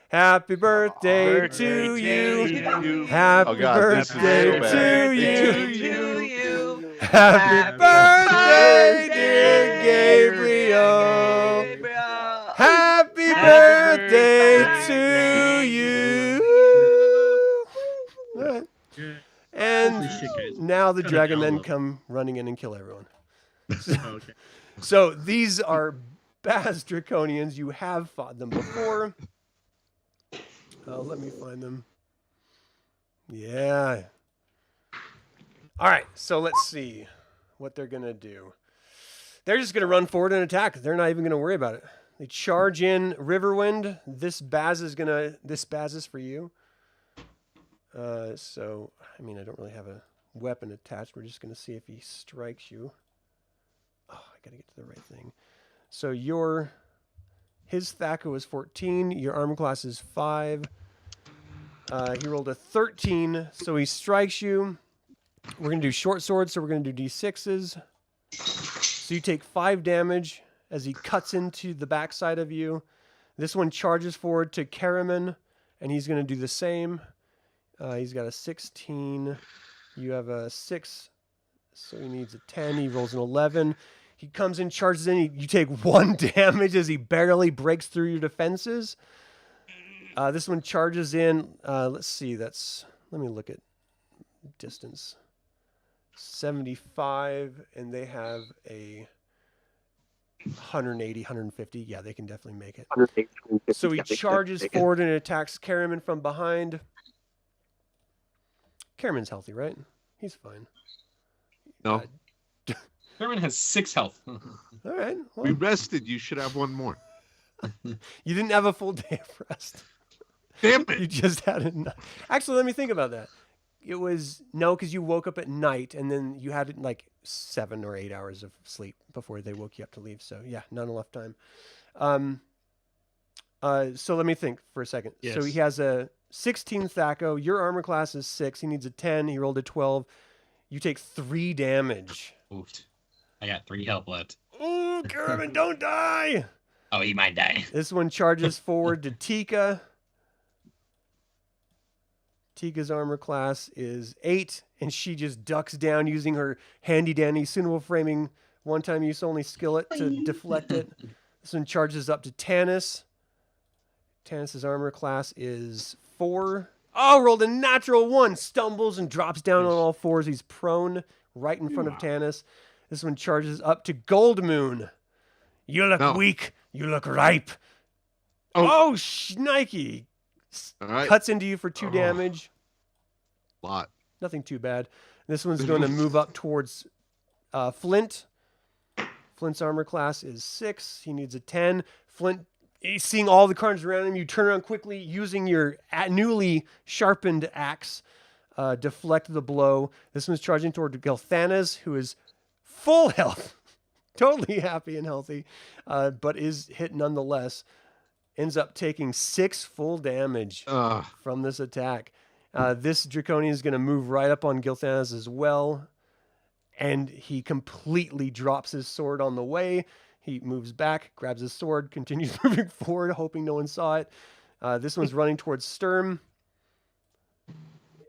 Happy birthday to you. Happy birthday to you. Happy birthday, dear Gabriel. Happy birthday to you. All right. And now the dragonmen come running in and kill everyone. Okay. So these are Baz Draconians. You have fought them before. Let me find them. Yeah. All right, so let's see what they're going to do. They're just going to run forward and attack. They're not even going to worry about it. They charge in Riverwind. This Baz is for you. So, I mean, I don't really have a weapon attached. We're just going to see if he strikes you. Oh, I got to get to the right thing. So his Thaco is 14. Your armor class is 5. He rolled a 13, so he strikes you. We're going to do short swords, so we're going to do D6s. So you take 5 damage as he cuts into the backside of you. This one charges forward to Caramon, and he's going to do the same. He's got a 16. You have a 6, so he needs a 10. He rolls an 11. He comes in, charges in. You take 1 damage as he barely breaks through your defenses. This one charges in. Let's see. Let me look at distance. 75, and they have a 180, 150. Yeah, they can definitely make it. So he charges forward and attacks Caramon from behind. Caramon's healthy, right? He's fine. No. Caramon has 6 health. All right. Well, We rested. You should have one more. you didn't have a full day of rest. Damn You it. just had a night. Actually, let me think about that. It was because you woke up at night and then you had like 7 or 8 hours of sleep before they woke you up to leave. So yeah, not enough time. So let me think for a second. Yes. So he has a 16 Thaco. Your armor class is 6. He needs a 10. He rolled a 12. You take 3 damage. Oof. I got 3 health left. Ooh, Caramon, don't die. Oh, he might die. This one charges forward to Tika. Tika's armor class is 8, and she just ducks down using her handy-dandy suitable framing one-time use only skillet to deflect it. This one charges up to Tanis. Tanis's armor class is 4. Oh, rolled a natural 1. Stumbles and drops down on all 4s. He's prone right in front of Tanis. This one charges up to Goldmoon. You look weak. You look ripe. Oh, Shnikey. All right. Cuts into you for 2 damage. Lot. Nothing too bad. This one's going to move up towards Flint. Flint's armor class is 6. He needs a 10. Flint, he's seeing all the carnage around him. You turn around quickly using your newly sharpened axe. Deflect the blow. This one's charging toward Gelthanas, who is full health. Totally happy and healthy, but is hit nonetheless. Ends up taking 6 full damage from this attack. This Draconian is going to move right up on Gelthanas as well. And he completely drops his sword on the way. He moves back, grabs his sword, continues moving forward, hoping no one saw it. This one's running towards Sturm.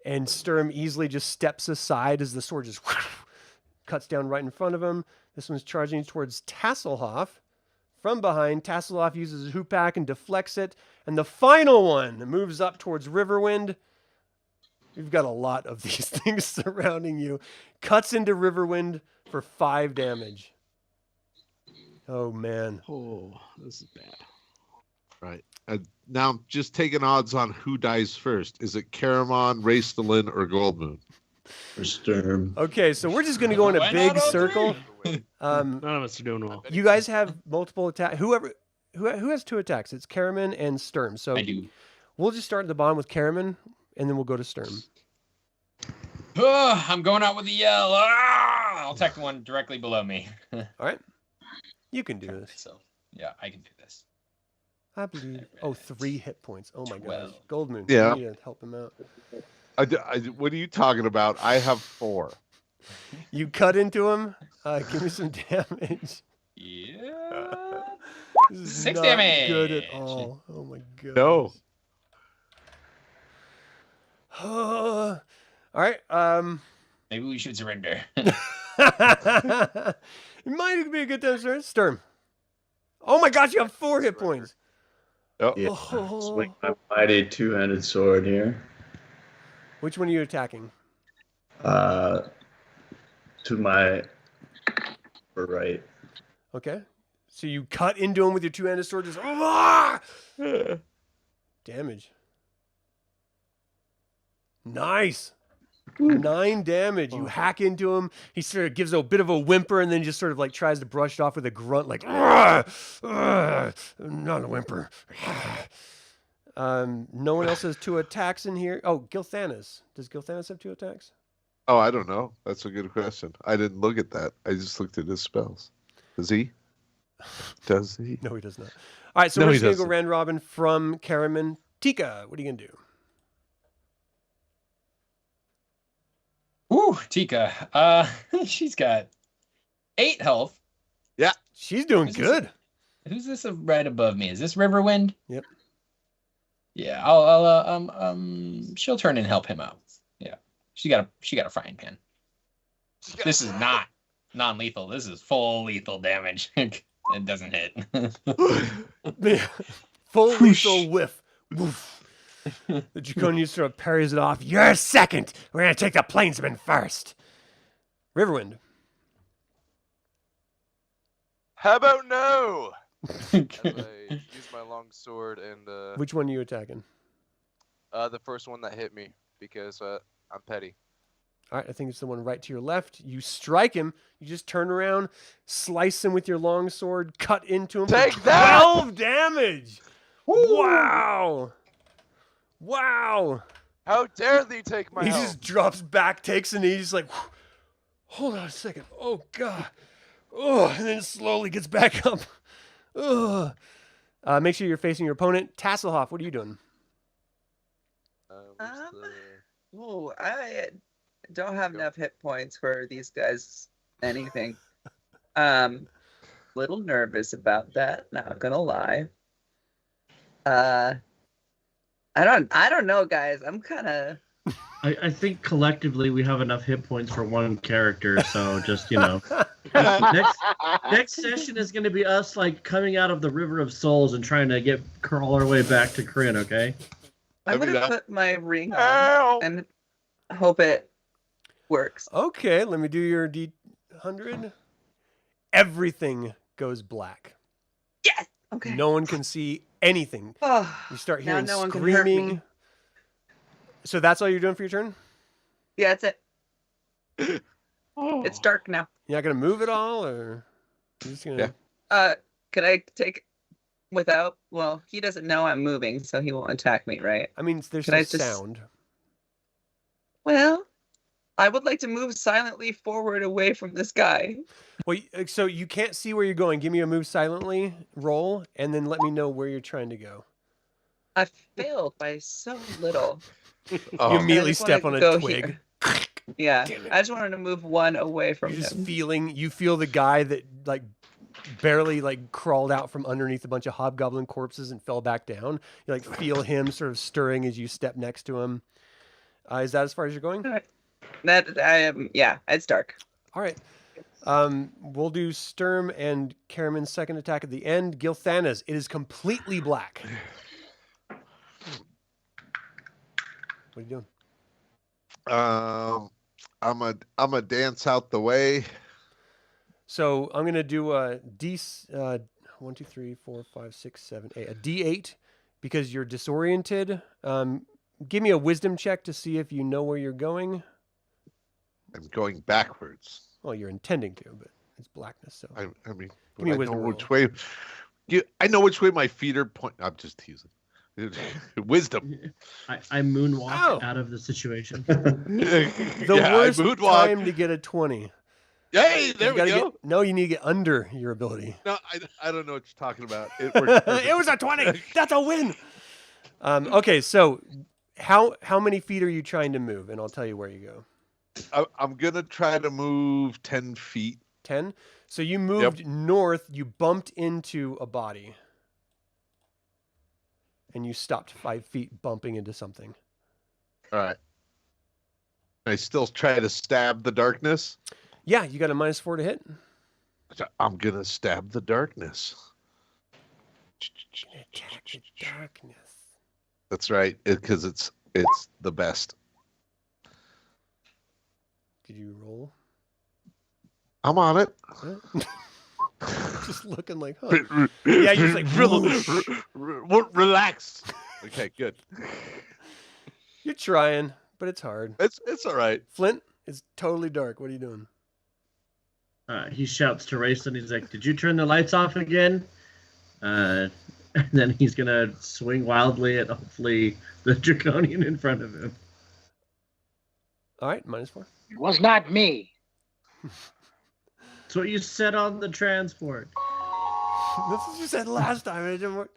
And Sturm easily just steps aside as the sword just cuts down right in front of him. This one's charging towards Tasslehoff. From behind, Tasslehoff uses his hoopak and deflects it. And the final one moves up towards Riverwind. We've got a lot of these things surrounding you. Cuts into Riverwind for 5 damage. Oh, man. Oh, this is bad. Right. Now, just taking odds on who dies first. Is it Caramon, Raistlin, or Goldmoon? Or Sturm. Okay, so we're just going to go in a Why big not all circle. None of us are doing well. You guys have multiple attacks. Who has 2 attacks? It's Caramon and Sturm. So I do. we'll just start at the bottom with Caramon, and then we'll go to Sturm. I'm going out with a yell. I'll attack the one directly below me. All right. You can do this. So, yeah, I can do this. I believe. Oh, 3 hit points. Oh, my gosh. 12. Goldmoon. Yeah. You need to help him out. What are you talking about? I have 4. You cut into him. Give me some damage. Yeah. This is 6 not damage. good at all. Oh, my god. No. All right. Maybe we should surrender. It might be a good time to Sturm. Oh my gosh, you have 4 hit points. Oh. Yeah. Oh. Swing my mighty 2-handed sword here. Which one are you attacking? To my upper right. Okay. So you cut into him with your two-handed sword. Just damage. Nice. 9 damage. You hack into him. He sort of gives a bit of a whimper and then just sort of like tries to brush it off with a grunt, like not a whimper. No one else has 2 attacks in here. Oh, Gilthanas. Does Gilthanas have 2 attacks? Oh, I don't know. That's a good question. I didn't look at that. I just looked at his spells. Does he? Does he? No, he does not. All right, so we're just going to go round robin from Caramon. Tika, what are you going to do? Ooh, Tika. She's got 8 health. Yeah. She's doing good. Who's this right above me? Is this Riverwind? Yep. Yeah, I'll she'll turn and help him out. Yeah. She got a frying pan. This is not non-lethal. This is full lethal damage. It doesn't hit. Full lethal whiff. Woof. The Draconian sort of parries it off. You're second. We're going to take the plainsman first. Riverwind. How about no? As I use my long sword and Which one are you attacking? the first one that hit me because I'm petty. All right, I think it's the one right to your left. You strike him. You just turn around, slice him with your long sword, cut into him. Take for that! 12 damage. Wow. Wow. How dare thee take my He health? just drops back, takes a knee. He's like, hold on a second. Oh, God. Oh, and then slowly gets back up. Oh. Make sure you're facing your opponent. Tasslehoff, what are you doing? Oh, I don't have enough hit points for these guys. Anything. Little nervous about that. Not gonna lie. I don't know, guys. I'm kind of. I think collectively we have enough hit points for one character, so just, you know. next session is going to be us, like, coming out of the River of Souls and trying to crawl our way back to Kryn, okay? I'm going to put my ring on and hope it works. Okay, let me do your D100. Everything goes black. Yes! Okay. No one can see anything. You start hearing now no one can hurt me. screaming. So that's all you're doing for your turn? Yeah, that's it. It's dark now. You're not going to move at all? Or you're just gonna... Could I take without? Well, he doesn't know I'm moving, so he won't attack me, right? I mean, there's Could still sound. Well, I would like to move silently forward away from this guy. Well, so you can't see where you're going. Give me a move silently roll, and then let me know where you're trying to go. I failed by so little. You immediately step on a twig. Yeah, I just wanted to move one away from You're just him. you feel the guy that like barely like crawled out from underneath a bunch of hobgoblin corpses and fell back down. You like feel him sort of stirring as you step next to him. Is that as far as you're going? Yeah, it's dark. All right. We'll do Sturm and Caramon's second attack at the end. Gilthanas, it is completely black. What are you doing? I'm a dance out the way. So I'm gonna do a D 1, 2, 3, 4, 5, 6, 7, 8, a D8 because you're disoriented. Give me a wisdom check to see if you know where you're going. I'm going backwards. Well, you're intending to, but it's blackness. So I mean, give me a wisdom know roll. which way. I know which way my feet are pointing. I'm just teasing. Wisdom. I moonwalk out of the situation. The worst time to get a 20. Hey, there we go. No, you need to get under your ability. No, I don't know what you're talking about. It was a 20. That's a win. Okay, so how many feet are you trying to move? And I'll tell you where you go. I'm gonna try to move 10 feet. 10. So you moved north. You bumped into a body. And you stopped 5 feet bumping into something. All right. I still try to stab the darkness. Yeah, you got a -4 to hit. I'm gonna stab the darkness. Attack the darkness. That's right, because it's the best. Did you roll? I'm on it. Just looking like, huh. Yeah, you're just like, relax. Okay, good. You're trying, but it's hard. It's all right. Flint, it's totally dark. What are you doing? He shouts to Raistlin. He's like, "Did you turn the lights off again?" And then he's gonna swing wildly at hopefully the draconian in front of him. All right, -4. It was not me. That's what you said on the transport. This is what you said last time. And it didn't work.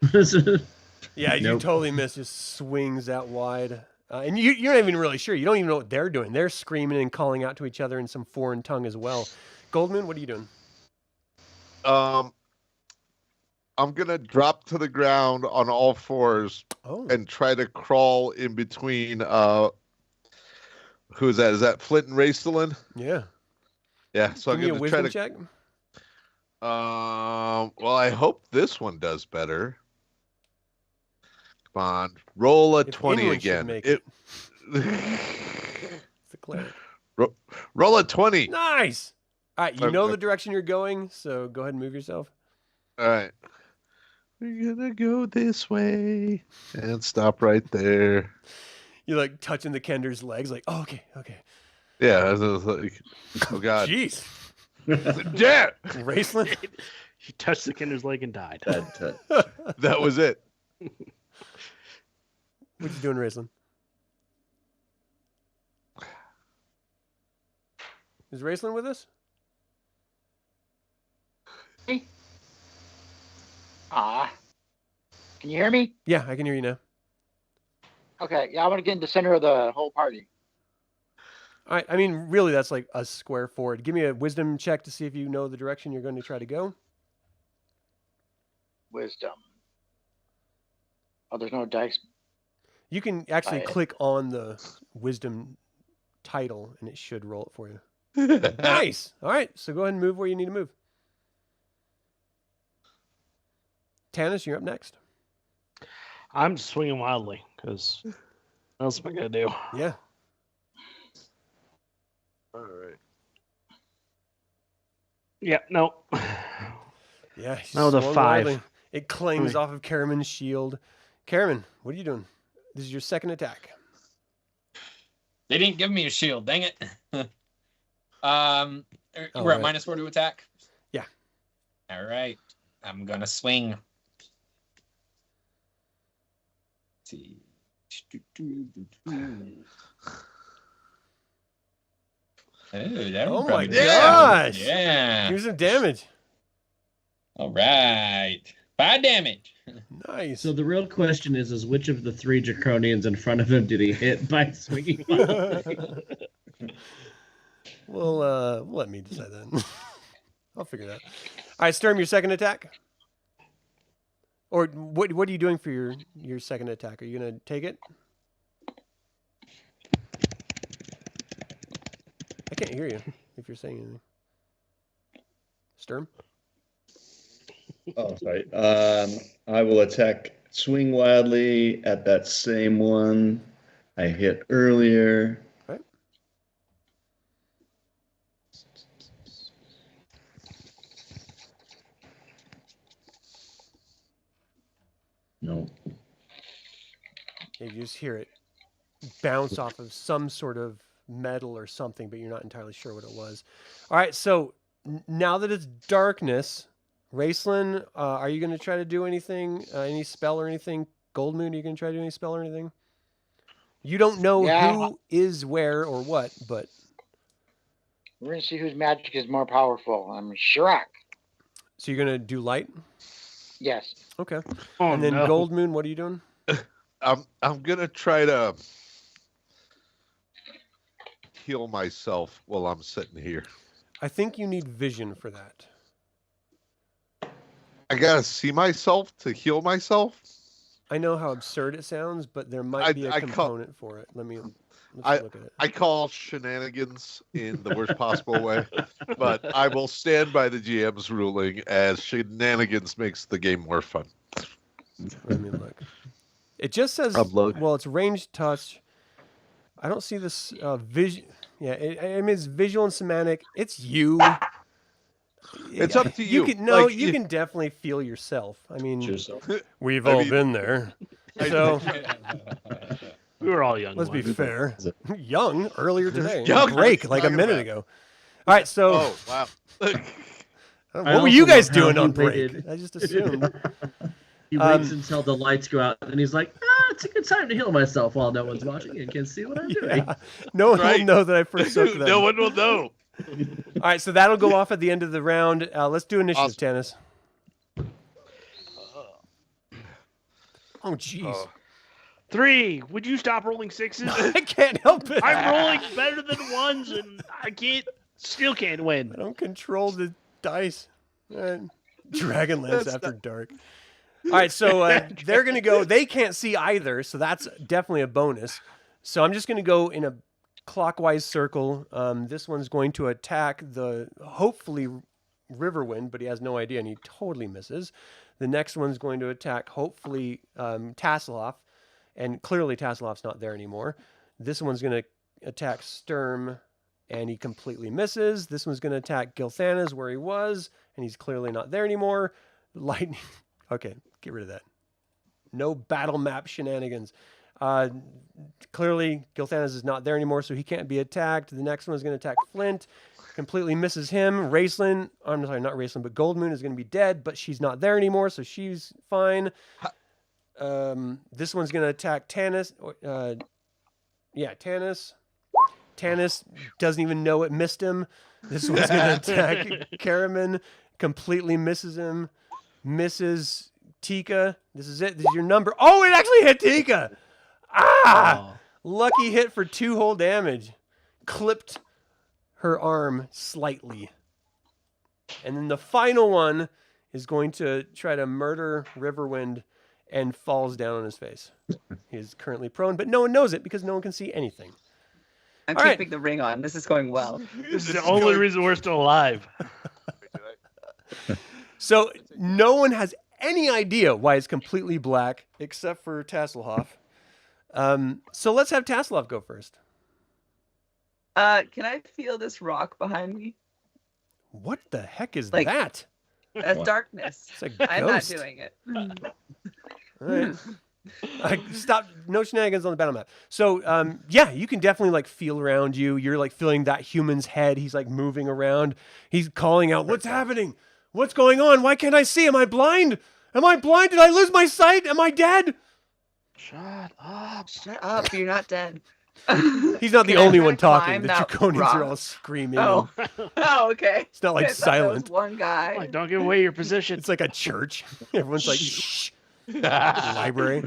Yeah, you Nope. totally missed. Just swings out wide. And you're not even really sure. You don't even know what they're doing. They're screaming and calling out to each other in some foreign tongue as well. Goldmoon, what are you doing? I'm gonna drop to the ground on all fours and try to crawl in between. Who is that? Is that Flint and Raistlin? Yeah. Yeah. So Give me I'm a gonna wisdom try to. check. Well, I hope this one does better. Come on, roll a If 20 anyone should again. make It. It's a cleric. Roll a 20. Nice. All right, you know Okay. the direction you're going, so go ahead and move yourself. All right. We're gonna go this way and stop right there. You're like touching the Kender's legs, like, oh, okay. Yeah, I was like, oh god. Jeez. Yeah, Raistlin? He touched the Kender's leg and died. that was it. What you doing, Raistlin? Is Raistlin with us? Can you hear me? Yeah, I can hear you now. Okay, yeah, I want to get in the center of the whole party. All right, I mean, really, that's like a square forward. Give me a wisdom check to see if you know the direction you're going to try to go. Wisdom. Oh, there's no dice. You can actually Right. click on the wisdom title, and it should roll it for you. Nice. All right, so go ahead and move where you need to move. Tanis, you're up next. I'm swinging wildly because what else am I gonna do? Yeah. All right. Yeah, no. Yeah. she's No, the swung 5. wildly. It clings off of Caramon's shield. Caramon, what are you doing? This is your second attack. They didn't give me a shield. Dang it. We're at right. -4 to attack. Yeah. All right. I'm gonna swing. Let's see. Oh my good. gosh. Yeah. Here's some damage. All right. 5 damage. Nice. So the real question is which of the 3 draconians in front of him did he hit by swinging wildly? Well, let me decide that. I'll figure that out. All right, Sturm, your second attack? Or what are you doing for your second attack? Are you going to take it? I can't hear you if you're saying anything. Sturm? Oh, sorry. I will attack swing wildly at that same one I hit earlier. Right. No. You just hear it bounce off of some sort of metal or something, but you're not entirely sure what it was. All right, so now that it's darkness, Raistlin, are you going to try to do anything, any spell or anything? Goldmoon, are you going to try to do any spell or anything? You don't know who is where or what, but... We're going to see whose magic is more powerful. I'm Shrek. So you're going to do light? Yes. Okay. Oh, And then no. Goldmoon, what are you doing? I'm gonna try to heal myself while I'm sitting here. I think you need vision for that. I gotta see myself to heal myself. I know how absurd it sounds, but there might be a component for it. Let's look at it. I call shenanigans in the worst possible way, but I will stand by the GM's ruling as shenanigans makes the game more fun. Let me look. It just says, Upload. well, it's ranged touch. I don't see this vision. Yeah, I mean, it's visual and semantic. It's you. It's up to you. You can no, Like, you can definitely feel yourself. I mean, Yourself. we've I all mean- been there. So We were all young. let's be ones. fair. Young earlier today. Young, Break like a talking minute about. ago. All right, so Oh wow. what I were you also guys love how doing he on break? waited. I just assumed. He waits until the lights go out, and he's like, it's a good time to heal myself while no one's watching and can see what I'm doing. Yeah. No one will Right. know that I forsook them. No one will know. All right, so that'll go off at the end of the round. Let's do initiative, Tanis. Oh, jeez. Oh. 3. Would you stop rolling 6s? I can't help it. I'm rolling better than 1s, and still can't win. I don't control the dice. Dragonlance after dark. All right, so they're going to go. They can't see either, so that's definitely a bonus. So I'm just going to go in a clockwise circle. This one's going to attack the, hopefully, Riverwind, but he has no idea, and he totally misses. The next one's going to attack, hopefully, Tasslehoff, and clearly Tasslehoff's not there anymore. This one's going to attack Sturm, and he completely misses. This one's going to attack Gilthanas where he was, and he's clearly not there anymore. Lightning. Okay, get rid of that. No battle map shenanigans. Clearly, Gilthanas is not there anymore, so he can't be attacked. The next one is going to attack Flint. Completely misses him. Raistlin, I'm sorry, not Raistlin, but Goldmoon is going to be dead, but she's not there anymore, so she's fine. This one's going to attack Tanis. Tanis. Tanis doesn't even know it missed him. This one's going to attack Caramon. Completely misses him. Misses Tika. This is it. This is your number. Oh, it actually hit Tika. Ah! Oh. Lucky hit for 2 whole damage. Clipped her arm slightly. And then the final one is going to try to murder Riverwind and falls down on his face. He is currently prone, but no one knows it because no one can see anything. I'm All right. keeping the ring on. This is going well. This is the only reason we're still alive. So no one has any idea why it's completely black except for Tasslehoff. So let's have Tasslehoff go first. Can I feel this rock behind me? What the heck is Like- that? That's darkness. It's a I'm not ghost. doing it. All right. Stop. No shenanigans on the battle map. So, yeah, you can definitely like feel around you. You're like feeling that human's head. He's like moving around. He's calling out, "What's happening? What's going on? Why can't I see? Am I blind? Am I blind? Did I lose my sight? Am I dead?" Shut up. Shut up. You're not dead. He's not the Can I only try one to talking. climb The that Draconians are rock? all screaming. Oh. Oh, okay. It's not like I thought that was silent. one guy. Like, don't give away your position. It's like a church. Everyone's like, shh. Library.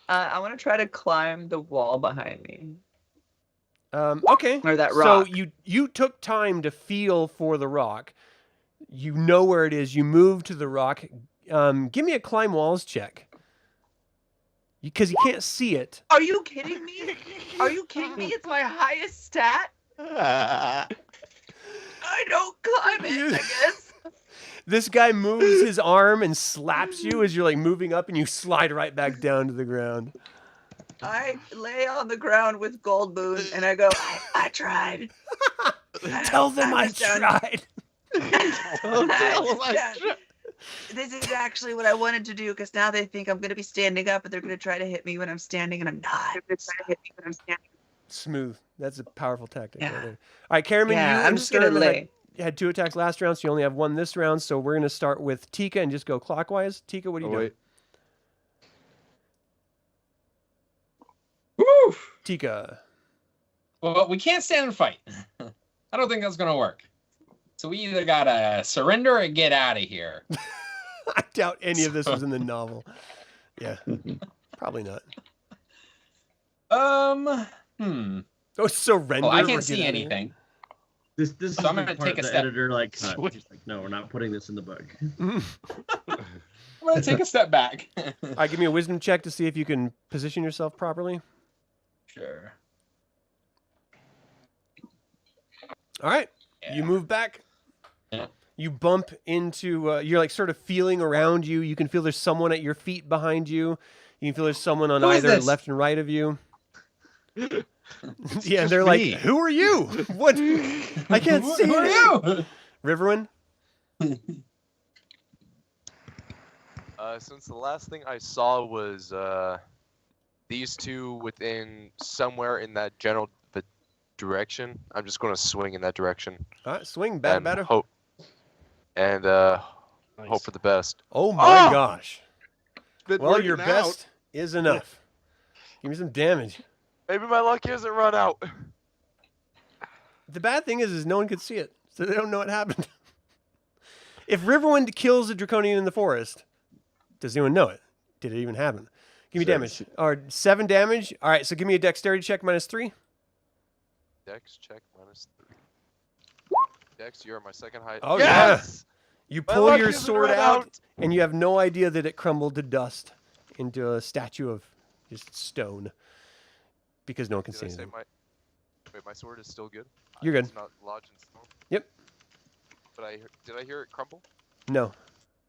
I want to try to climb the wall behind me. Okay. Or that rock. So you took time to feel for the rock. You know where it is. You move to the rock. Give me a climb walls check. Because you can't see it. Are you kidding me? Are you kidding me? It's my highest stat. I don't climb it, I guess. This guy moves his arm and slaps you as you're like moving up and you slide right back down to the ground. I lay on the ground with Goldmoon and I go, I tried. Tell them I was done. tried. This is actually what I wanted to do because now they think I'm going to be standing up and they're going to try to hit me when I'm standing and I'm not. Smooth. That's a powerful tactic. Yeah. Right there. All right, Caramon, Yeah, you I'm and just going to Sturm lay. had 2 attacks last round, so you only have 1 this round. So we're going to start with Tika and just go clockwise. Tika, what are you doing? Woo! Tika. Well, we can't stand and fight. I don't think that's gonna work. So we either gotta surrender or get out of here. I doubt any of this was in the novel. Yeah, probably not. Hmm. Oh, surrender. Well, I or can't get see out of here? anything. This is So I'm the gonna part take a the step. editor like cut. He's like, no, we're not putting this in the book. I'm gonna take a step back. All right, give me a wisdom check to see if you can position yourself properly. Sure. All right, Yeah. you move back. Yeah. You bump into, you're like sort of feeling around you. You can feel there's someone at your feet behind you. You can feel there's someone on Who is either this? left and right of you. Yeah, just they're like, me. who are you? What? I can't see Who are you. you? Riverwind? Since the last thing I saw was these two within somewhere in that general direction, I'm just going to swing in that direction. All right, swing, batter. Hope for the best. Oh my gosh. Been Well, working your out. best is enough. Give me some damage. Maybe my luck hasn't run out. The bad thing is no one could see it, so they don't know what happened. If Riverwind kills a draconian in the forest, does anyone know it? Did it even happen? Give me damage. Or 7 damage. All right, so give me a dexterity check -3. Dex check -3. Dex, you're my second height. Oh, yes! You My pull luck your hasn't sword run out, and you have no idea that it crumbled to dust into a statue of just stone. Because no one can Did see I say anything. my sword is still good? You're good. It's not lodged in stone? Yep. But did I hear it crumble? No.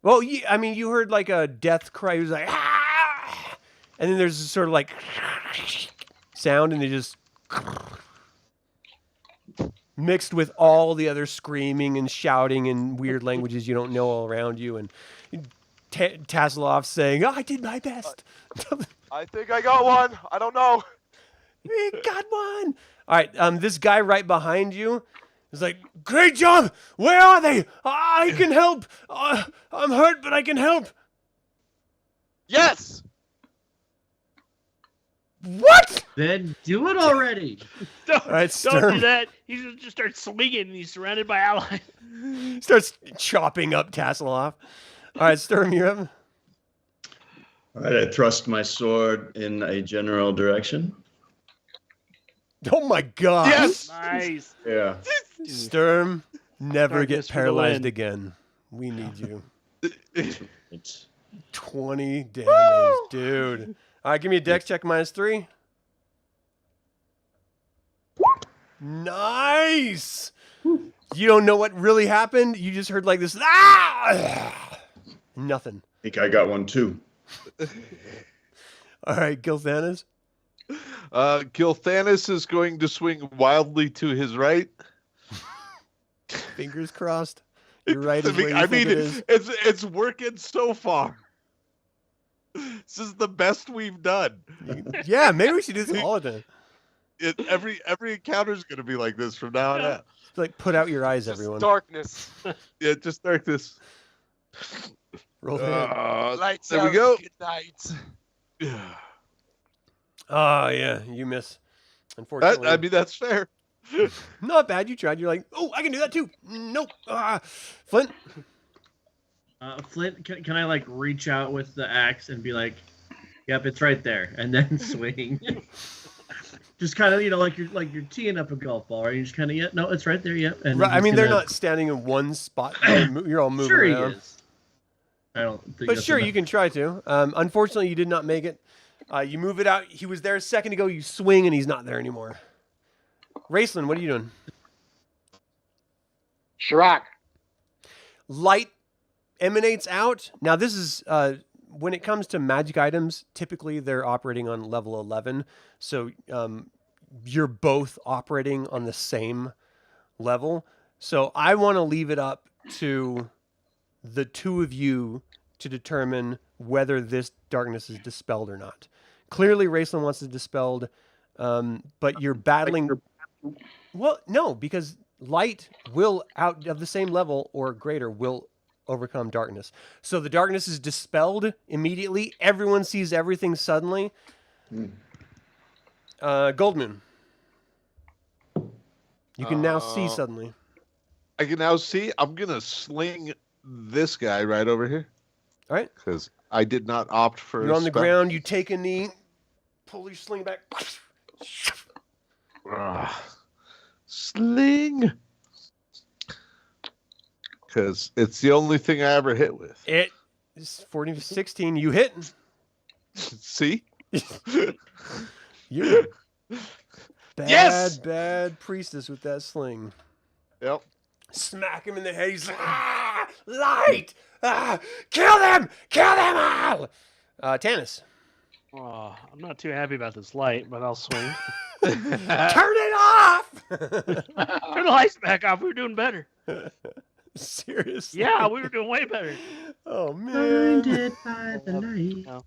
Well, I mean, you heard like a death cry. It was like, ah! And then there's this sort of like sound, and they just mixed with all the other screaming and shouting in weird languages you don't know all around you, and Tasslehoff saying, "Oh, I did my best." I think I got one. I don't know. We got one. All right, this guy right behind you is like, "Great job! Where are they? I can help. I'm hurt, but I can help." Yes! What? Then do it already. Don't, All right, don't Sturm do that. He just starts swinging, and he's surrounded by allies. starts chopping up Tasslehoff. All right, Sturm, you're up. All right, I thrust my sword in a general direction. Oh my God! Yes! Nice. Yeah. Sturm, never Darkness get for the paralyzed win. again. We need you. It's 20 damage, dude. All right, give me a dex check -3. Nice. You don't know what really happened. You just heard like this. Ah! Nothing. I think I got one too. All right, Gilthanas. Gilthanas is going to swing wildly to his right. Fingers crossed. You're right. Is where you I think mean, it is. it's working so far. This is the best we've done. Yeah, maybe we should do this all the time. Every encounter is going to be like this from now on out. Like, put out your eyes, Just everyone. darkness. Yeah, just darkness. Roll the hit. Lights there we out, go. good night. Oh, yeah, you miss. Unfortunately. I mean, that's fair. Not bad. You tried. You're like, oh, I can do that too. Nope. Flint. Flint, can I like reach out with the axe and be like, "Yep, it's right there," and then swing? Just kind of, like you're teeing up a golf ball, right? You just kind of, no, it's right there, yep. And Right, I he's mean, they're gonna- not standing in one spot. You're all moving Sure, around. he is. I don't think. But that's sure, enough. you can try to. Unfortunately, you did not make it. You move it out. He was there a second ago. You swing, and he's not there anymore. Raistlin, what are you doing? Shirok. Light emanates out. Now, this is when it comes to magic items. Typically, they're operating on level 11, so you're both operating on the same level. So I want to leave it up to the two of you to determine whether this darkness is dispelled or not. Clearly, Raistlin wants it dispelled, but you're battling. Well, no, because light will, out of the same level or greater, will overcome darkness. So the darkness is dispelled immediately. Everyone sees everything suddenly. Goldmoon. You can now see suddenly. I can now see. I'm going to sling this guy right over here. All right. Because I did not opt for You're a on the spell. ground. You take a knee. Pull your sling back. Sling. Because it's the only thing I ever hit with. It is 40 to 16. You hit. See? You're bad, Yes! bad priestess with that sling. Yep. Smack him in the head. He's like, light! Kill them! Kill them all! Tanis. Oh, I'm not too happy about this light, but I'll swing. Turn it off! Turn the lights back off. We're doing better. Seriously. Yeah, we were doing way better. Oh man. Blinded by the light. No.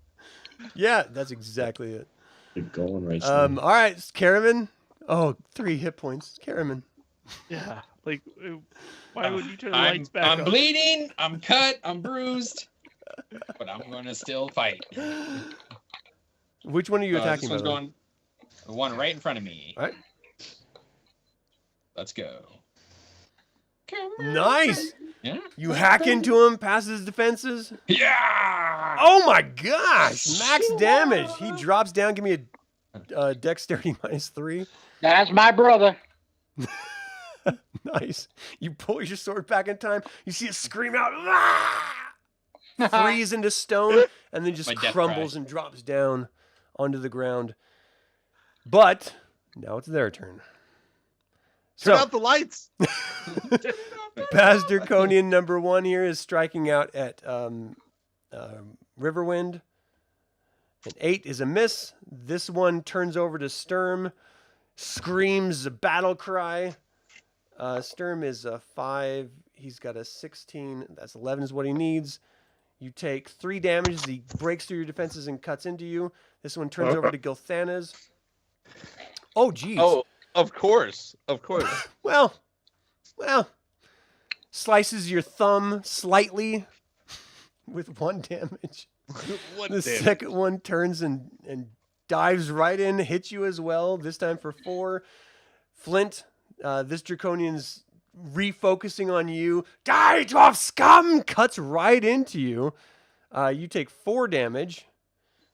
Yeah, that's exactly it. Keep going, right? All right, Caramon. Oh, 3 hit points. Caramon. Yeah, like why would you turn the I'm, lights back I'm on? bleeding. I'm cut. I'm bruised. But I'm going to still fight. Which one are you attacking? This one's by the way? going. The one right in front of me. All right. Let's go. Nice. Yeah. You hack into him, passes his defenses. Yeah. Oh my gosh! Max damage. He drops down. Give me a dexterity -3. That's my brother. Nice. You pull your sword back in time. You see it scream out, "Ah!" freeze into stone, and then just My death crumbles cry. and drops down onto the ground. But now it's their turn. Turn So, out the lights. Battered Draconian number 1 here is striking out at Riverwind. An 8 is a miss. This one turns over to Sturm, screams a battle cry. Sturm is a 5. He's got a 16. That's 11 is what he needs. You take 3 damage as he breaks through your defenses and cuts into you. This one turns over to Gilthanas. Oh, geez. Oh, of course. Of course. Well. Slices your thumb slightly with 1 damage. The second one turns and dives right in, hits you as well, this time for 4. Flint, this Draconian's refocusing on you. Die, dwarf scum! Cuts right into you. You take 4 damage.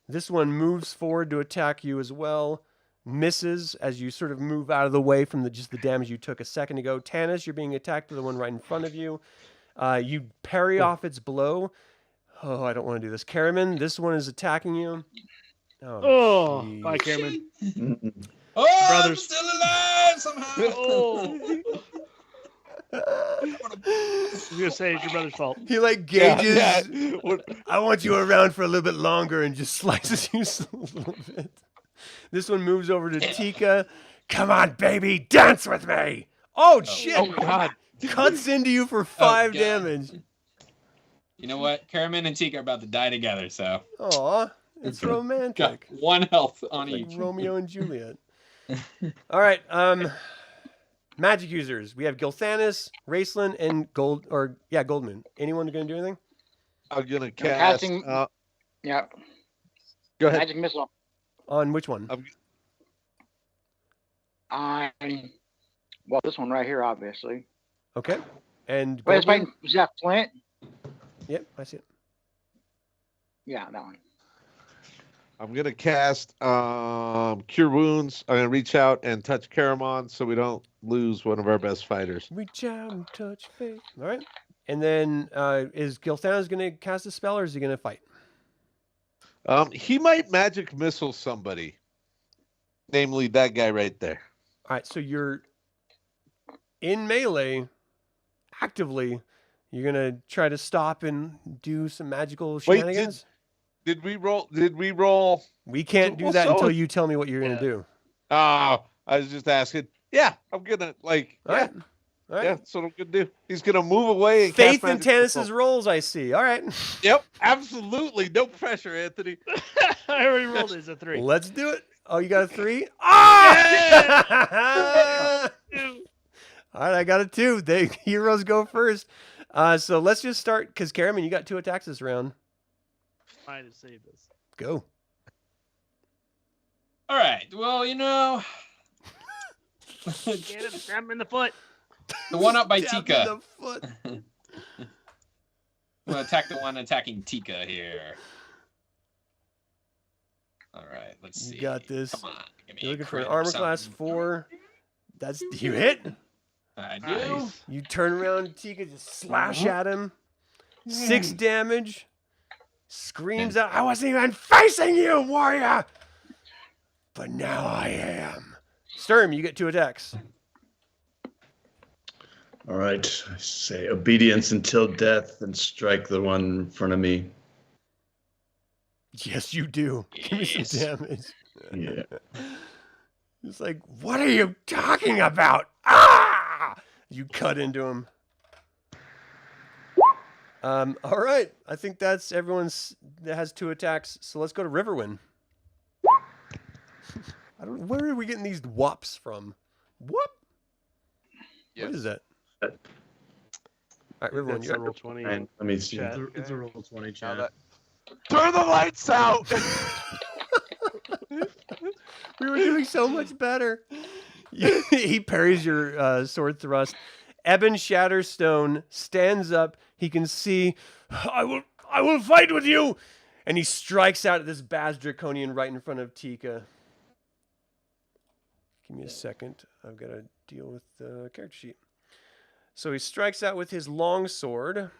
This one moves forward to attack you as well. Misses as you sort of move out of the way from just the damage you took a second ago. Tanis, you're being attacked by the one right in front of you. You parry off its blow. Oh, I don't want to do this. Caramon, this one is attacking you. Oh, jeez. bye, Caramon. Oh, Brothers. I'm still alive somehow. Oh. I was gonna say it's your brother's fault. He like gauges. Yeah. I want you around for a little bit longer and just slices you a little bit. This one moves over to Tika. Come on, baby, dance with me. Oh shit! Oh God! Cuts into you for 5 God. damage. You know what? Caramon and Tika are about to die together, so Aw, it's got romantic. 1 health on Like each. Romeo and Juliet. All right, magic users. We have Gilthanas, Raistlin, and Goldmoon. Anyone gonna do anything? I'm gonna cast. Casting- Go Yeah. ahead. Magic missile. On which one? Well, this one right here, obviously. Okay. And Wait, it's Goldmoon? is that Flint? Yep, I see it. Yeah, that one. I'm gonna cast Cure Wounds. I'm gonna reach out and touch Caramon so we don't lose one of our best fighters. Reach out and touch faith. All right. And then is Gilthanas going to cast a spell or is he going to fight? He might magic missile somebody, namely that guy right there. All right. So you're in melee actively. You're going to try to stop and do some magical Wait, shenanigans? Did we roll? Did we roll? We can't do Well, that so- until you tell me what you're going to do. Oh, I was just asking. Yeah, I'm gonna like. All right. Yeah, All right. yeah, that's what I'm gonna do. He's gonna move away. And Faith cast in magic Tanis's missile. rolls, I see. All right. Yep, absolutely. No pressure, Anthony. I already rolled it as a 3. Let's do it. Oh, you got a 3? Ah! All right, I got a 2. The heroes go first. So let's just start, because Caramon, you got 2 attacks this round. Trying to save this. Go. All right. Well, Get him! Grab him in the foot. the one up by Stab in Tika. the foot. I'm gonna attack the one attacking Tika here. All right. Let's see. You got this. Come on. Give me You're a looking for an crit or armor class something. 4. That's you hit. I do. Nice. You turn around, Tika just slash at him. 6 damage. Screams out, I wasn't even facing you, warrior! But now I am. Sturm, you get 2 attacks. All right. I say obedience until death and strike the one in front of me. Yes, you do. Give me Yes. some damage. Yeah. It's like, what are you talking about? Ah! You cut into him. All right. I think that's everyone's that has 2 attacks. So let's go to Riverwind. I don't. Where are we getting these whops from? Whoop. Yes. What is that? All right, Riverwind. That's You're a roll 20. And let me see. Chat. It's a roll 20, Now chat. that- Turn the lights out. We were doing so much better. He parries your sword thrust. Eben Shatterstone stands up. He can see. I will fight with you. And he strikes out at this Battered Draconian right in front of Tika. Give me a second. I've got to deal with the character sheet. So he strikes out with his long sword.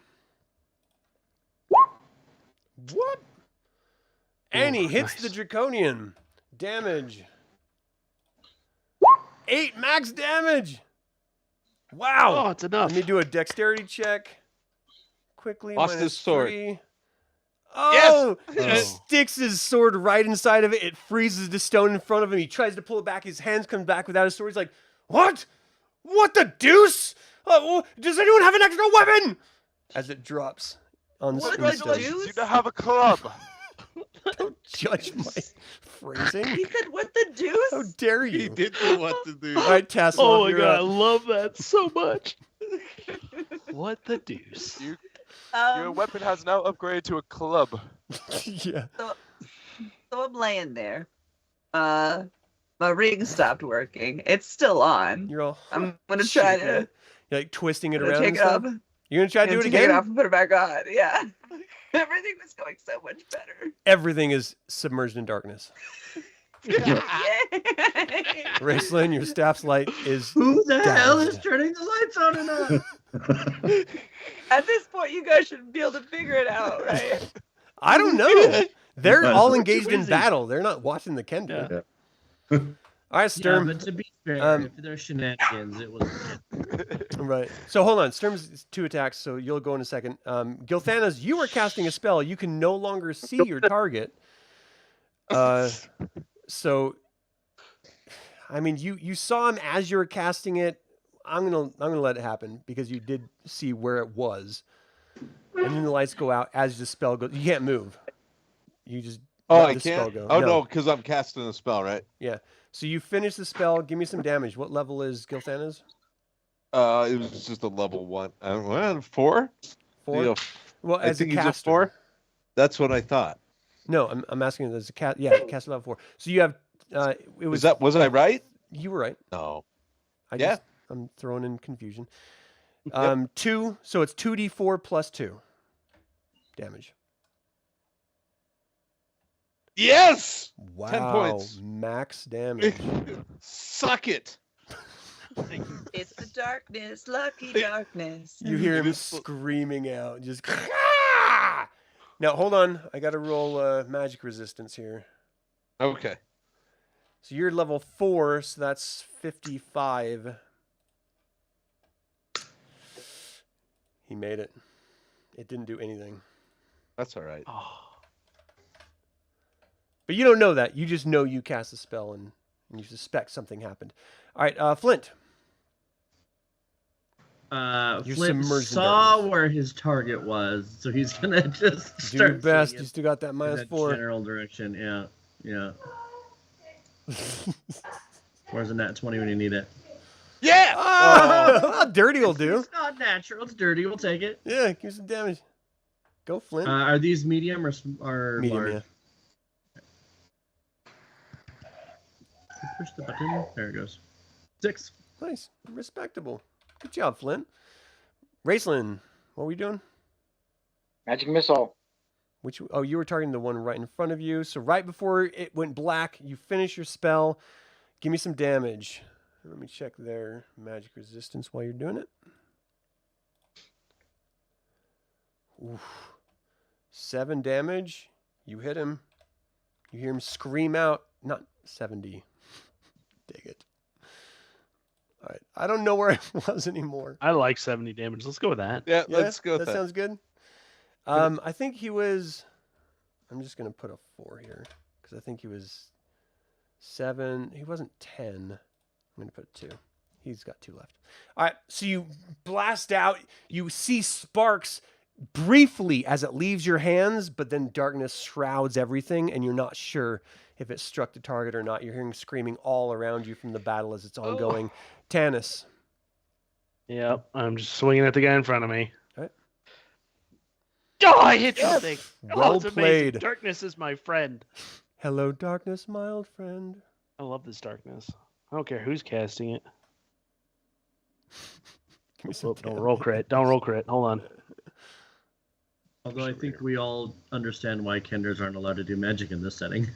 What? And he hits the Draconian. Damage. 8 max damage. Wow. Oh, it's enough. Let me do a dexterity check. Quickly. Lost minus his sword. 3. Oh! He sticks his sword right inside of it. It freezes the stone in front of him. He tries to pull it back. His hands come back without his sword. He's like, what? What the deuce? Does anyone have an extra weapon? As it drops on the stone. Congratulations, you now have a club. Don't judge my phrasing. He said, "What the deuce?" How dare you? He didn't know what to do. All right, Tasslehoff, Oh my you're god, I up. love that so much. What the deuce? Your weapon has now upgraded to a club. Yeah. So I'm laying there. My ring stopped working. It's still on. You're all. I'm gonna try shaking to it. You're like twisting it gonna around. take And it stuff? off. You're gonna try to do it Take it again? off and put it back on. Yeah. Everything was going so much better. Everything is submerged in darkness. Yay! Raistlin, your staff's light is. Who the hell is Dazzled. turning the lights on and off? At this point, you guys should be able to figure it out, right? I don't know. They're But- all engaged in Busy. battle. They're not watching the Kender. Yeah. All right, Yeah, Sturm. but to be fair, Um, if there's shenanigans, it was. Right. So hold on. Sturm's 2 attacks, so you'll go in a second. Gilthanas, you are casting a spell. You can no longer see your target. So, I mean, you saw him as you were casting it. I'm gonna let it happen because you did see where it was, and then the lights go out as the spell goes. You can't move. You just Oh, let I the spell can't. go. Oh no, because I'm casting a spell, right? Yeah. So you finish the spell. Give me some damage. What level is Gilthanas? It was just a level 1. 4. 4. Yeah, Well, I as think a he's a caster. 4. That's what I thought. No, I'm asking as a cat. Yeah, caster level 4. So you have. It was. Was I right? You were right. No. Yeah. I'm throwing in confusion. Yep. 2. So it's 2d4 plus 2 damage. Yes. Wow. 10 points. Max damage. Suck it. It's the darkness, lucky darkness. You hear him It is- screaming out. Just. Now hold on. I got to roll magic resistance here. Okay. So you're level 4, so that's 55. He made it. It didn't do anything. That's all right. Oh, But you don't know that. You just know you cast a spell and you suspect something happened. All right, Flint. You're Flint submerged in saw darkness. where his target was, so he's gonna just Do your start best. swinging You still got that in minus that 4. general direction. Yeah. Where's the nat 20 when you need it? Yeah. Oh, dirty will do. It's not natural. It's dirty. We'll take it. Yeah, give some damage. Go, Flint. Are these medium or Medium, large? yeah. Push the button. There it goes. 6. Nice. Respectable. Good job, Flint. Raistlin, what were we doing? Magic missile. Oh, you were targeting the one right in front of you. So right before it went black, you finish your spell. Give me some damage. Let me check their magic resistance while you're doing it. Oof. 7 damage. You hit him. You hear him scream out. Not 70. Dig it. All right. I don't know where I was anymore. I like 70 damage. Let's go with that. Yeah. Yeah, Let's go with that that. sounds good. I think he was. I'm just gonna put a 4 here because I think he was 7. He wasn't 10. I'm gonna put 2. He's got 2 left. All right. So you blast out. You see sparks briefly as it leaves your hands, but then darkness shrouds everything, and you're not sure if it struck the target or not. You're hearing screaming all around you from the battle as it's ongoing. Tanis. Yep, I'm just swinging at the guy in front of me. All right. Oh, I hit something. Well it's amazing. played. Darkness is my friend. Hello, darkness, mild friend. I love this darkness. I don't care who's casting it. Give me some Don't roll crit. Don't roll crit. Hold on. Although I think we all understand why Kenders aren't allowed to do magic in this setting.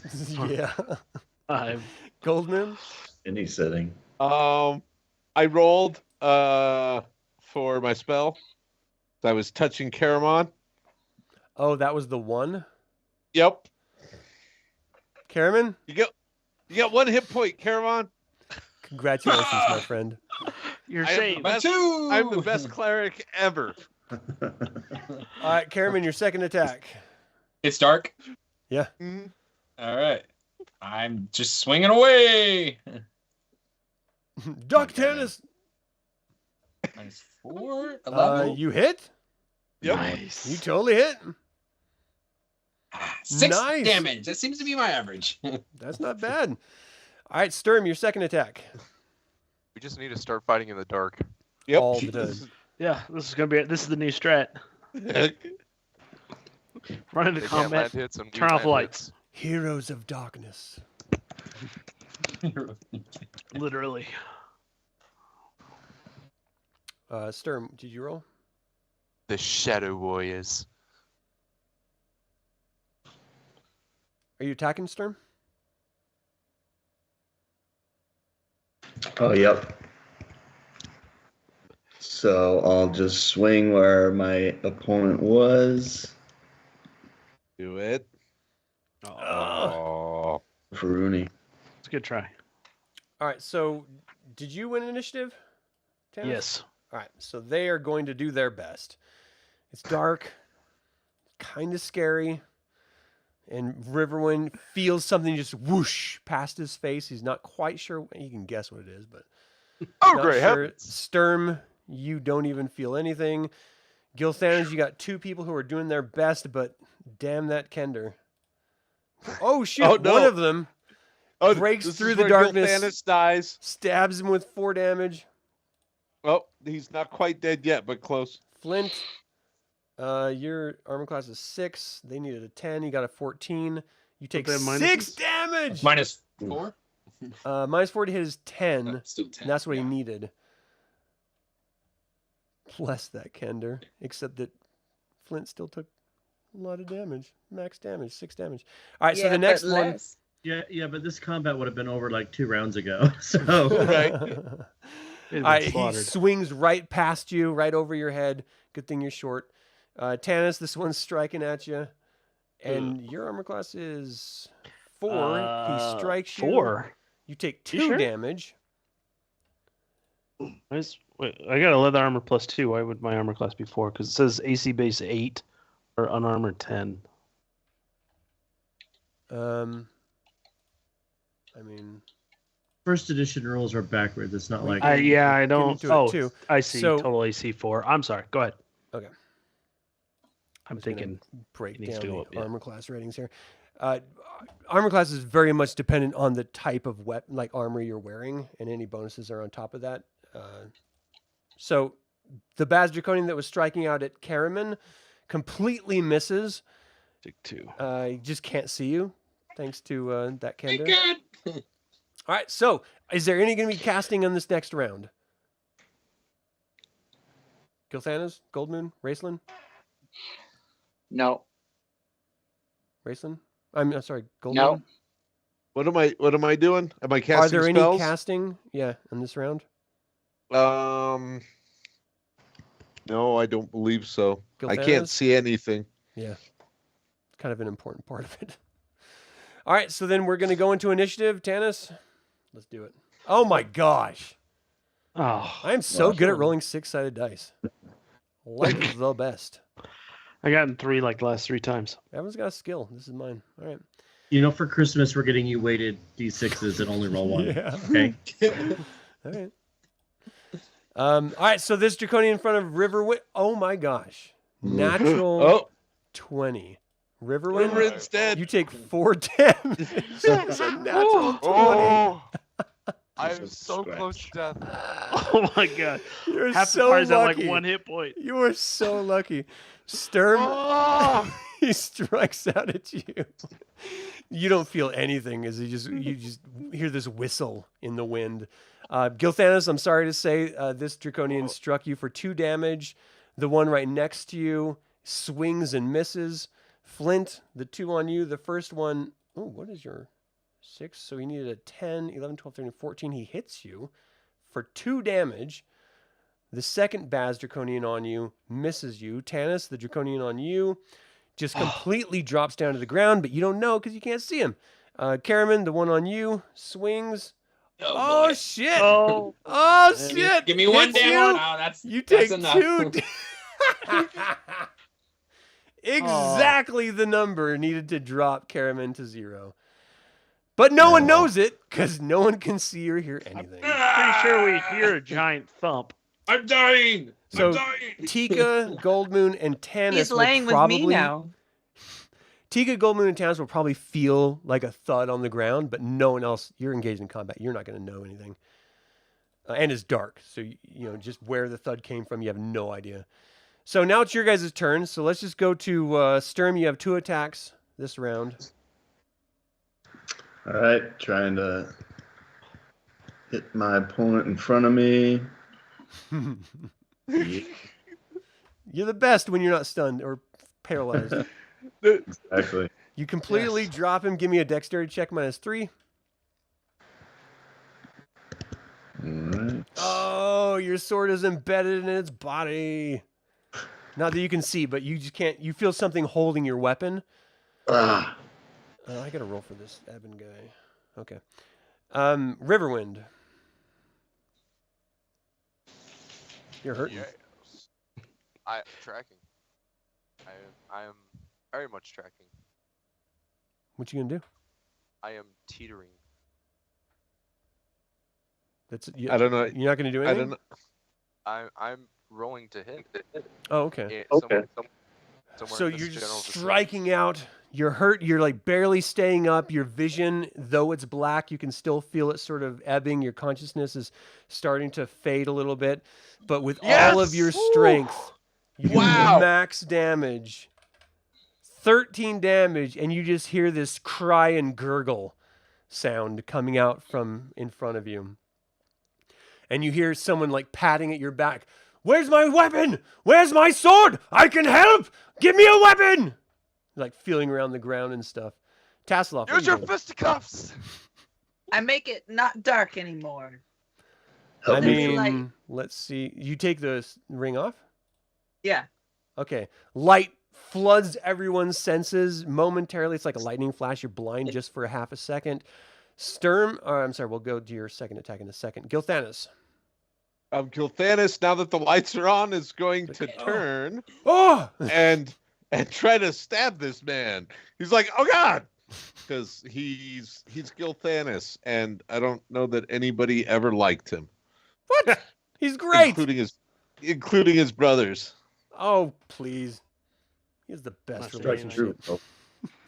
Yeah. 5. Goldmoon. Any setting. I rolled for my spell. I was touching Caramon. Oh, that was the one? Yep. Caramon? You got 1 hit point, Caramon. Congratulations, my friend. You're I am saved. the best- I'm the best cleric ever. All right, Caramon, your second attack. It's dark. Yeah. Mhm. All right. I'm just swinging away. Duck Tanis. -4. 11. You hit? Yep. Nice. You totally hit. 6 nice. damage. That seems to be my average. That's not bad. All right, Sturm, your second attack. We just need to start fighting in the dark. Yep. All the time. Yeah, this is the new strat. Run into They can't combat. land hits and we Turn off land lights. hits. Heroes of darkness. Literally. Sturm, did you roll? The Shadow Warriors. Are you attacking, Sturm? Oh, yep. So I'll just swing where my opponent was. Do it. Oh, Oh. Rooney. it's a good try. All right, so did you win initiative? Tanis? Yes. All right, so they are going to do their best. It's dark, kind of scary, and Riverwind feels something just whoosh past his face. He's not quite sure. You can guess what it is, but Oh, not great sure. heavens. Sturm, you don't even feel anything. Gilthanas, you got 2 people who are doing their best, but damn that Kender. Oh, shoot. Oh, no. One of them Oh, breaks this through is the where darkness. Gilthanas dies. stabs him with 4 damage. Oh, he's not quite dead yet, but close. Flint, your armor class is 6. They needed a 10. You got a 14. You take they have 6 minuses? damage. -4. -4 to hit is 10. Oh, still 10. And that's what yeah. he needed. Bless that Kender. Except that Flint still took a lot of damage. Max damage, 6 damage. All right, so the next one. Yeah, but this combat would have been over like 2 rounds ago. So Right. They've been All right, he slaughtered. swings right past you, right over your head. Good thing you're short. Tanis, this one's striking at you. And your armor class is 4. He strikes you. 4. You take 2 You sure? damage. Wait, I got a leather armor +2. Why would my armor class be 4? Because it says AC base 8 or unarmored 10. I mean, first edition rules are backwards. It's not like I I don't. into it Oh, too. I see. So- Total AC 4. I'm sorry. Go ahead. Okay. I'm just gonna thinking. break it needs down to go the up, yeah. armor class ratings here. Armor class is very much dependent on the type of like armor you're wearing, and any bonuses are on top of that. So the battered Draconian that was striking out at Caramon completely misses. Take 2. He just can't see you, thanks to that Thank Kender. God. All right, so is there any going to be casting on this next round? Gilthanas, Goldmoon, Raistlin? No. Raistlin? I'm sorry, Goldmoon? No. What am I doing? Am I casting Are there spells? any casting? Yeah, in this round? No, I don't believe so. I Gilthanas? can't see anything. Yeah. It's kind of an important part of it. All right, so then we're going to go into initiative. Tanis, let's do it. Oh my gosh. Oh, I am so good at rolling 6-sided dice. Like the best. I got in 3 like the last 3 times. Everyone's got a skill. This is mine. All right. you know, for Christmas we're getting you weighted D6s and only roll 1. Yeah. Okay. All right. All right, so this Draconian in front of Riverwind. Oh my gosh. Natural Oh, 20. Riverwind, Riverwind's dead. you take 4 damage. It's a natural 20. Oh, I am Jesus so Christ. close to death. Oh my god. You're Half the so party's at lucky. like 1 hit point. You are so lucky. Sturm, Oh! he strikes out at you. You don't feel anything as you just hear this whistle in the wind. Gilthanas, I'm sorry to say, this Draconian struck you for 2 damage. The one right next to you swings and misses. Flint, the 2 on you. The first one, oh, what is your 6? So he needed a 10, 11, 12, 13, 14. He hits you for 2 damage. The second Baz Draconian on you misses you. Tanis, the Draconian on you, just completely drops down to the ground, but you don't know because you can't see him. Caramon, the one on you, swings. Oh, boy. shit. Oh, Oh, Man. shit. Give me 1 Hits damage. you. Oh, that's You that's take enough. 2. Exactly the number needed to drop Caramon to 0. But no one knows it because no one can see or hear anything. pretty sure we hear a giant thump. I'm dying. So I'm dying. Tika, Goldmoon, and Tanis He's will laying with probably me now. Tika, Goldmoon, and Tanis will probably feel like a thud on the ground, but no one else. You're engaged in combat. You're not going to know anything. And it's dark, so you know just where the thud came from. You have no idea. So now it's your guys' turn. So let's just go to Sturm. You have 2 attacks this round. All right, trying to hit my opponent in front of me. You're the best when you're not stunned or paralyzed. Exactly. You completely drop him. Give me a dexterity check -3. All right. Oh, your sword is embedded in its body. Not that you can see, but you just can't. You feel something holding your weapon. Ah, I gotta roll for this Eben guy. Okay. Riverwind. You're hurting. Yes. I'm tracking. I am very much tracking. What you gonna do? I am teetering. That's I don't know. You're not gonna do I anything. don't know. I'm rolling to hit. Oh, okay. Somewhere So in this you're just general vicinity. striking out. You're hurt. You're like barely staying up. Your vision, though it's black, you can still feel it sort of ebbing. Your consciousness is starting to fade a little bit. But with all of your strength, you do max damage. 13 damage, and you just hear this cry and gurgle sound coming out from in front of you. And you hear someone like patting at your back. Where's my weapon? Where's my sword? I can help! Give me a weapon! Like feeling around the ground and stuff. Tasslehoff. Use your fisticuffs. I make it not dark anymore. I There's mean, light. let's see. You take the ring off? Yeah. Okay. Light floods everyone's senses momentarily. It's like a lightning flash. You're blind just for a half a second. Sturm, I'm sorry, we'll go to your second attack in a second. Gilthanas. Gilthanas, now that the lights are on, is going to turn Oh! and try to stab this man. He's like, oh God, because he's Gilthanas, and I don't know that anybody ever liked him, What? He's great. including his brothers. Oh, please. He has the best Must That's be relationship. true.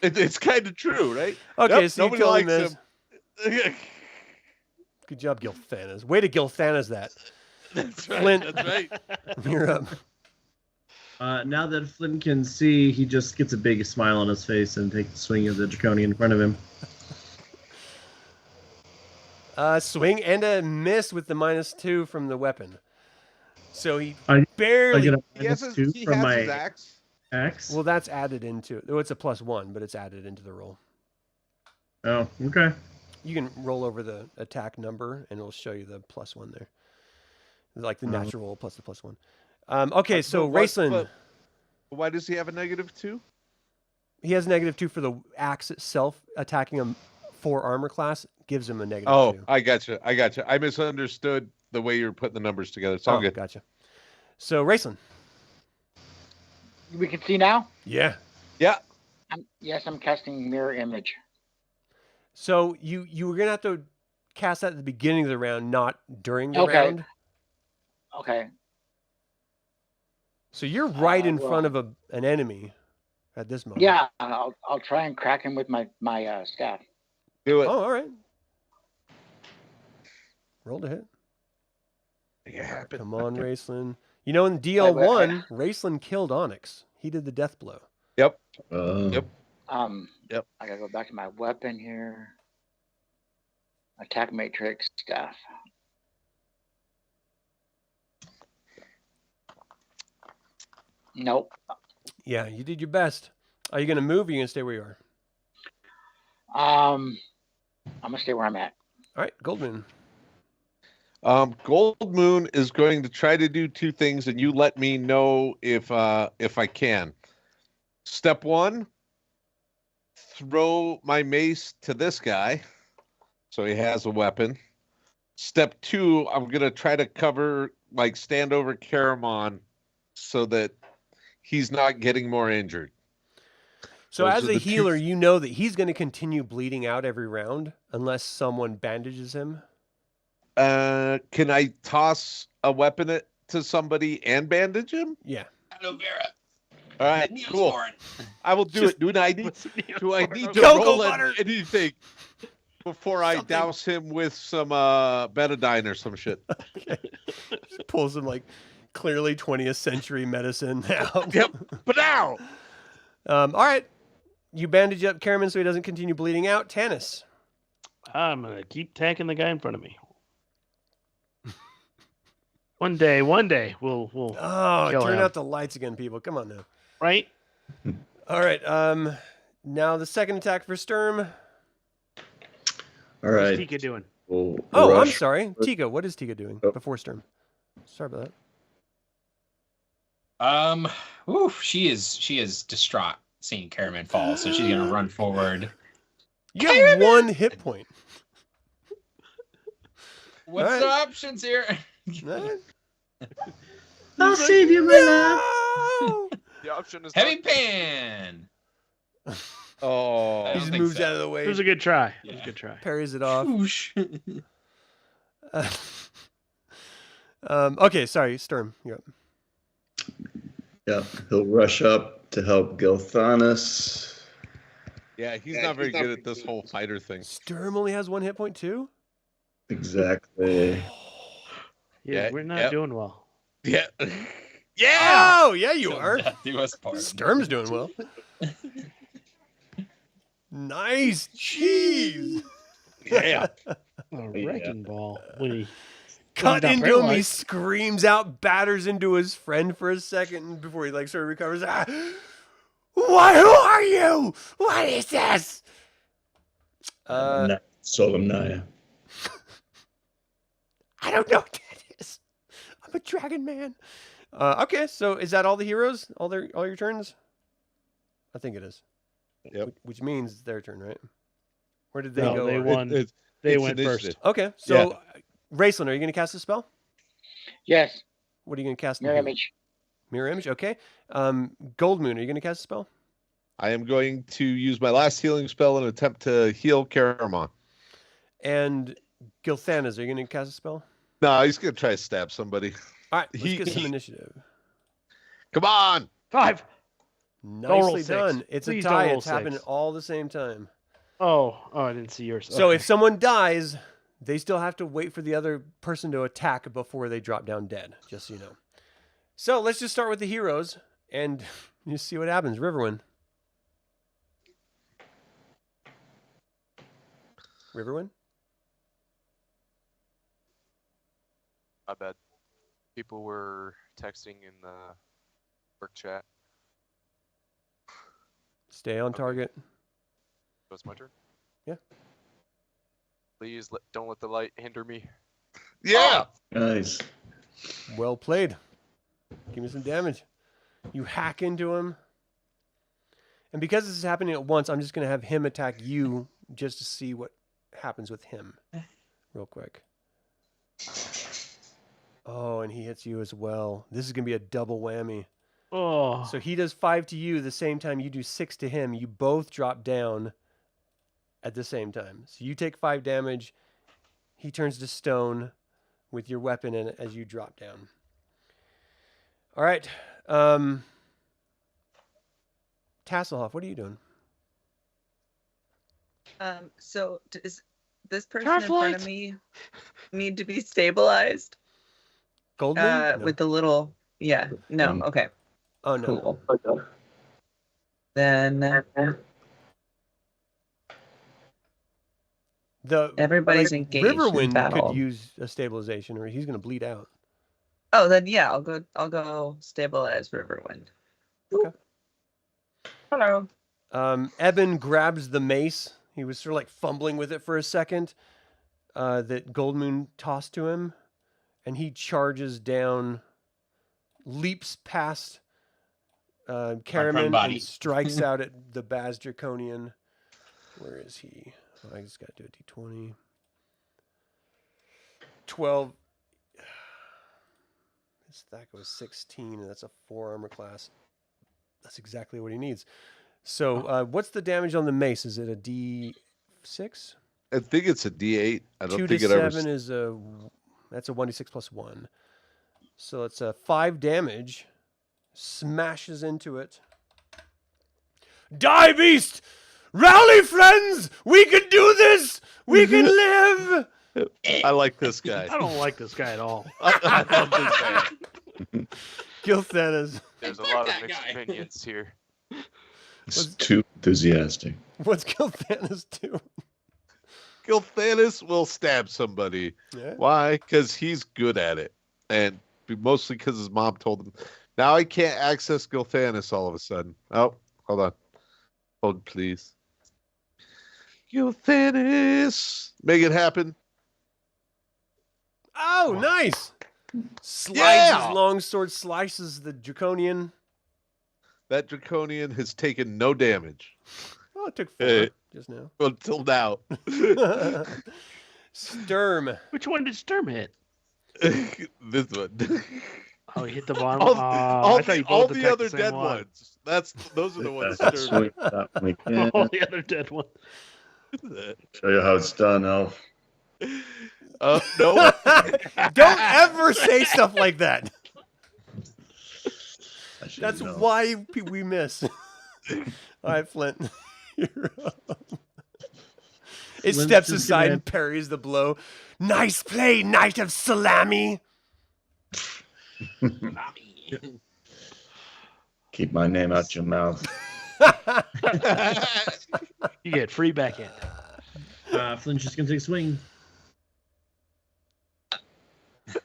It's kind of true, right? Okay, Yep, so you nobody killed him. likes This. him. Good job, Gilthanas. Way to Gilthanas that. That's right. Flint. That's right. You're up. Now that Flint can see, he just gets a big smile on his face and takes a swing at the Draconian in front of him. Swing and a miss with the -2 from the weapon. So he I barely. get a He has minus his, 2 he from has my his axe. axe. Well, that's added into it. Oh, it's a +1, but it's added into the roll. Oh, okay. You can roll over the attack number, and it'll show you the +1 there, like the natural roll plus the +1. Okay, so Raistlin, but why does he have a -2? he has -2 for the axe itself. Attacking him 4 armor class gives him a -2. Oh, I gotcha. I misunderstood the way you're putting the numbers together. It's all good. Gotcha. So Raistlin. We can see now? Yeah. Yeah. Yes, I'm casting mirror image. So you were gonna have to cast that at the beginning of the round, not during the Okay. round. Okay. So you're right in well- front of an enemy at this moment. Yeah, I'll try and crack him with my staff. Do it. Oh, all right. Roll to hit. Make it happen. Come on, Raistlin. You know, in DL1, Raistlin killed Onyx. He did the death blow. Yep. Yep. Yep. I gotta go back to my weapon here. Attack matrix staff. Nope. Yeah, you did your best. Are you going to move or are you going to stay where you are? I'm gonna stay where I'm at. All right, Goldmoon. Goldmoon is going to try to do two things, and you let me know if I can. Step one, throw my mace to this guy, so he has a weapon. Step two, I'm gonna try to cover, like, stand over Caramon, so that he's not getting more injured. So Those as are a the two- healer, you know that he's going to continue bleeding out every round unless someone bandages him. Can I toss a weapon to somebody and bandage him? Yeah. Aloe vera. All right, cool. Neosporin. I will do it. Do I need to Cocoa roll butter. anything before I douse him with some betadine or some shit? Just pull some, like, clearly 20th century medicine out. Yep. But now, All right. You bandage up Caramon so he doesn't continue bleeding out. Tanis. I'm gonna keep tanking the guy in front of me. One day we'll Oh, kill turn him. out the lights again, people. Come on now. Right? All right. Now the second attack for Sturm. All What's right. Tika doing? We'll Oh, I'm rush. sorry. Tika. What is Tika doing Oh. before Sturm? Sorry about that. She is distraught seeing Caramon fall, so she's gonna run forward. You have one hit point. What's All the right. options here? All right. I'll save you, my love. No! The option is Heavy pan. oh, I He don't just think moves so. out of the way. It was a good try. It was Yeah. a good try. Parries it off. Whoosh. Okay, sorry, Sturm. You're up. Yeah, he'll rush up to help Gilthanis. yeah, he's not very good at this whole fighter thing. Sturm only has one hit point too? Exactly. Yeah, Yeah, we're not yep. doing well. Yeah, yeah. Oh, yeah, you are. Do us part. Sturm's doing well. Nice cheese. Yeah. A wrecking ball when he Cut not into him, he paralyzed. screams out, batters into his friend for a second before he like sort of recovers. Ah, what? Who are you? What is this? Solemnaya. I don't know what that is. I'm a dragon man. Okay, so is that all the heroes? All your turns? I think it is. Yep. Which means it's their turn, right? Where did they No, go? they won. It- They it's went initiative. first. Okay, so Raistlin, are you going to cast a spell? Yes. What are you going to cast? Mirror image. Mirror image. Okay. Goldmoon, are you going to cast a spell? I am going to use my last healing spell and attempt to heal Caramon. And Gilthanis, are you going to cast a spell? No, he's gonna try to stab somebody. All right, let's He- get some he- initiative. Come on. 5. roll Nicely 6. done. It's Please a don't tie. roll It's happening 6. all the same time. Oh, I didn't see yours. So Okay. if someone dies, they still have to wait for the other person to attack before they drop down dead, just so you know. So let's just start with the heroes and you see what happens. Riverwind. Riverwind? My bad. People were texting in the work chat. Stay on target. So it's my turn? Yeah. Please don't let the light hinder me. Yeah. Nice. Well played. Give me some damage. You hack into him. And because this is happening at once, I'm just going to have him attack you just to see what happens with him real quick. Oh, and he hits you as well. This is going to be a double whammy. Oh, So he does 5 to you the same time you do 6 to him. You both drop down at the same time. So you take 5 damage. He turns to stone with your weapon in it as you drop down. All right. Tasslehoff, what are you doing? So does this person in front of me need to be stabilized? Goldmoon? No. With the little, yeah, no, okay. Oh, no. Cool. Then everybody's engaged in Riverwind battle. could use a stabilization, or he's going to bleed out. Oh, then yeah, I'll go stabilize Riverwind. Okay. Hello. Eben grabs the mace. He was sort of like fumbling with it for a second. That Goldmoon tossed to him, and he charges down, leaps past Caramon, body. and strikes out at the Battered Draconian. Where is he? Oh, I just got to do a d20. 12. His Tharkas was 16, and that's a 4 armor class. That's exactly what he needs. So, what's the damage on the mace? Is it a D6? I think it's a D8. I don't 2 think to it ever. 7 is that's a 1d6 plus 1. So it's a 5 damage. Smashes into it. Die, beast! Rally, friends! We can do this! We can live! I like this guy. I don't like this guy at all. I love this guy. Gilthanas. There's a lot of mixed opinions here. It's too enthusiastic. What's Gilthanas do? Gilthanas will stab somebody. Yeah. Why? Because he's good at it. And mostly because his mom told him. Now I can't access Gilthanas all of a sudden. Oh, hold on. Hold, please. Gilthanas! Make it happen. Oh, nice! Slides Yeah! his long sword, slices the Draconian. That Draconian has taken no damage. Oh, it took 4 Hey. just now. Until now. Sturm. Which one did Sturm hit? This one. Oh, he hit the bottom. All I thought you all both the attacked other same dead one. ones. Those are the ones. That's Sturm. sweet. That we can. All the other dead ones. Show you how it's done, Elf. No. Don't ever say stuff like that. I should That's know. why we miss. All right, Flint. You're up. It Flint's steps just aside gonna- and parries the blow. Nice play, Knight of Salami. Keep my name out your mouth. You get free backhand. Flint's just gonna take a swing.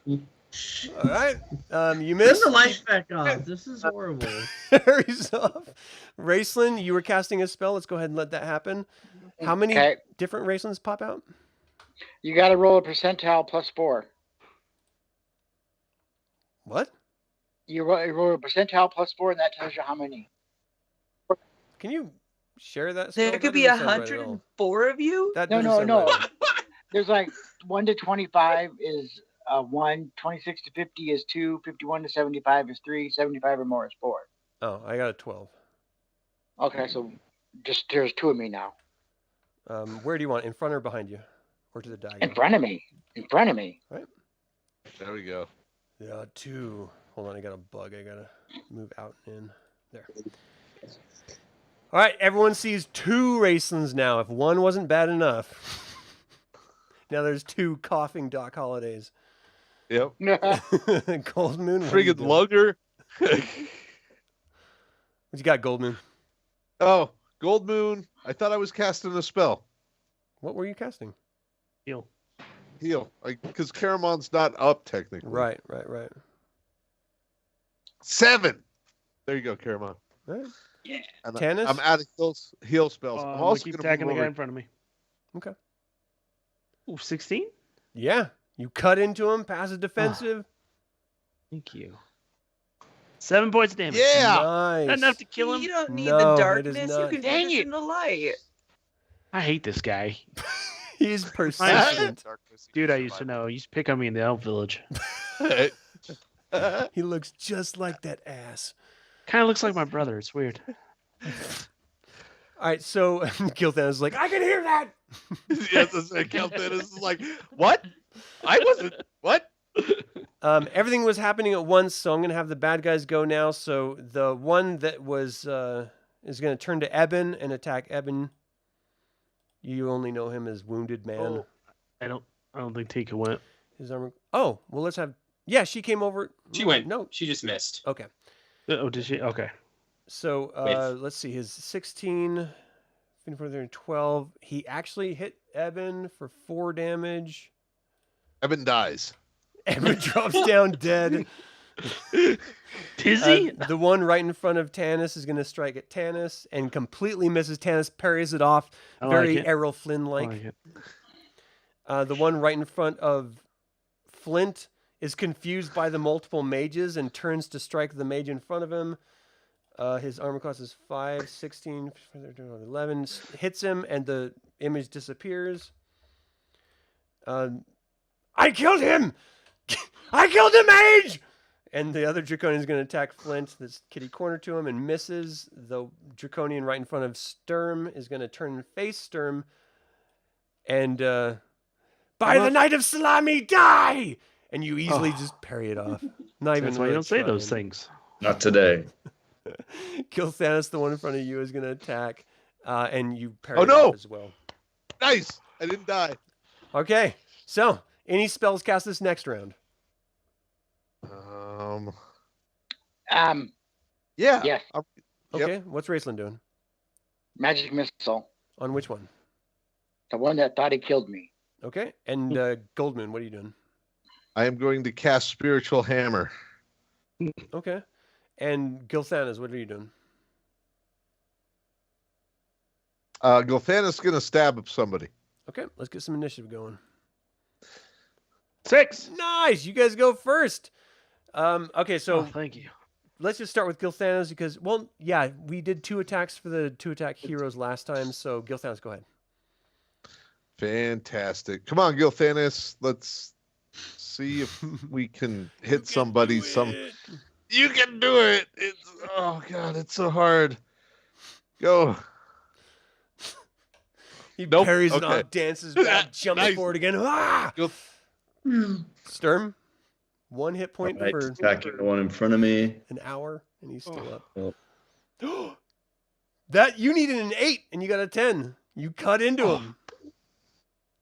All right. You Turn missed. the lights back off. This is horrible. Parries off. Raistlin, you were casting a spell. Let's go ahead and let that happen. How many Okay. different Raistlins pop out? You got to roll a percentile plus 4. What? You roll a percentile plus 4, and that tells you how many. Can you share that spell? There That could be doesn't sound right at all. 104 of you? That No, doesn't no, sound no. right. There's like 1 to 25 is 1, 26 to 50 is 2, 51 to 75 is 3, 75 or more is 4. Oh, I got a 12. Okay, so just there's 2 of me now. Where do you want? In front or behind you? Or to the diagonal? In front of me. In front of me. There we go. Yeah, 2. Hold on, I got a bug. I gotta move out and in. There. All right, everyone sees 2 Raistlins now. If 1 wasn't bad enough, now there's 2 coughing Doc Holidays. Yep. Goldmoon. What are you Friggin' doing? Lugger. What you got, Goldmoon? Oh, Goldmoon. I thought I was casting a spell. What were you casting? Heal. Heal. Because Caramon's not up technically. Right. 7. There you go, Caramon. All right. And Tanis? I'm out of heal spells. I'm I'm also keep going to attacking move the guy over. in front of me. Okay. Ooh, 16? Yeah, you cut into him, pass it defensive. Thank you. 7 points of damage. Yeah. Nice. Not enough to kill him. You don't need No, the it is darkness. You not. can Dang turn it it. into light. I hate this guy. He's persistent. Dude, I used to know. He used to pick on me in the elf village. He looks just like that ass. Kind of looks like my brother. It's weird. All right, so Gilthanas is like, I can hear that. Yes, Gilthanas is like, what? I wasn't. What? Everything was happening at once, so I'm going to have the bad guys go now. So the one that was is going to turn to Eben and attack Eben. You only know him as Wounded Man. Oh, I don't think Tika went. His armor. Oh, well, let's have. Yeah, she came over. She went. No, She just missed. okay. Oh, did she? Okay. So let's see. His 16, 12. He actually hit Eben for 4 damage. Eben dies. Eben drops down dead. Tizzy? The one right in front of Tanis is going to strike at Tanis and completely misses. Tanis parries it off. Very Errol Flynn-like. The one right in front of Flint is confused by the multiple mages and turns to strike the mage in front of him. His armor class is 5, 16, 11. Hits him and the image disappears. I killed him! I killed the mage! And the other Draconian is going to attack Flint. This kitty corner to him and misses. The Draconian right in front of Sturm is going to turn and face Sturm. And by the Night of Salami, die! And you easily just parry it off. Not even. That's why you don't say those things. Not today. Kill Thanos. The one in front of you is going to attack. And you parry Oh, it no! off as well. Nice. I didn't die. Okay. So, any spells cast this next round? Yeah. Yes. Okay. What's Raistlin doing? Magic missile. On which one? The one that thought he killed me. Okay. And Goldmoon, what are you doing? I am going to cast Spiritual Hammer. Okay. And Gilthanas, what are you doing? Gilthanas is going to stab somebody. Okay. Let's get some initiative going. 6. Nice. You guys go first. Okay. So Thank you. let's just start with Gilthanas because, well, yeah, we did 2 attacks for the 2 attack heroes last time. So Gilthanas, go ahead. Fantastic. Come on, Gilthanas. Let's see if we can hit somebody. You can do it. Oh God, it's so hard. Go. He Nope. parries it Okay. off, dances back, jumps Nice. forward again. Ah! Go. Sturm, 1 hit point Right, for attacking the one in front of me. an hour, and he's still up. Oh. That you needed an 8, and you got a 10. You cut into him,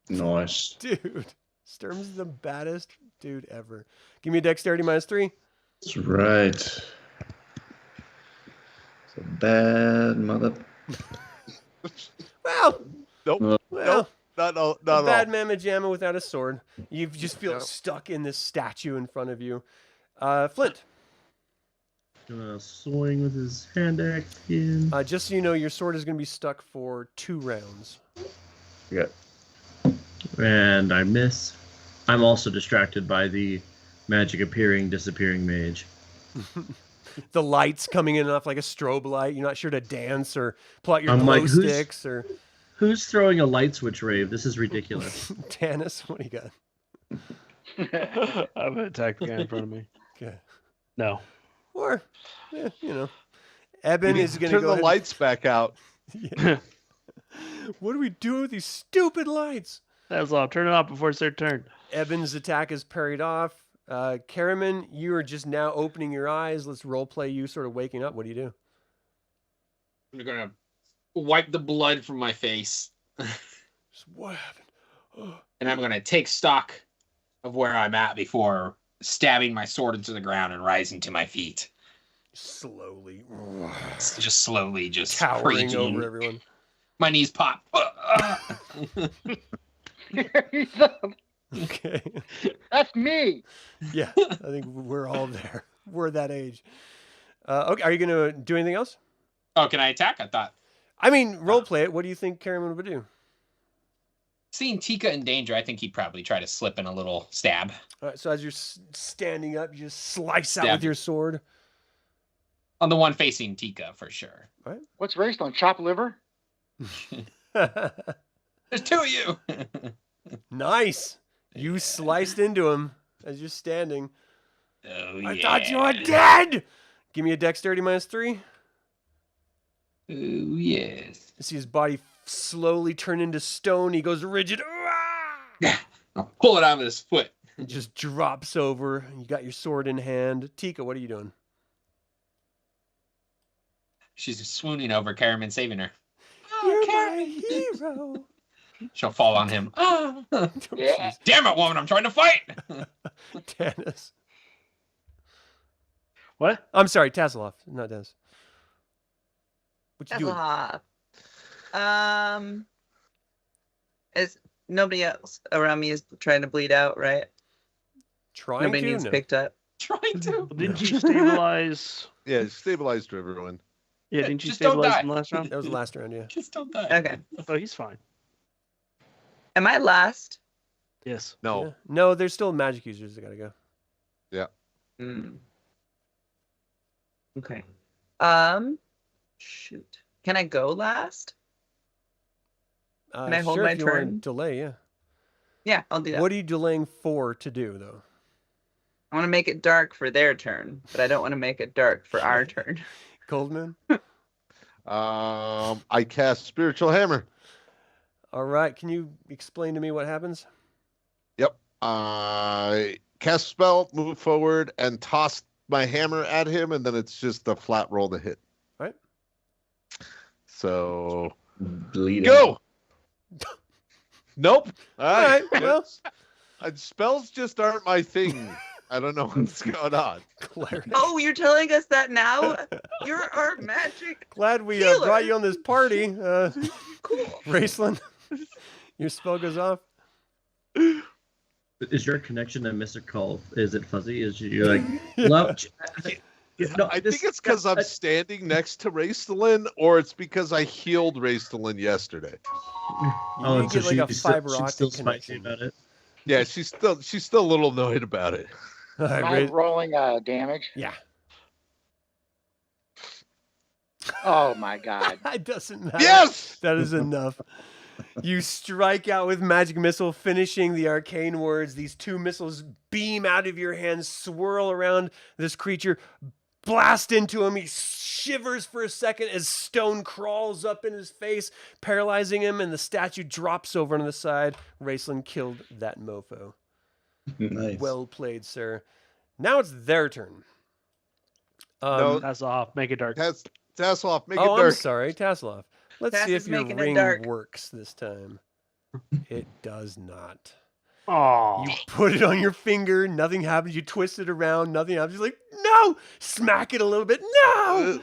Nice. dude. Sturm's the baddest dude ever. Give me a dexterity -3. That's right. It's a bad mother. Well, Nope. well. Not all. A Not bad all. mamma jamma without a sword. You just feel Yep. stuck in this statue in front of you. Flint, Gonna swing with his hand axe again. just so you know, your sword is going to be stuck for 2 rounds. Yeah. And I miss. I'm also distracted by the magic appearing, disappearing mage. The lights coming in off like a strobe light. You're not sure to dance or pull out your I'm glow like, who's- sticks or Who's throwing a light switch rave? This is ridiculous. Tanis. What do you got? I'm going to attack the guy in front of me. Okay. No. Or, you know, We Eben need is to going to turn go the ahead. lights back out. Yeah. What do we do with these stupid lights? That's all. Turn it off before it's their turn. Eben's attack is parried off. Caramon, you are just now opening your eyes. Let's role play you sort of waking up. What do you do? I'm gonna wipe the blood from my face, What happened? Oh. and I'm gonna take stock of where I'm at before stabbing my sword into the ground and rising to my feet. Slowly. Just slowly, just Towering raging. over everyone. My knees pop. Okay. That's me. Yeah, I think we're all there. We're that age. Okay, are you going to do anything else? Oh, can I attack? I thought. I mean, role play it. What do you think Caramon would do? Seeing Tika in danger, I think he'd probably try to slip in a little stab. All right, so as you're standing up, you just slice out Stab. with your sword. On the one facing Tika, for sure. What's Raistlin? Chop liver? There's 2 of you! Nice. You sliced into him as you're standing. Oh, I yeah. thought you were dead. Give me a dexterity -3. Oh, yes. You see his body slowly turn into stone. He goes rigid. I'll pull it out of his foot. It just drops over. You got your sword in hand. Tika, what are you doing? She's swooning over Caramon, saving her. You're my hero. She'll fall on him. Oh, Yeah. damn it, woman! I'm trying to fight. Tanis. What? I'm sorry, Tasslehoff, not Tanis. What you doing? Tasslehoff. Is nobody else around me is trying to bleed out, right? Trying Nobody to? needs No. picked up. Trying to. Didn't you stabilize? Yeah, stabilized Riverwind. Yeah, didn't you Just don't stabilize die. in the last round? That was the last round, yeah. Just don't die. Okay. Oh, he's fine. Am I last? Yes. No. Yeah. No, there's still magic users that gotta go. Hmm. Okay. Shoot. Can I go last? Can I hold sure, my if you wanna turn? delay, yeah. Yeah, I'll do that. What are you delaying for to do, though? I want to make it dark for their turn, but I don't want to make it dark for our turn. Goldmoon? I cast Spiritual Hammer. All right. Can you explain to me what happens? Yep. I cast spell, move forward, and toss my hammer at him, and then it's just a flat roll to hit. Right. So Bleeding. go. Nope. All right. Well, Spells just aren't my thing. I don't know what's going on. Cleric. Oh, you're telling us that now? You're our magic. Glad we Healer. brought you on this party. Cool. Raistlin, your spell goes off. Is your connection to mystical? Is it fuzzy? Is you like love? No, I think it's because I'm standing next to Raistlin, or it's because I healed Raistlin yesterday. You need to get like a she's fiber she's optic still spicy connection. about it. Yeah, she's still a little annoyed about it. All right, Am I Rais- rolling damage? yeah. Oh my god. It doesn't matter. Yes. That is enough. You strike out with magic missile, finishing the arcane words. These two missiles beam out of your hands, swirl around this creature, blast into him. He shivers for a second as stone crawls up in his face, paralyzing him, and the statue drops over on the side. Raistlin killed that mofo. Nice. Well played, sir. Now it's their turn. No. That's off. Make it dark. Tasslehoff, make it I'm dark. sorry, Tasslehoff. Let's Tass see is if your making it ring dark. works this time. It does not. Oh. You put it on your finger, nothing happens. You twist it around, nothing happens. You're like, no! Smack it a little bit, no!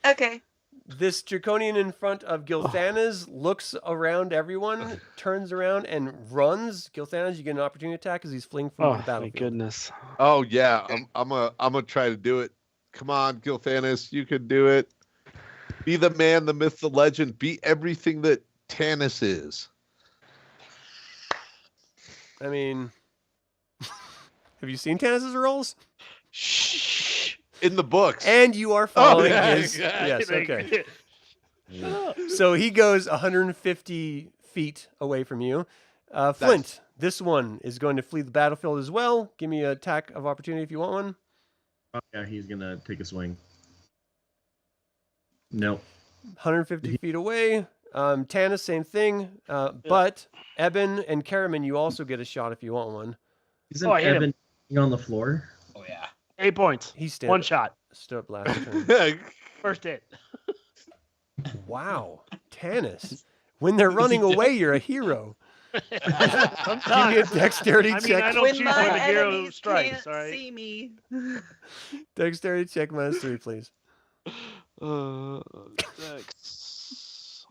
Okay. This Draconian in front of Gilthanas looks around everyone, turns around, and runs. Gilthanas, you get an opportunity attack as he's fleeing from Oh, the my battlefield. goodness. Oh yeah, I'm gonna try to do it. Come on, Gilthanas, you can do it. Be the man, the myth, the legend. Be everything that Tanis is. I mean, have you seen Tanis' rolls? Shh. In the books. And you are following yeah, his. yeah, Yes, okay. So he goes 150 feet away from you. Flint, this one is going to flee the battlefield as well. Give me an attack of opportunity if you want one. Oh, yeah, he's gonna take a swing. Nope. 150 feet away. Tanis, same thing. But Eben and Caramon, you also get a shot if you want one. Isn't I hit him. Evan on the floor? Oh yeah. 8 points. He One shot. stood up last turn. First hit. Wow, Tanis. When they're running away, you're a hero. Give me a dexterity I mean, check. I don't When choose my when the hero enemies strikes, can't all right? see me. Dexterity check -3, please. Dex.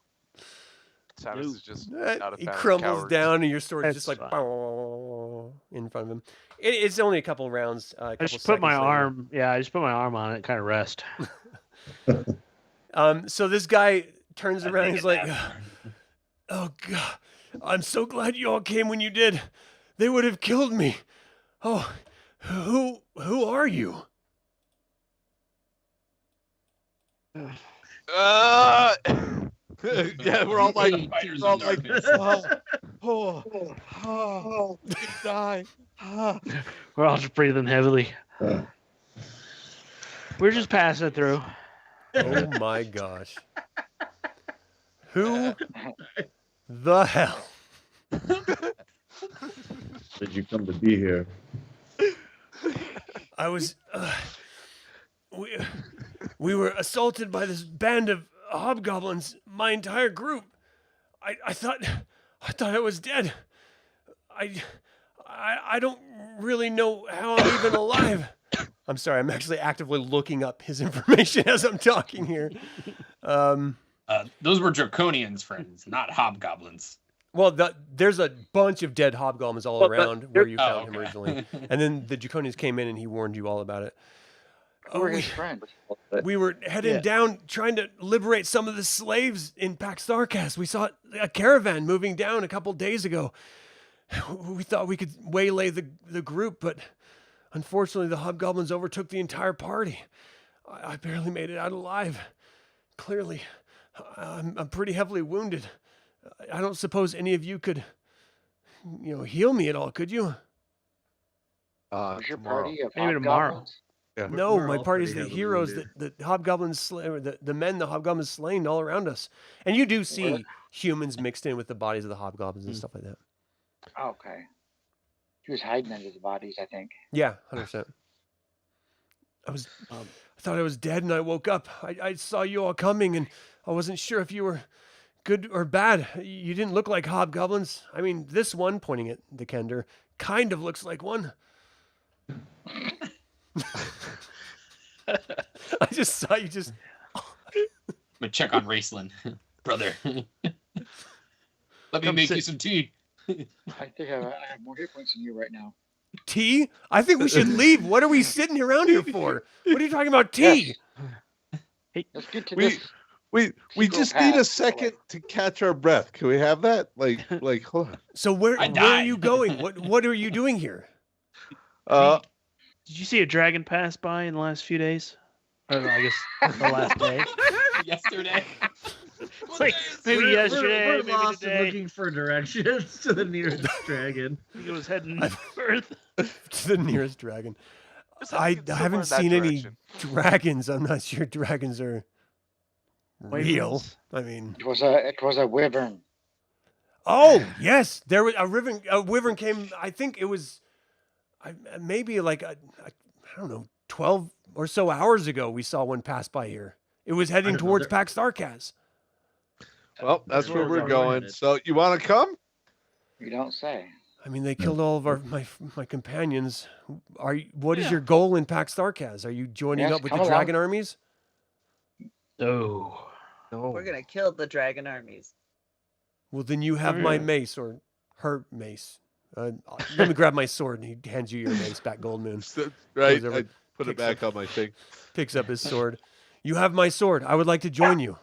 Tanis is just out of He bounds crumbles coward. down, and your sword is just That's like fine. in front of him. It's only a couple rounds. I just put my arm. Yeah, I just put my arm on it, kind of rest. So this guy turns I around. think He's it like, happened. "Oh God, I'm so glad you all came when you did. They would have killed me. Oh, who are you?" Yeah, we're all like, Fighters we're all in like, darkness. you can die. We're all just breathing heavily. We're just passing through. Oh my gosh. Who the hell Did you come to be here? I was. We were assaulted by this band of hobgoblins. My entire group. I thought I was dead. I don't really know how I'm even alive. I'm sorry. I'm actually actively looking up his information as I'm talking here. Those were draconians, friends, not hobgoblins. Well, there's a bunch of dead hobgoblins all around where you found him originally, and then the draconians came in and he warned you all about it. Who were his friends? We were heading down trying to liberate some of the slaves in Tharkas. We saw a caravan moving down a couple days ago. We thought we could waylay the group, but unfortunately the hobgoblins overtook the entire party. I barely made it out alive. Clearly, I'm pretty heavily wounded. I don't suppose any of you could, heal me at all, could you? Was your party of Maybe tomorrow. hobgoblins? Yeah. No, We're my all party's pretty the heavily heroes wounded. that the hobgoblins the men the hobgoblins slain all around us. And you do see humans mixed in with the bodies of the hobgoblins and stuff like that. Okay. He was hiding under the bodies, I think. Yeah, 100%. I thought I was dead and I woke up. I saw you all coming and I wasn't sure if you were good or bad. You didn't look like hobgoblins. I mean, this one, pointing at the Kender, kind of looks like one. I just saw you just... I'm gonna check on Raistlin, brother. Let me make you some tea. I think I have more hit points than you right now. Tea? I think we should leave. What are we sitting around here for? What are you talking about, tea? Yes. Let's get to We- this. We just need a second to catch our breath. Can we have that? Like, hold on. So where are died. you going? What are you doing here? Did you see a dragon pass by in the last few days? Or I guess the last day. Yesterday. It's like maybe yesterday, We're maybe lost today. and looking for directions to the nearest dragon. I think it was heading north. To the nearest dragon. Just I somewhere in haven't that seen any direction. dragons. I'm not sure dragons are real. Wyverns. I mean, It was a wyvern. oh yes, there was a wyvern came. I think it was, maybe like I don't know, 12 or so hours ago. We saw one pass by here. It was heading don't know, towards there- Tharkas. Well, that's where we're We're going. going. So you want to come? You don't say. I mean, they killed all of my companions. What is your goal in Tharkas? Are you joining Yes, up with come the along. dragon armies? Oh. No. We're gonna kill the dragon armies. Well, then you have my mace or her mace. Let me grab my sword, and he hands you your mace back, Goldmoon. Right. Goes over, I put it picks back up- on my thing. Picks up his sword. You have my sword. I would like to join you.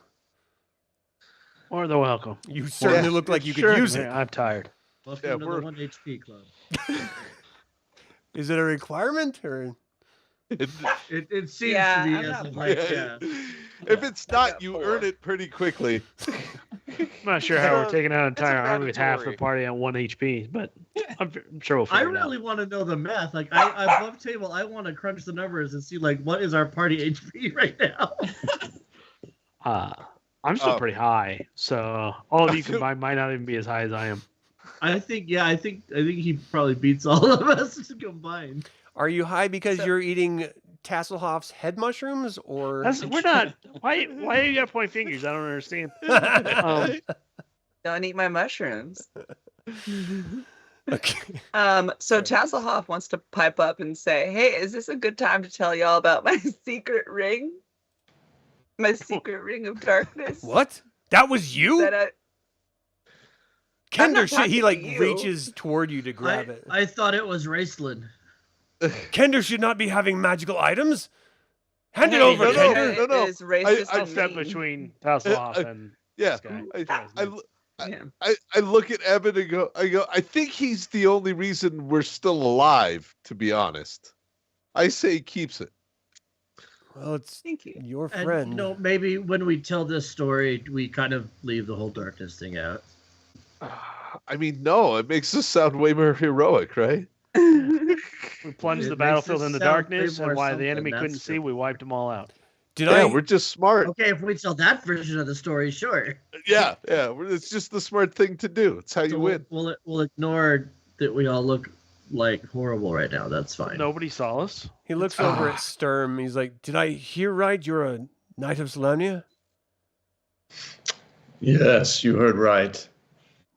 More than welcome. You certainly look like you Sure. could use it. Yeah, I'm tired. Welcome Yeah, to we're- the 1 HP club. Is it a requirement or? It seems Yeah, to be I'm as not of like, Yeah. yeah. If it's I not, got you 4. earn it pretty quickly. I'm not sure how we're taking out an It's a entire army with half the mandatory. party on 1 HP, but I'm sure we'll I figure it out. really want to know the math. Like, I above table, I want to crunch the numbers and see like what is our party HP right now. I'm still Oh. pretty high, so all of you combined might not even be as high as I am. I think he probably beats all of us combined. Are you high because you're eating Tasslehoff's head mushrooms, or? We're not. Why do you got to point fingers? I don't understand. Don't eat my mushrooms. Okay. So Tasslehoff wants to pipe up and say, "Hey, is this a good time to tell y'all about my secret ring? My secret ring of darkness." What? That was you? That I'm not Kender, he talking like to you. reaches toward you to grab it. I thought it was Raistlin. Kender should not be having magical items. Hand it Hey, over, no, Kender. no, no. It is racist I I'll and step mean. between Tasslehoff and Yeah. this guy. Yeah. I look at Evan and go, I think he's the only reason we're still alive, to be honest. I say he keeps it. Well, it's Thank you. your And friend. you know, maybe when we tell this story, we kind of leave the whole darkness thing out. I mean, no, it makes us sound way more heroic, right? We plunged It the makes battlefield it into sound way darkness, more and while the something, enemy couldn't that's see, true. we wiped them all out. Did Yeah, I? we're just smart. Okay, if we tell that version of the story, sure. Yeah. It's just the smart thing to do. It's how you So win. we'll ignore that we all look like horrible right now. That's fine. Nobody saw us. He looks over at Sturm. He's like, "Did I hear right? You're a Knight of Solamnia?" Yes, you heard right.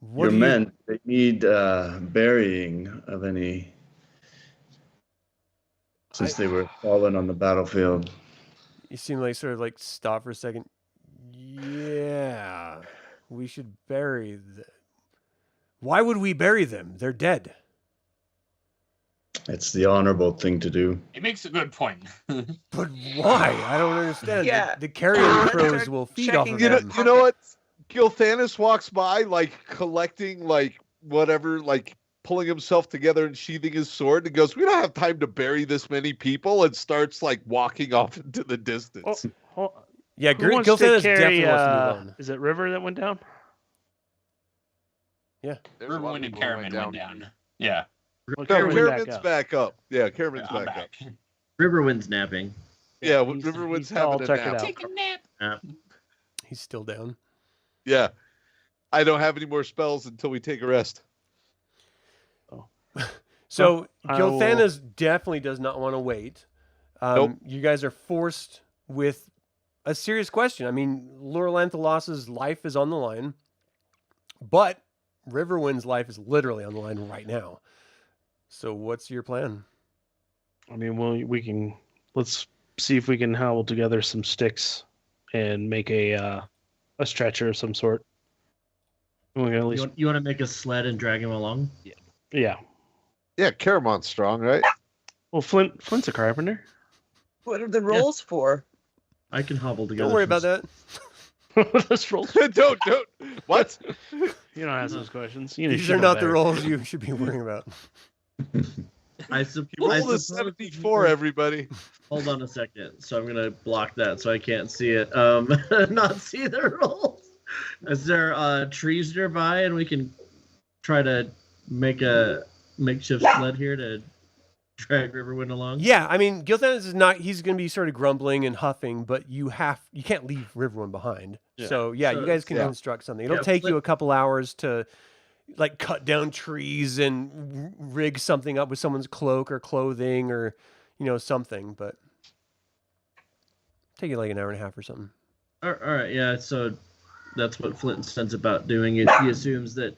What Your do you- men, they need burying of any, since they were fallen on the battlefield. You seem like sort of like stop for a second. Yeah, we should bury them. Why would we bury them? They're dead. It's the honorable thing to do. He makes a good point. But why? I don't understand. Yeah. The carrion Let's crows start will feed off checking of You know, them. you know what? Gilthanis walks by, like collecting, like whatever, like pulling himself together and sheathing his sword, and goes, "We don't have time to bury this many people," and starts like walking off into the distance. Yeah, Who wants to Gilthanis carry, definitely wants to move on. Is it River that went down? There's a lot of Riverwind and people who Caramon went down. Yeah. Well, No, Cameron went Caramon's back up. Yeah, Caramon's I'm back up. Riverwind's napping. Yeah, he's- Riverwind's he's all having a tucked nap. out. Take a nap. He's still down. Yeah, I don't have any more spells until we take a rest. So I will- Gilthanis definitely does not want to wait. Nope. You guys are forced with a serious question. I mean, Lorelanthalos's life is on the line, but Riverwind's life is literally on the line right now. So what's your plan? I mean, well, let's see if we can hobble together some sticks and make a stretcher of some sort. We can at least, You want to make a sled and drag him along? yeah. Yeah, Caramon's strong, right? Well, Flint's a carpenter. What are the rolls for? I can hobble together. Don't worry some about that. Let's roll. don't. What? You don't ask those questions. You These should are know not the better. roles you should be worrying about. I You suppose. rolled a 74, everybody. Hold on a second. So I'm gonna block that so I can't see it. Not see the rolls. Is there trees nearby, and we can try to make a makeshift sled here to drag Riverwind along? Yeah, I mean, Gilthanis is not. He's going to be sort of grumbling and huffing, but you can't leave Riverwind behind. Yeah. So yeah, So- you guys can yeah. construct something. It'll Yeah, take you Flint- a couple hours to like cut down trees and rig something up with someone's cloak or clothing or something, but take you like an hour and a half or something. All right. Yeah. So that's what Flint says about doing it. He assumes that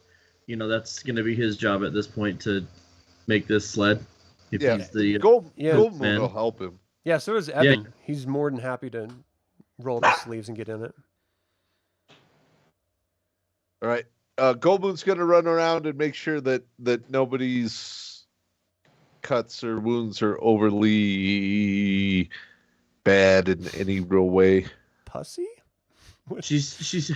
that's going to be his job at this point to make this sled. If Yeah. he's the Goldmoon man. will help him. Yeah, so does Evan. He's more than happy to roll up his sleeves and get in it. All right. Goldmoon's going to run around and make sure that nobody's cuts or wounds are overly bad in any real way. Pussy? she's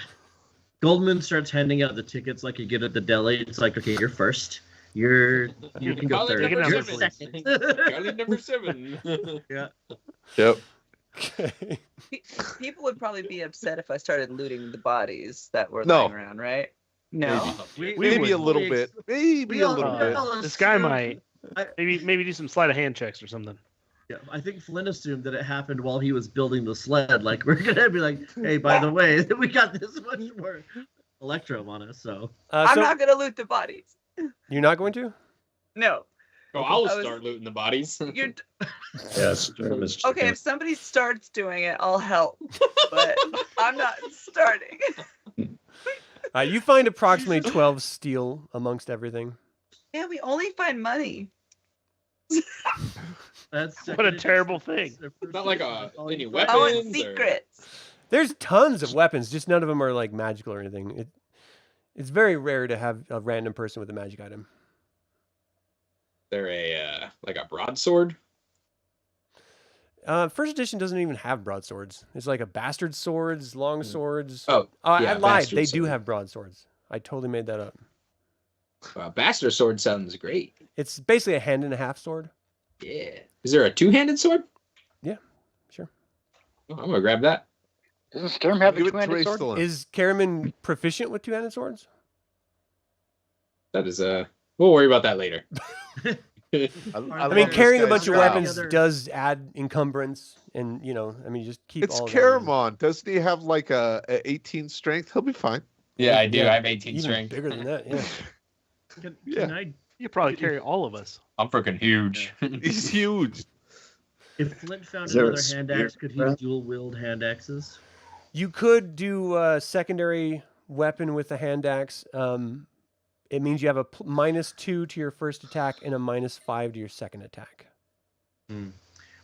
Goldmoon starts handing out the tickets like you get at the deli. It's like, okay, you're first. You can go Caller third. number You're 7. second. Charlie number 7. Yeah. Yep. Okay. People would probably be upset if I started looting the bodies that were No. lying around, right? No. Maybe a little bit. Maybe a little bit. This guy might maybe do some sleight of hand checks or something. Yeah, I think Flynn assumed that it happened while he was building the sled. Like, we're gonna be like, hey, by the way, we got this much more electrum on us. So I'm so not gonna loot the bodies. you're not going to? No. Oh, I'll I was- start looting the bodies. You're Yes, Sturm is okay. chicken. If somebody starts doing it, I'll help. But I'm not starting. You find approximately 12 steel amongst everything. Yeah, we only find money. that's What a terrible thing. Not like any I weapons. want or- secrets. There's tons of weapons, just none of them are like magical or anything. It's very rare to have a random person with a magic item. They're a like a broadsword. First edition doesn't even have broadswords. It's like a bastard swords, long swords. Oh, I yeah, lied. bastard They do sword. have broadswords. I totally made that up. Bastard sword sounds great. It's basically a hand and a half sword. Yeah. Is there a two-handed sword? Yeah, sure. Oh, I'm gonna grab that. Doesn't Sturm have a Give it to two-handed sword? Raistlin. Is Caramon proficient with two-handed swords? That is we'll worry about that later. I love mean, this carrying a guy's bunch of style. weapons does add encumbrance, and just keep It's all of that in. Caramon. Doesn't he have like a 18 strength? He'll be fine. Yeah, I do. Yeah, I have 18 Even strength. bigger than that, yeah. Can Yeah. I You could probably carry all of us. I'm freaking huge. He's huge. If Flint found Is there a another hand spear axe, could he for that? dual-wield hand axes? You could do a secondary weapon with a hand axe. It means you have a -2 to your first attack and a -5 to your second attack.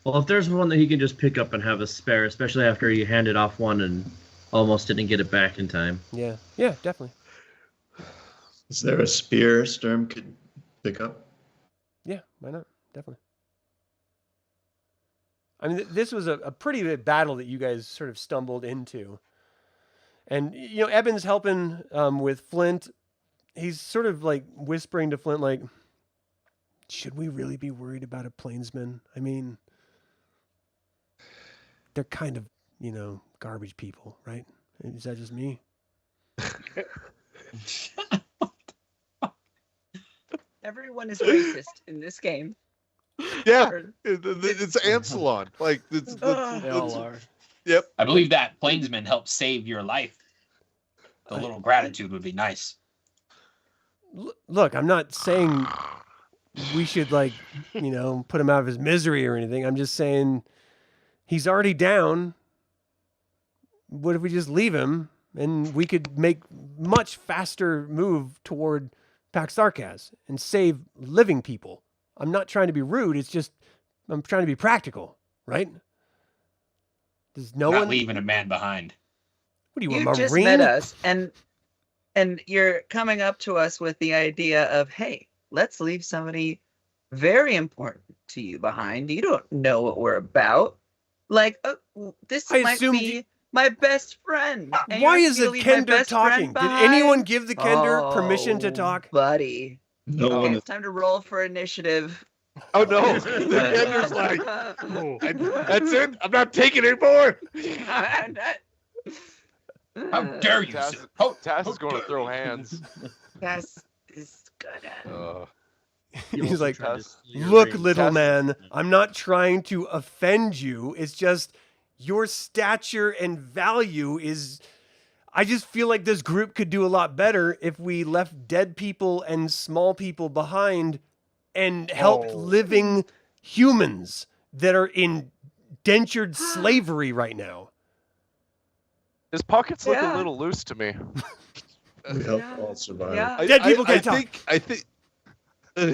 Well, if there's one that he can just pick up and have a spare, especially after he handed off one and almost didn't get it back in time. Yeah, definitely. Is there a spear Sturm could pick up? Yeah, why not? Definitely. I mean, this was a pretty big battle that you guys sort of stumbled into. And, you know, Eben's helping with Flint. He's sort of like whispering to Flint, like, should we really be worried about a plainsman? I mean, they're kind of, you know, garbage people, right? Is that just me? Everyone is racist in this game. Yeah, it's Ancelon. Like They all are. Yep. I believe that plainsman helped save your life. A little gratitude would be nice. Look, I'm not saying we should, like, you know, put him out of his misery or anything. I'm just saying he's already down. What if we just leave him and we could make much faster move toward Pax Tharkas and save living people? I'm not trying to be rude. It's just I'm trying to be practical, right? Does no Not one leaving a man behind. What are you, You a just marine? met us, and you're coming up to us with the idea of, hey, let's leave somebody very important to you behind. You don't know what we're about. Like, this I might assumed be my best friend. and Why you're is it gonna leave my Kender best friend talking? Did behind? anyone give the Kender permission to Oh, talk? buddy? No Okay, one. it's time to roll for initiative. Oh no, the Kender's like, that's it. I'm not taking it anymore. How dare you, Tass, sir? Tass is going to throw hands. Yes, is gonna. He He's also like, tried to steal your look, ring. little Tass- man, I'm not trying to offend you. It's just your stature and value is. I just feel like this group could do a lot better if we left dead people and small people behind and helped living humans that are in indentured slavery right now. His pockets look Yeah. a little loose to me. We help Yeah. all survive. Yeah. Dead people can't talk. I think I'll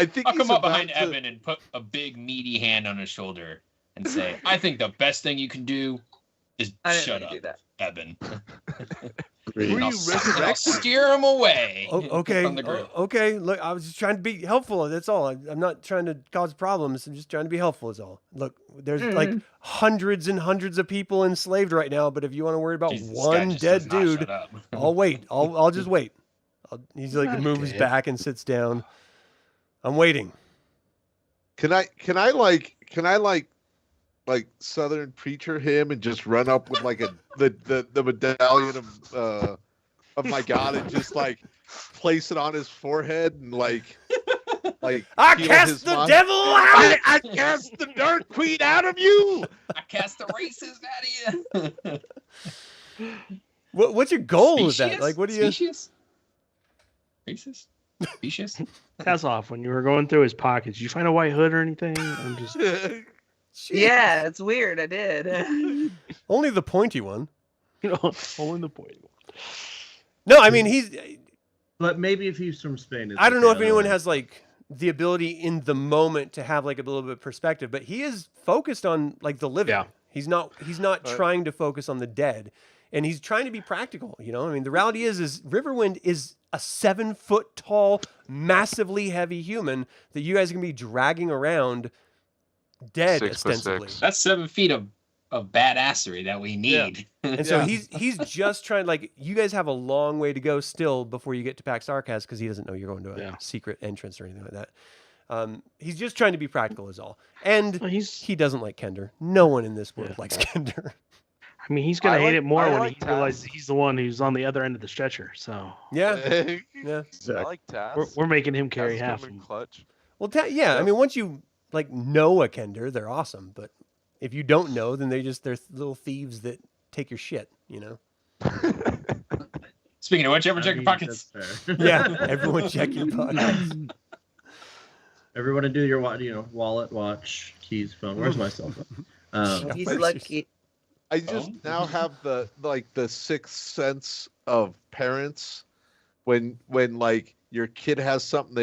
he's come up about behind to- Evan and put a big meaty hand on his shoulder and say, I think the best thing you can do is I didn't shut mean up, to do that. Evan. Agreed. Who are I'll, you I'll resurrecting? steer him away Okay, from the group. okay. Look, I was just trying to be helpful. That's all. I'm not trying to cause problems. I'm just trying to be helpful. Is all. Look, there's like hundreds and hundreds of people enslaved right now. But if you want to worry about Jesus, this guy one just dead does not dude, shut up. I'll wait. I'll just wait. He's like moves Okay. back and sits down. I'm waiting. Can I like Southern preacher him and just run up with like the medallion of my god and just like place it on his forehead and like I heal cast his the mind? devil out. I cast the Dark Queen out of you. I cast the racist out of you. What's your goal with that? Specious? Like, what do you? Specious? Racist? Specious? Tasslehoff, when you were going through his pockets, did you find a white hood or anything? I'm just Yeah, it's weird. I did. Only the pointy one. all in the point. No, I mean he's. But maybe if he's from Spain. it's I don't know okay if anyone otherwise. has like the ability in the moment to have like a little bit of perspective, but he is focused on like the living. Yeah. He's not Right. trying to focus on the dead, and he's trying to be practical. You know, I mean, the reality is Riverwind is a 7-foot tall, massively heavy human that you guys are gonna be dragging around dead 6'6". ostensibly. That's 7 feet of badassery that we need. And so Yeah. he's just trying, like, you guys have a long way to go still before you get to Pax Tharkas because he doesn't know you're going to a Yeah. secret entrance or anything like that. He's just trying to be practical is all. And Well, he doesn't like Kender. No one in this world Yeah. likes Kender. I mean, he's gonna I hate like- it more I when like he realizes Tass. he's the one who's on the other end of the stretcher. So Yeah. Yeah. I Exactly. like Tass. we're making him carry Tass half. coming clutch. Well, yeah. I mean, once you like know a Kender, they're awesome. But if you don't know, then they're little thieves that take your shit, you know? Speaking of which, ever I check your mean, pockets? that's fair. Yeah. Everyone check your pockets. Everyone do your wallet, watch, keys, phone. Where's my cell phone? He's lucky. I just now have the sixth sense of parents when like your kid has something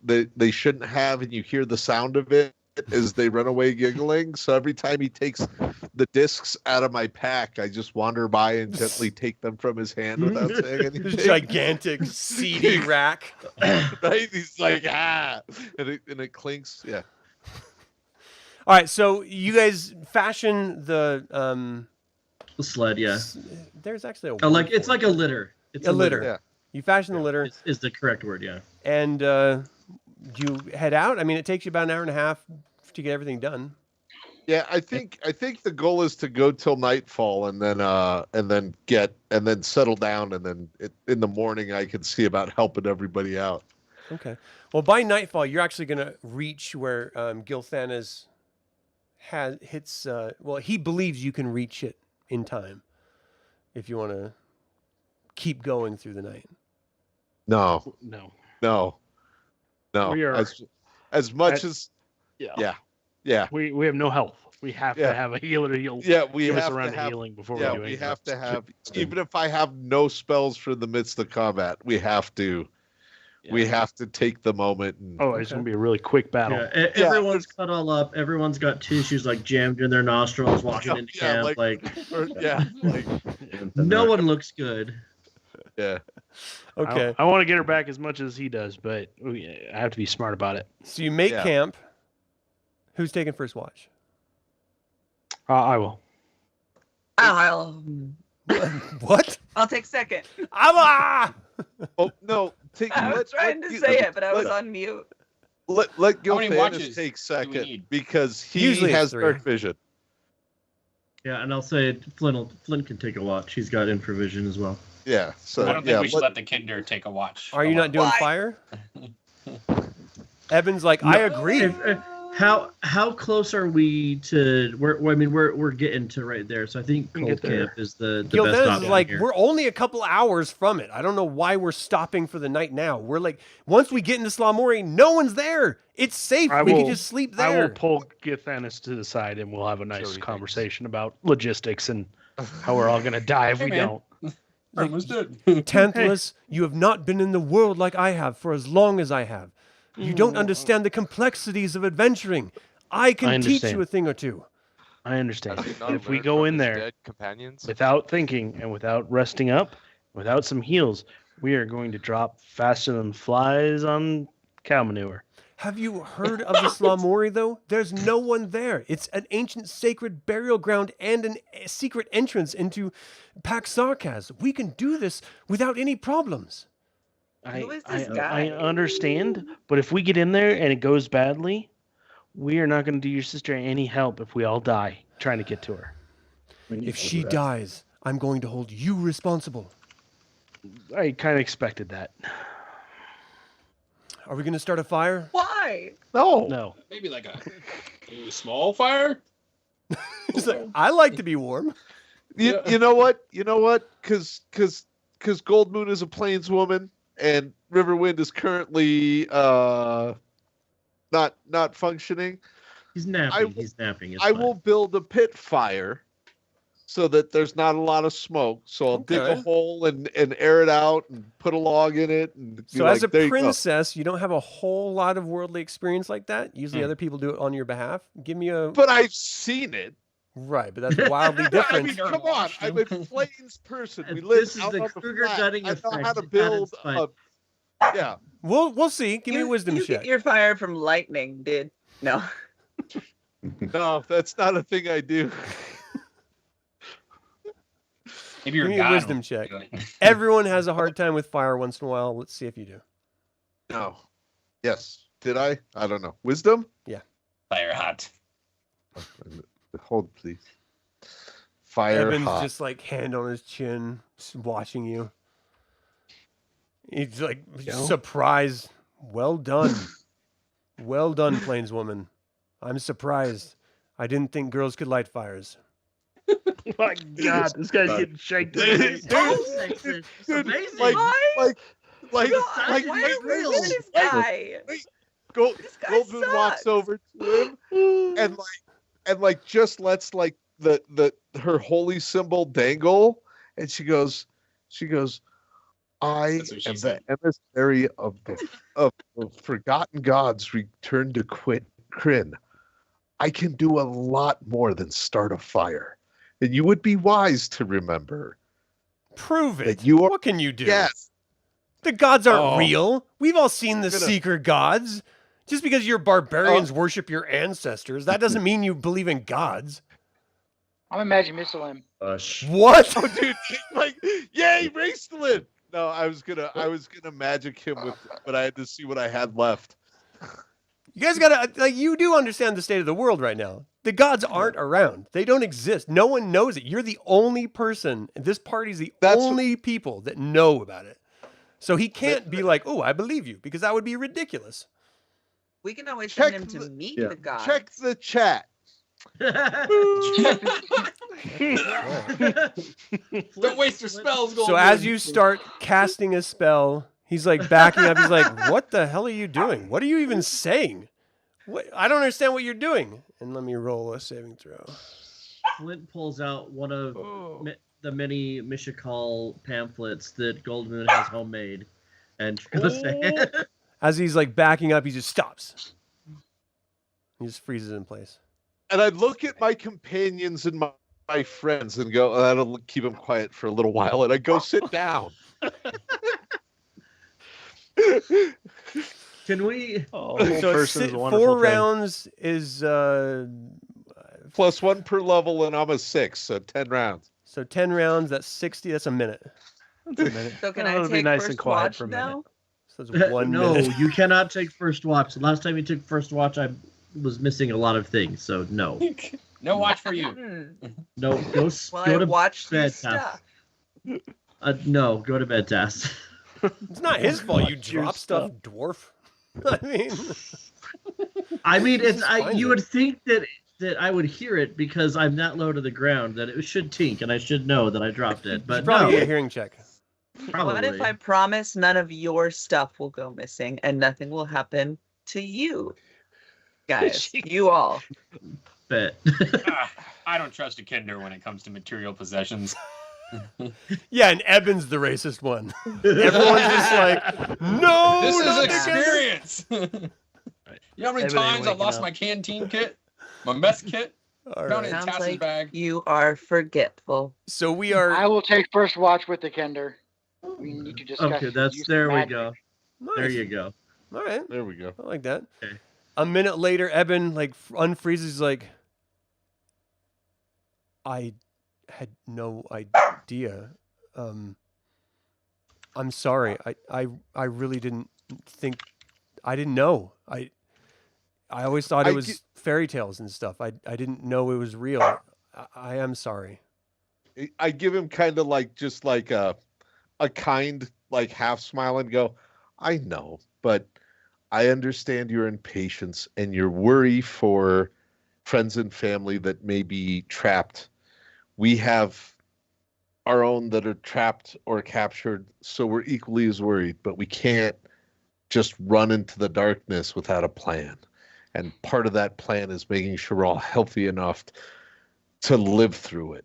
they shouldn't have, and you hear the sound of it as they run away giggling. So every time he takes the discs out of my pack, I just wander by and gently take them from his hand without saying anything. Gigantic CD rack. Right? He's like, and it clinks. Yeah. All right, so you guys fashion the sled. Yeah. There's actually a word it's like a litter. It's a litter. Yeah. You fashion the litter is the correct word. Yeah. And you head out. I mean, it takes you about an hour and a half to get everything done. Yeah, I think the goal is to go till nightfall and then settle down, and then in the morning I can see about helping everybody out. Okay. Well, by nightfall you're actually going to reach where Gilthanas hits. Well, he believes you can reach it in time if you want to keep going through the night. No. We are as much as yeah. We have no health. We have to have a healer to heal. Yeah, we give have us a round to of have healing before we do anything. We have to have, even if I have no spells for the midst of combat, we have to take the moment. And, it's gonna be a really quick battle. Yeah, everyone's cut all up. Everyone's got tissues like jammed in their nostrils, walking into camp. No one looks good. Yeah. Okay. I want to get her back as much as he does, but I have to be smart about it. So you make camp. Who's taking first watch? I will. What? I'll take second. Oh no! I was trying to say it, but I was on mute. Let How many Gilthanas watches take do we second need? because he Usually has three. dark vision. Yeah, and I'll say Flint can take a watch. He's got infravision as well. Yeah. So I don't think we should let the Kender take a watch. Are you not doing fire? Evan's like, I agree. How close are we to? We're getting to right there. So I think Cold Camp is the best Gilthanas option is like, here. we're only a couple hours from it. I don't know why we're stopping for the night now. We're like, once we get into Slamouri, no one's there. It's safe. We can just sleep there. I will pull Gilthanas to the side and we'll have a nice conversation about logistics and how we're all gonna die if we don't. Tantalus, you have not been in the world like I have for as long as I have. You don't understand the complexities of adventuring. I can teach you a thing or two. I understand. If we learned go from in his there dead companions? without thinking and without resting up, without some heals, we are going to drop faster than flies on cow manure. Have you heard of the Slamouri, though? There's no one there. It's an ancient sacred burial ground and a secret entrance into Tharkas. We can do this without any problems. Who is this guy? I understand, but if we get in there and it goes badly, we are not going to do your sister any help if we all die trying to get to her. If she dies, I'm going to hold you responsible. I kind of expected that. Are we going to start a fire? Why? No. Maybe like a small fire. He's like, I like to be warm. You know what? Because Goldmoon is a plainswoman and Riverwind is currently not functioning. He's napping. He's napping. I will build a pit fire so that there's not a lot of smoke. So I'll dig a hole and air it out and put a log in it. And so as a princess, you don't have a whole lot of worldly experience like that. Usually other people do it on your behalf. Give me a... But I've seen it. Right, but that's wildly different. I mean, come on, I'm a plains person. We live this is out the on the Kruger flat. gutting I know effect how to at build its finest. Yeah. We'll see. Give me a wisdom you check. get your fire from lightning, dude. No. No, that's not a thing I do. Maybe you're Give me a God. wisdom check. Everyone has a hard time with fire once in a while. Let's see if you do. No. Yes. Did I? I don't know. Wisdom? Yeah. Fire hot. Hold, please. Fire Evan's hot. just like hand on his chin, just watching you. He's like surprised. Well done. Well done, plainswoman. I'm surprised. I didn't think girls could light fires. My God, this guy's getting shanked. Amazing. Like, Why is this guy? This guy Goldmoon walks sucks. over to him and just lets the her holy symbol dangle, and she goes, I That's what she am the said. emissary of the forgotten gods returned to Kryn. I can do a lot more than start a fire, and you would be wise to remember Prove it. that you are. What can you do? Yes. The gods aren't Oh. real. We've all seen the Gonna- secret gods. Just because your barbarians worship your ancestors, that doesn't mean you believe in gods. I'm imagining missile him. What? Oh, dude, yay, Raistlin! No, I was gonna magic him with, but I had to see what I had left. You guys gotta, you do understand the state of the world right now. The gods aren't around. They don't exist. No one knows it. You're the only person, this party's the only people that know about it. So he can't be like, oh, I believe you, because that would be ridiculous. We can always Check send him to meet yeah. the gods. Check the chat. Don't waste your spells, Goldmoon. So as you start casting a spell, he's like backing up. He's like, what the hell are you doing? What are you even saying? What? I don't understand what you're doing. And let me roll a saving throw. Flint pulls out one of Oh. the many Mishakal pamphlets that Goldmoon has homemade, and goes to As he's like backing up, he just stops. He just freezes in place. And I look at my companions and my friends and go, that'll keep them quiet for a little while. And I go sit down. Can we? Oh, So whole it's person is a 4 wonderful thing. rounds is Plus 1 per level, and I'm a 6, so 10 rounds. so 10 rounds. That's 60. That's a minute. That's a minute. So can Oh, I it'll be take nice first and quiet watch for a minute. now? So that's 1 No, minute. you cannot take first watch. The last time you took first watch, I was missing a lot of things, so no. No watch for you. No, go, Well, go I to watched bed, his stuff. no, go to bed, Tass. It's not his fault. You Watch your drop stuff, dwarf. I mean, I mean, it's Just finds you it. would think that I would hear it because I'm that low to the ground that it should tink and I should know that I dropped it. But probably no, get a hearing check. probably. What if I promise none of your stuff will go missing and nothing will happen to you? Guys, you all. bet? I don't trust a Kender when it comes to material possessions. Yeah, and Eben's the racist one. Everyone's just like, no, This is not the experience. You know how many Eben ain't times I waking lost up. my canteen kit, my mess kit, All found right. it in Sounds Tass's like bag. you are forgetful. So we I are. will take first watch with the Kender. We need to discuss. Okay, his that's use of there we magic. go. There you go. All right. There we go. I like that. Okay. A minute later, Eben like unfreezes. He's like, I had no idea. I'm sorry. I really didn't think. I didn't know. I always thought I it was fairy tales and stuff. I didn't know it was real. I am sorry. I give him kind of like just like a kind like half smile and go, I know, but I understand your impatience and your worry for friends and family that may be trapped. We have our own that are trapped or captured, so we're equally as worried, but we can't just run into the darkness without a plan. And part of that plan is making sure we're all healthy enough to live through it.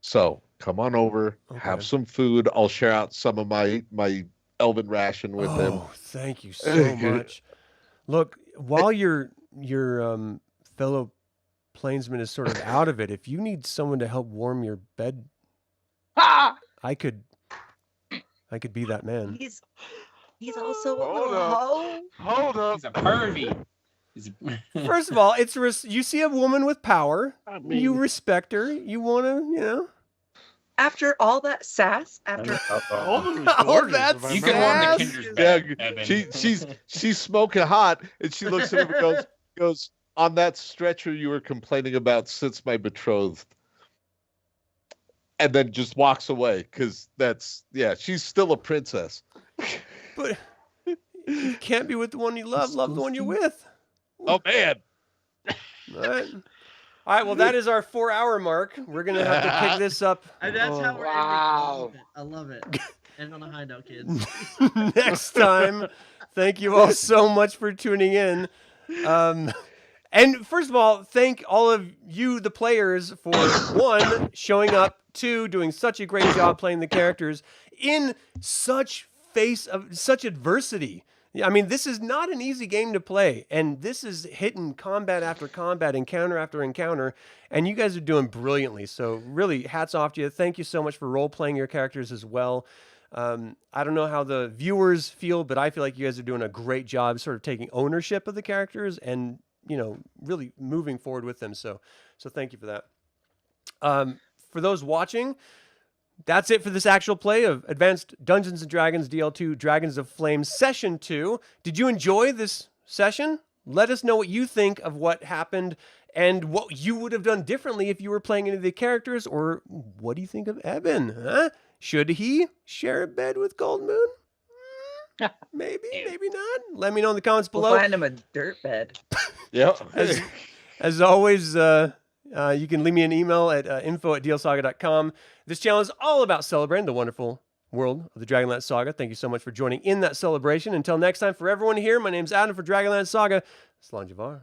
So come on over, have Okay. some food. I'll share out some of my elven ration with them. Oh, thank you so much. Look, while your fellow plainsman is sort of out of it, if you need someone to help warm your bed, Ah! I could be that man. He's also a Hold little up. hoe. Hold up. He's a pervy. He's a... First of all, it's you see a woman with power, I mean, you respect her, you want to, After all that sass, after Goldmoon was Oh, gorgeous, that's- if I You remember can warm right. the Yes. Kinder's Yeah, bed, Evan. she's smoking hot, and she looks at him and goes, on that stretcher you were complaining about sits my betrothed. And then just walks away, because she's still a princess. but you can't be with the one you love the one you're with. Oh, man. All right. All right, well, that is our 4-hour mark. We're going to have to pick this up And that's how we're Wow. ending. I love it. I love it. End on a high note, kids. next time Thank you all so much for tuning in. And first of all, thank all of you, the players, for one, showing up, two, doing such a great job playing the characters in such adversity. I mean, this is not an easy game to play, and this is hitting combat after combat, encounter after encounter, and you guys are doing brilliantly. So really, hats off to you. Thank you so much for role-playing your characters as well. I don't know how the viewers feel, but I feel like you guys are doing a great job sort of taking ownership of the characters and, you know, really moving forward with them. So thank you for that. For those watching, that's it for this actual play of Advanced Dungeons & Dragons DL2 Dragons of Flame Session 2. Did you enjoy this session? Let us know what you think of what happened and what you would have done differently if you were playing any of the characters, or what do you think of Eben? Huh? Should he share a bed with Goldmoon? Maybe, maybe not. Let me know in the comments below. We'll find him a dirt bed. Yep. As always, you can leave me an email at info@dlsaga.com. This channel is all about celebrating the wonderful world of the Dragonlance Saga. Thank you so much for joining in that celebration. Until next time, for everyone here, my name's Adam for Dragonlance Saga. Slán Javar.